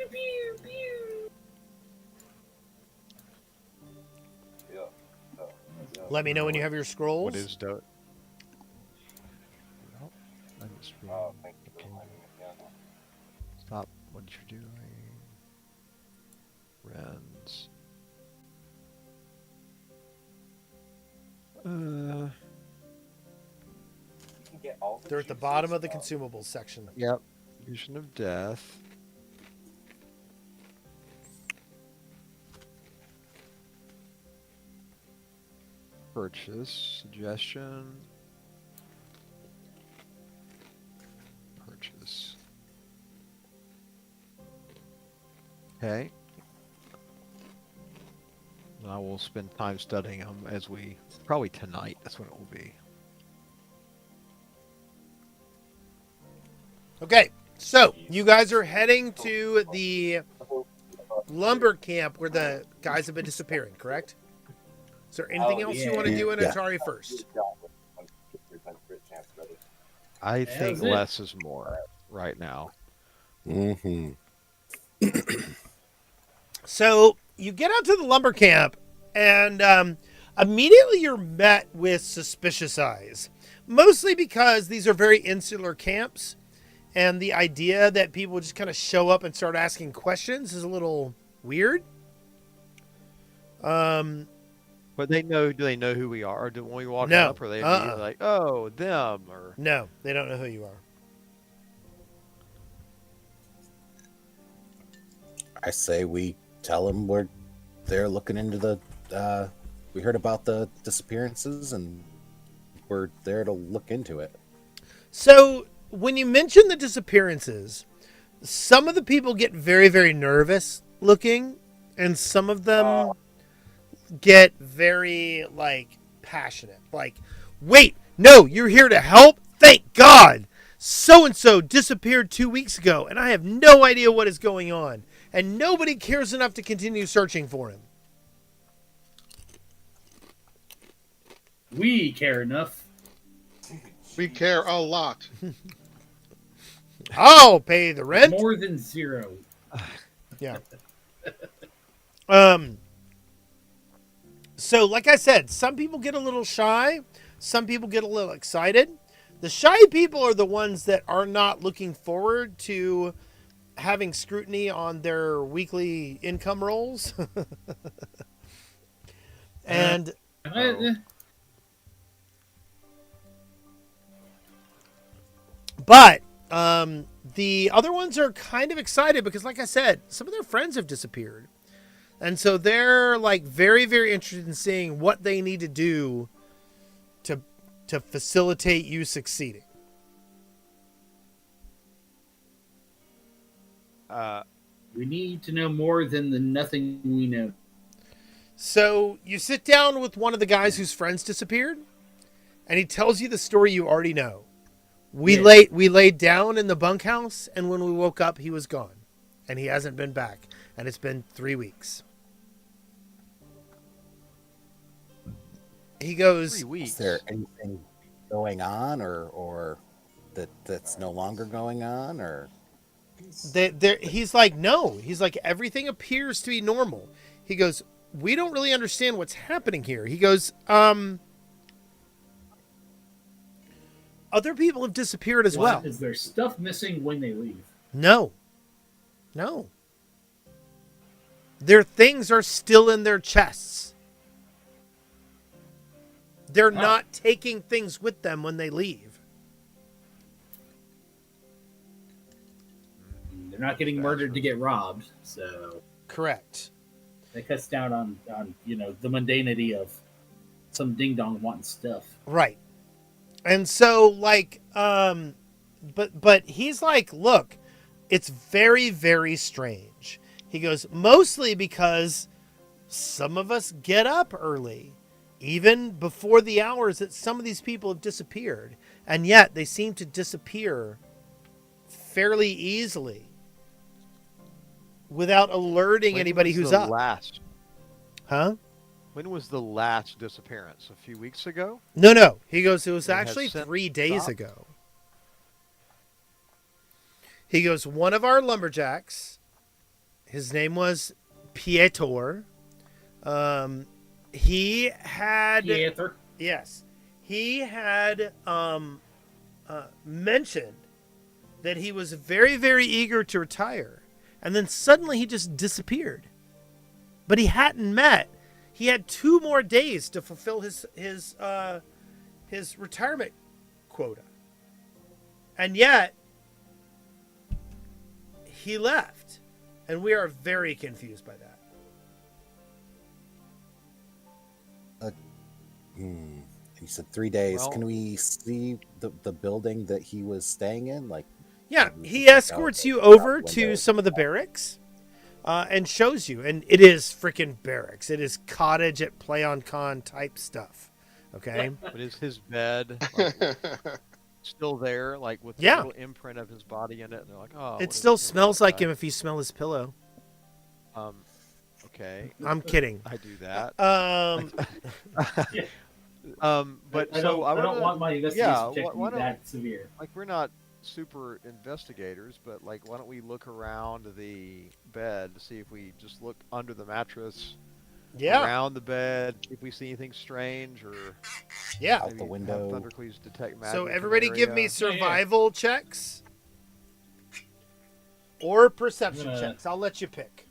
Yeah. Let me know when you have your scrolls. What is Dota? No, I didn't stream. Thank you for reminding me. Yeah. Stop what you're doing. Rens. You can get all the They're at the juices bottom of the from- consumables section. Yep. Vision of Death. Purchase. Suggestion. Purchase. Okay. I will spend time studying them as we... Probably tonight, that's when it will be. Okay, so you guys are heading to the lumber camp where the guys have been disappearing, correct? Is there anything Oh, else you yeah. want to do in Yeah. Atari first? Good job with 100% crit chance, brother. I That think was it. less is more right now. Mm-hmm. So you get out to the lumber camp, and immediately you're met with suspicious eyes. Mostly because these are very insular camps, and the idea that people just kind of show up and start asking questions is a little weird. But they know. Do they know who we are? Or do when we walk No. up, are they Uh-uh. immediately like, "Oh, them"? Or No, they don't know who you are. I say we tell them we're there looking into the. We heard about the disappearances and we're there to look into it. So when you mention the disappearances, some of the people get very, very nervous looking, and some of them get very passionate. Like, wait, no, you're here to help? Thank God. So and so disappeared 2 weeks ago, and I have no idea what is going on, and nobody cares enough to continue searching for him. We care enough. We care a lot. I'll pay the rent. More than 0. Yeah. So, like I said, some people get a little shy. Some people get a little excited. The shy people are the ones that are not looking forward to having scrutiny on their weekly income rolls. And but the other ones are kind of excited because, like I said, some of their friends have disappeared. And so they're like very, very interested in seeing what they need to do to facilitate you succeeding. We need to know more than the nothing we know. So you sit down with one of the guys whose friends disappeared, and he tells you the story you already know. We laid down in the bunkhouse, and when we woke up, he was gone, and he hasn't been back, and it's been 3 weeks. He goes, 3 weeks. Is there anything going on, or that's no longer going on, or? He's like, no. He's like, everything appears to be normal. He goes, we don't really understand what's happening here. He goes, other people have disappeared as well. Is there stuff missing when they leave? No. Their things are still in their chests. They're not taking things with them when they leave. They're not getting murdered to get robbed, so Correct. that cuts down on the mundanity of some ding dong wanting stuff. Right. And so like but he's like, look, it's very, very strange. He goes, mostly because some of us get up early, even before the hours that some of these people have disappeared, and yet they seem to disappear fairly easily without alerting anybody who's up. Huh? When was the last disappearance? A few weeks ago? No. He goes, it was It has actually since 3 days stopped. ago. He goes, one of our lumberjacks, his name was Pietor. He had Pieter. Yes. He had mentioned that he was very, very eager to retire. And then suddenly he just disappeared. But he hadn't met. He had 2 more days to fulfill his retirement quota. And yet, he left. And we are very confused by that. You said 3 days. Well- Can we see the building that he was staying in? Like, Yeah, we he can check escorts out you the over window. to some of the barracks and shows you. And it is freaking barracks. It is cottage at Play on Con type stuff. Okay? But is his bed like, still there, like with the Yeah. little imprint of his body in it? And they're like, oh. It still smells like him if you smell his pillow. Okay, I'm kidding. I do that. But I so don't wanna- want my investigation yeah, check why to be don't- that severe. Like, we're not super investigators, but like, why don't we look around the bed to see if we just look under the mattress, Yeah. around the bed, if we see anything strange, or Yeah. Out the maybe window. have Thundercleaves detect magic. So from the everybody give me area. survival checks or perception I'm gonna- checks. I'll let you pick.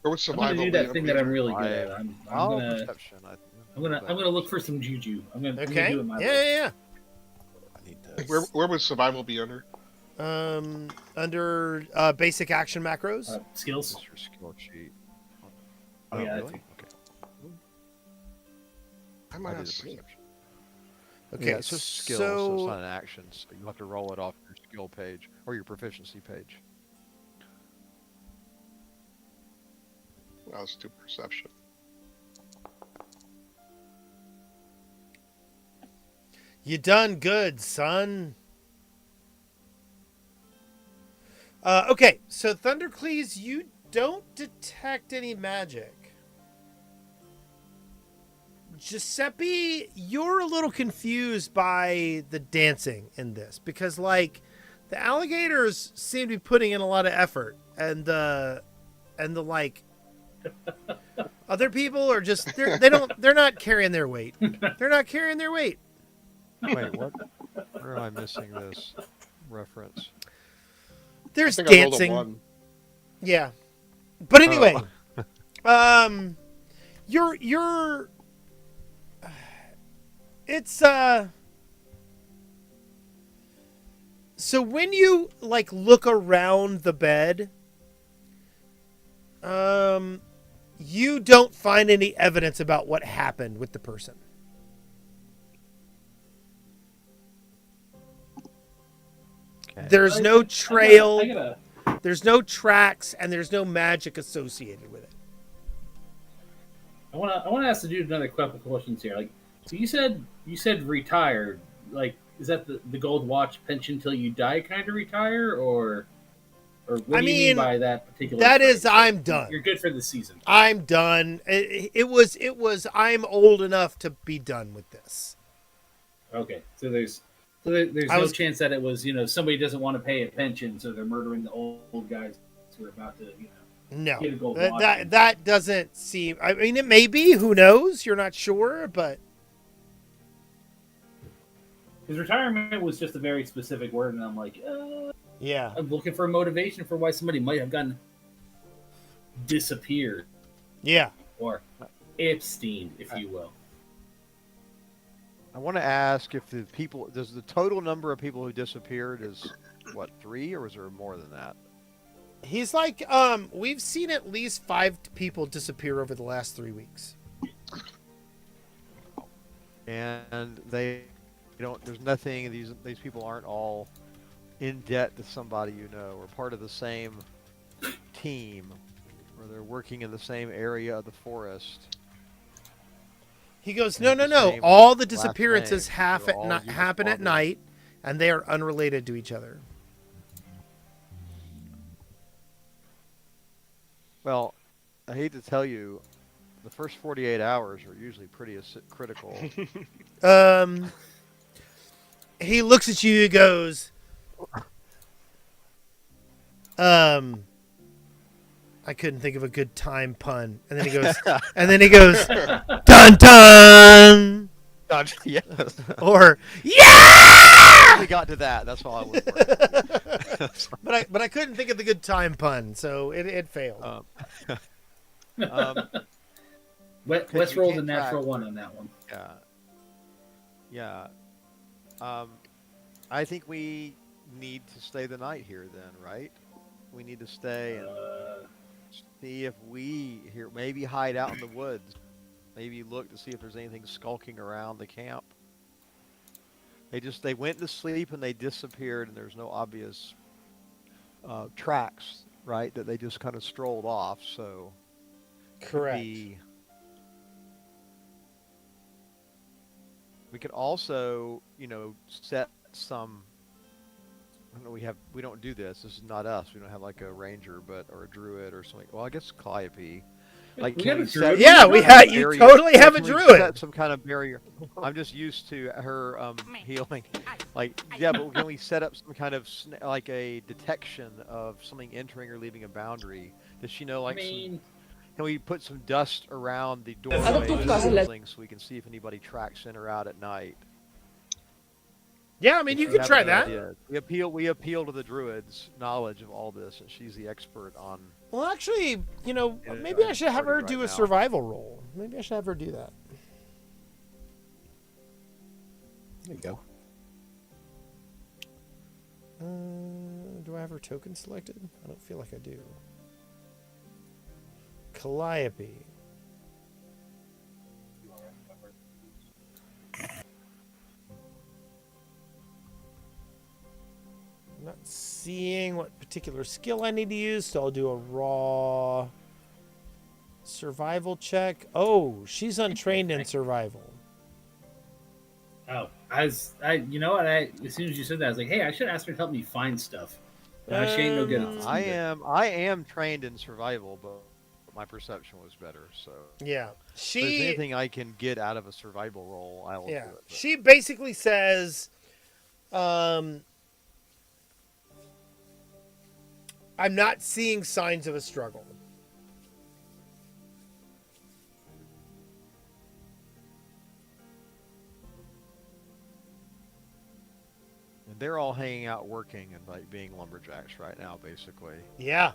Or would I'm gonna survival do be that thing that I'm under? really good at. I'm Oh, gonna perception. I'm gonna look for some juju. I'm gonna Okay. do it my way. Yeah. I need to. Where would survival be under? Under basic action macros. Skills. This is your skill sheet. Oh, yeah, really? that's Okay. I I might did have a seen. perception. Okay. Yeah, it's just skill, so it's not an action. So you have to roll it off your skill page or your proficiency page. Let's do perception. You done good, son. Okay, so Thundercleese, you don't detect any magic. Giuseppe, you're a little confused by the dancing in this because, like, the alligators seem to be putting in a lot of effort, and the like other people are just they're not carrying their weight. They're not carrying their weight. Wait, what? Where am I missing this reference? There's I think I rolled a dancing. 1. Yeah. But anyway, you're it's so when you like look around the bed, you don't find any evidence about what happened with the person. Okay. There's no trail, there's no tracks, and there's no magic associated with it. I want to ask the dude another couple questions here. Like, so you said retired. Like, is that the gold watch pension till you die kind of retire, or what do you mean by that particular? That phrase? is, I'm done. You're good for the season. I'm done. It was. I'm old enough to be done with this. Okay, so there's no chance that it was somebody doesn't want to pay a pension, so they're murdering the old guys who are about to No, get a gold watch. that doesn't seem. I mean, it may be. Who knows? You're not sure, but His retirement was just a very specific word, and I'm like, yeah. I'm looking for a motivation for why somebody might have gone disappeared Yeah. or Epstein, if you will. I want to ask if the total number of people who disappeared is what, 3, or was there more than that? He's like, we've seen at least 5 people disappear over the last 3 weeks. And there's nothing, these people aren't all in debt to somebody or part of the same team, or they're working in the same area of the forest. He goes, no. Same All the last disappearances name. happen They're all at Yugoslavia. night, and they are unrelated to each other. Well, I hate to tell you, the first 48 hours are usually pretty critical. He looks at you. He goes, I couldn't think of a good time pun. And then he goes, dun dun, Yes. or yeah. We got to that. That's all I was. But I couldn't think of the good time pun, so it failed. Wes rolled a can't natural track. 1 on that one. Yeah. I think we need to stay the night here then, right? We need to stay and see if we maybe hide out in the woods. Maybe look to see if there's anything skulking around the camp. They went to sleep and they disappeared, and there's no obvious tracks, right? That they just kind of strolled off. So Correct. We could also, set some. I don't know. We don't do this. This is not us. We don't have like a ranger, or a druid or something. Well, I guess Calliope. Like, We can have a we druid. set? Yeah, we had you barrier- totally have a can we druid. set some kind of barrier. I'm just used to her healing. Like, yeah, but can we set up some kind of like a detection of something entering or leaving a boundary? Does she know like some? Can we put some dust around the doorway of the building so we can see if anybody tracks in or out at night? Yeah, I mean, you could try that. Ideas? We appeal to the druid's knowledge of all this, and she's the expert on. Well, actually, maybe I should have her do a survival roll. Maybe I should have her do that. There you go. Do I have her token selected? I don't feel like I do. Calliope. I'm not seeing what particular skill I need to use, so I'll do a raw survival check. Oh, she's untrained in survival. Oh, as soon as you said that, I was like, hey, I should ask her to help me find stuff. She ain't no good. I am trained in survival, but my perception was better. So Yeah. if there's She anything I can get out of a survival roll, I will yeah. do it. But She basically says I'm not seeing signs of a struggle. and they're all hanging out, working, and like being lumberjacks right now, basically. Yeah.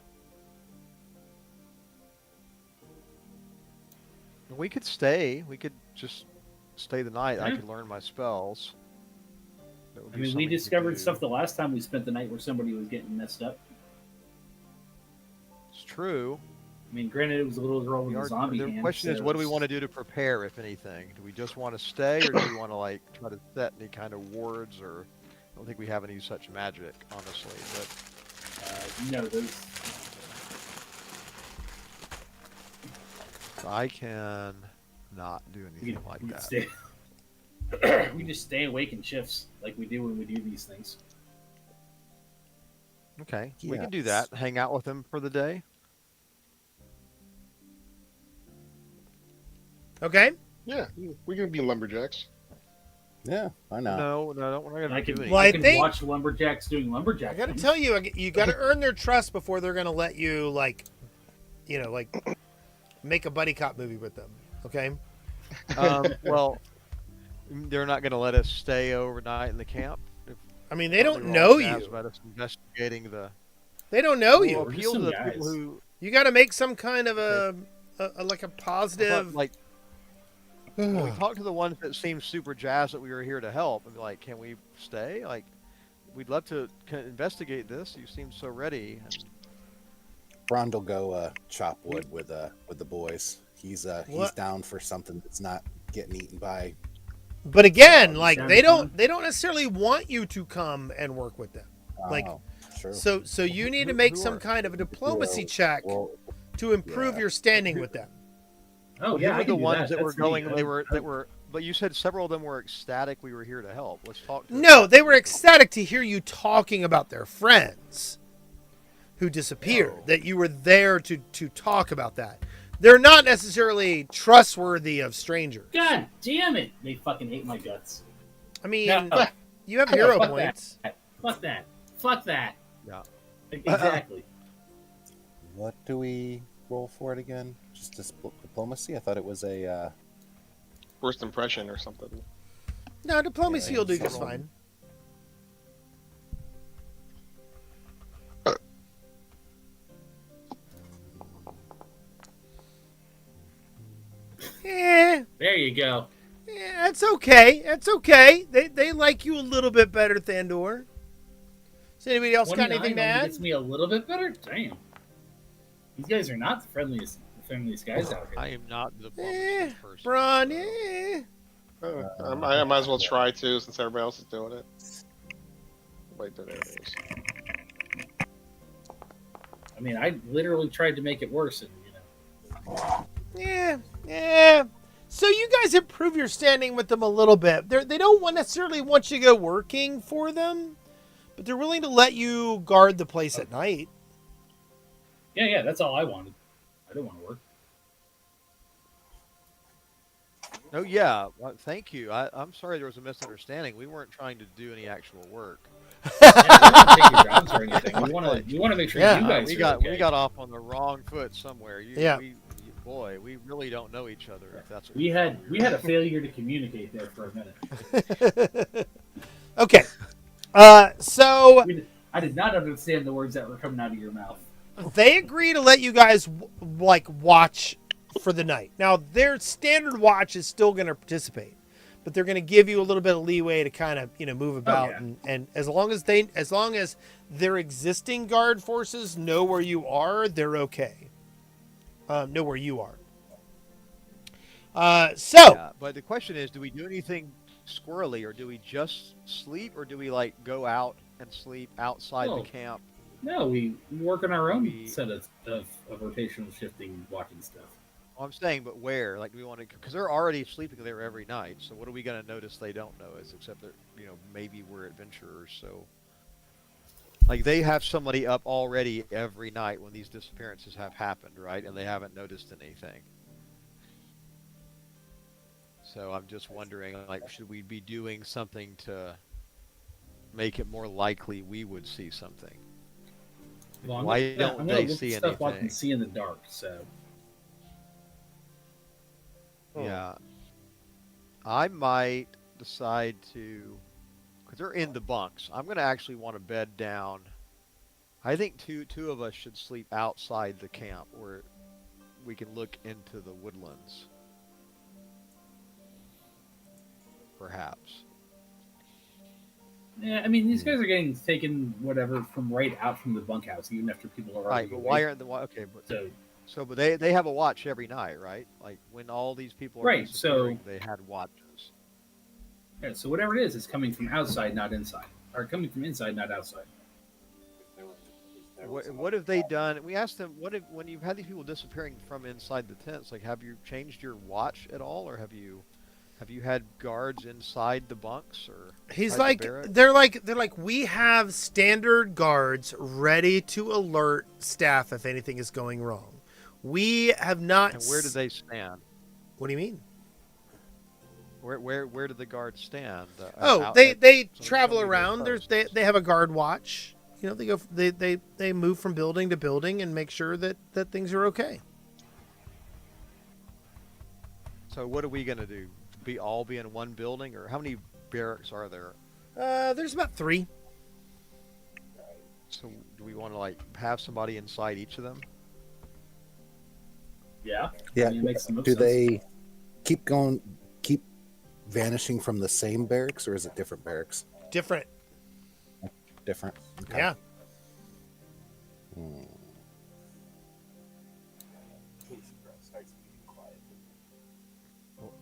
We could stay. We could just stay the night. I Yeah. could learn my spells. That would I be mean, we something to discovered do. stuff the last time we spent the night where somebody was getting messed up. It's true. I mean, granted, it was a little girl with a zombie The hand. question is, so what do we it's- want to do to prepare, if anything? Do we just want to stay, or do we want to like try to set any kind of wards? Or I don't think we have any such magic, honestly. But No, those. I can not do We anything can, like we can that. stay. We just stay awake in shifts like we do when we do these things. Okay, we can do Yes. that. Hang out with them for the day. Okay. Yeah, we can be lumberjacks. Yeah, I know. No, we're not And gonna I do can, anything. Well, I I can think- watch lumberjacks doing I lumberjack got to things. tell you, you got to earn their trust before they're going to let you, like, make a buddy cop movie with them. Okay. Well, they're not going to let us stay overnight in the camp. I mean, they don't We're all know jazzed you. about us investigating the. They don't know We'll you. We're just appeal to some the guys. people who You got to make some kind of a I positive. thought, like. When we talked to the ones that seemed super jazzed that we were here to help, and be like, can we stay? Like, we'd love to investigate this. You seem so ready. And Brond will go chop wood with the boys. He's What? down for something that's not getting eaten by. But again, Oh, like sounds they fun. don't necessarily want you to come and work with them. Like, Oh, true. So you need to who- make who some are- kind of a diplomacy check Well, to improve yeah. your standing with them. Oh who yeah, I were can the do ones that That's were me. going? That were. But you said several of them were ecstatic. We were here to help. Let's talk. To No, they were ecstatic to hear you talking about their friends who disappeared. Oh. That you were there to talk about that. They're not necessarily trustworthy of strangers. God damn it! They fucking hate my guts. I mean, No. you have hero Fuck points. that. Fuck that. Fuck that. Yeah. Exactly. what do we roll for it again? Just diplomacy? I thought it was a. First impression or something. No, diplomacy Yeah, will do it's just wrong. fine. Eh, There you go. that's okay. That's okay. They like you a little bit better, Thandor. Does anybody else got 29 anything to only add? gets me a little bit better. Damn. These guys are not the friendliest guys out here. I am not the Eh, diplomacy person. Bron, so- I might as well try to since everybody else is doing it. Wait, there it is. I mean, I literally tried to make it worse, and Yeah. So you guys improve your standing with them a little bit. They don't necessarily want you to go working for them, but they're willing to let you guard the place at night. yeah, that's all I wanted. I don't want to work. Oh yeah, thank you. I'm sorry there was a misunderstanding. We weren't trying to do any actual work. Yeah, we don't take your jobs or anything. We want to make sure Yeah, you guys we are got okay. we got off on the wrong foot somewhere. Yeah. Boy, we really don't know each other. If that's what We you're had saying. a failure to communicate there for a minute. Okay. So I did not understand the words that were coming out of your mouth. they agree to let you guys watch for the night. Now their standard watch is still going to participate, but they're going to give you a little bit of leeway to kind of move about, yeah. and as long as their existing guard forces know where you are, they're okay. Know where you are. So Yeah, but the question is, do we do anything squirrely, or do we just sleep, or do we like go out and sleep outside Oh. the camp? No, we work on our own We- set of rotational shifting watching stuff. Well, I'm saying, but where? Like, do we want to? Because they're already sleeping there every night. So what are we going to notice they don't know? Is except that maybe we're adventurers. So Like they have somebody up already every night when these disappearances have happened, right? And they haven't noticed anything. So I'm just wondering, like, should we be doing something to make it more likely we would see something? Well, I'm Why gonna, don't I'm they gonna look see at stuff I can anything? see in the dark. So Yeah. I might decide to, because they're in the bunks. I'm going to actually want to bed down. I think two of us should sleep outside the camp where we can look into the woodlands. Perhaps. yeah, I mean, these guys are getting taken whatever from right out from the bunkhouse, even after people are Right, already but why awake. aren't the okay? So But they have a watch every night, right? Like when all these people are Right, disappearing, so- they had watches. yeah, so whatever it is coming from outside, not inside, or coming from inside, not outside. What have they done? We asked them, what if when you've had these people disappearing from inside the tents, like have you changed your watch at all, or have you had guards inside the bunks, or He's inside like, the barracks? they're like, we have standard guards ready to alert staff if anything is going wrong. We have not. And where do they stand? What do you mean? Where do the guards stand? Oh, they so travel show me their around. posts. They have a guard watch. You know, they move from building to building and make sure that things are okay. So what are we gonna do? Be in one building, or how many barracks are there? There's about 3. So do we want to like have somebody inside each of them? Yeah. Yeah. I mean, it makes the most Do sense. they keep vanishing from the same barracks, or is it different barracks? Different. Different. Okay. Yeah. Hmm. Casey bro starts being quiet.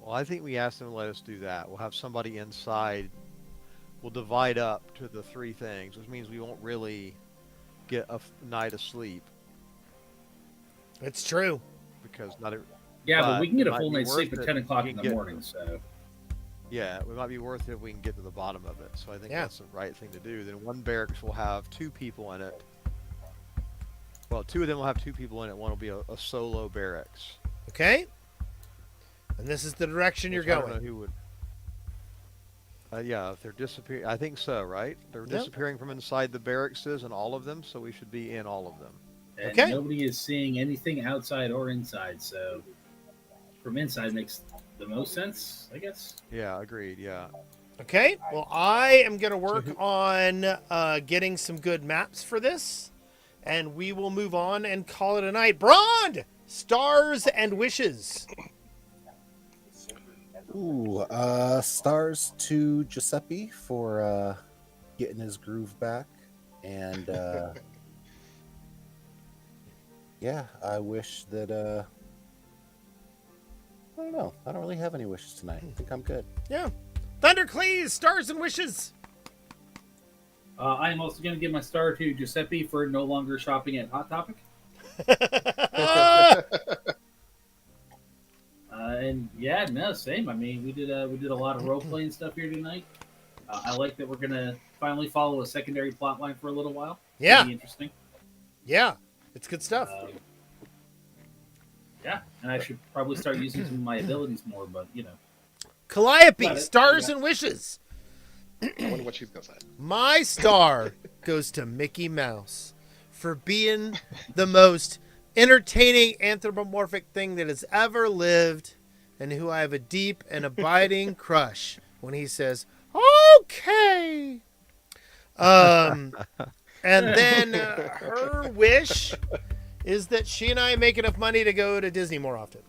Well, I think we asked them to let us do that. We'll have somebody inside. We'll divide up to the 3 things, which means we won't really get a night of sleep It's true. because not every, Yeah, but but we can get it a might full be night's sleep worth at it 10 o'clock if in you the get- morning. So yeah, it might be worth it if we can get to the bottom of it. So I think Yeah. that's the right thing to do. Then one barracks will have 2 people in it. Well, 2 of them will have 2 people in it. One will be a solo barracks. Okay. And this is the direction you're Which I don't know going. who would. Yeah, if they're disappearing, I think so, right? They're Yep. disappearing from inside the barracks and all of them, so we should be in all of them. and Okay. nobody is seeing anything outside or inside. So from inside makes the most sense, I guess. Yeah, agreed. Yeah. Okay. Well, I am going to work who- on getting some good maps for this, and we will move on and call it a night. Brond! Stars and wishes. Ooh, stars to Giuseppe for getting his groove back, and yeah, I wish that I don't know. I don't really have any wishes tonight. I think I'm good. Yeah. Thundercleese, stars and wishes. I am also going to give my star to Giuseppe for no longer shopping at Hot Topic. And yeah, no, same. I mean, we did a lot of role playing stuff here tonight. I like that we're gonna finally follow a secondary plot line for a little while. Yeah. Pretty interesting. Yeah. It's good stuff. Yeah, and I should probably start using some of my abilities more, but you know. Calliope, Got it. stars Yeah. and wishes. I wonder what she's gonna say. My star goes to Mickey Mouse for being the most entertaining anthropomorphic thing that has ever lived, and who I have a deep and abiding crush when he says, "Okay." And then her wish is that she and I make enough money to go to Disney more often.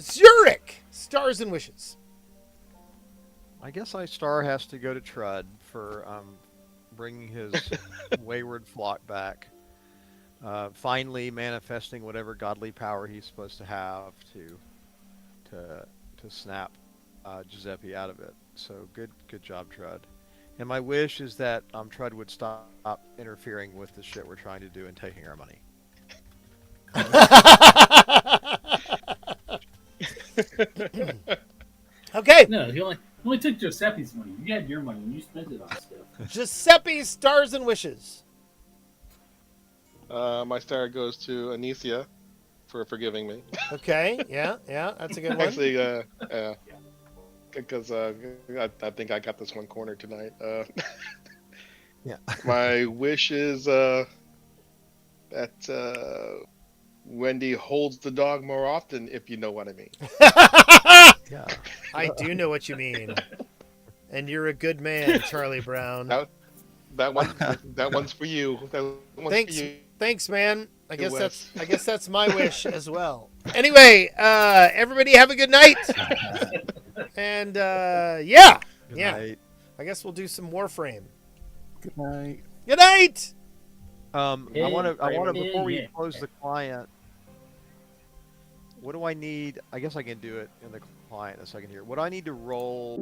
Zurich, stars and wishes. I guess my star has to go to Trud for bringing his wayward flock back. Finally manifesting whatever godly power he's supposed to have to snap Giuseppe out of it. So good job, Trud. And my wish is that Trud would stop interfering with the shit we're trying to do and taking our money. Okay. No, only took Giuseppe's money. You had your money and you spent it on stuff. Giuseppe's Stars and Wishes. My star goes to Anicia for forgiving me. Okay, yeah, that's a good one. Actually, because I think I got this one corner tonight. Yeah. My wish is that Wendy holds the dog more often, if you know what I mean. Yeah. I do know what you mean. And you're a good man, Charlie Brown. That one's for you. That one's Thanks, for you. thanks, man. I guess Wes. that's my wish as well. Anyway, everybody have a good night. And yeah, Good yeah. night. I guess we'll do some Warframe. Good night. Good night. I want to Yeah, before we yeah. close the client. What do I need? I guess I can do it in the client in a second here. What do I need to roll?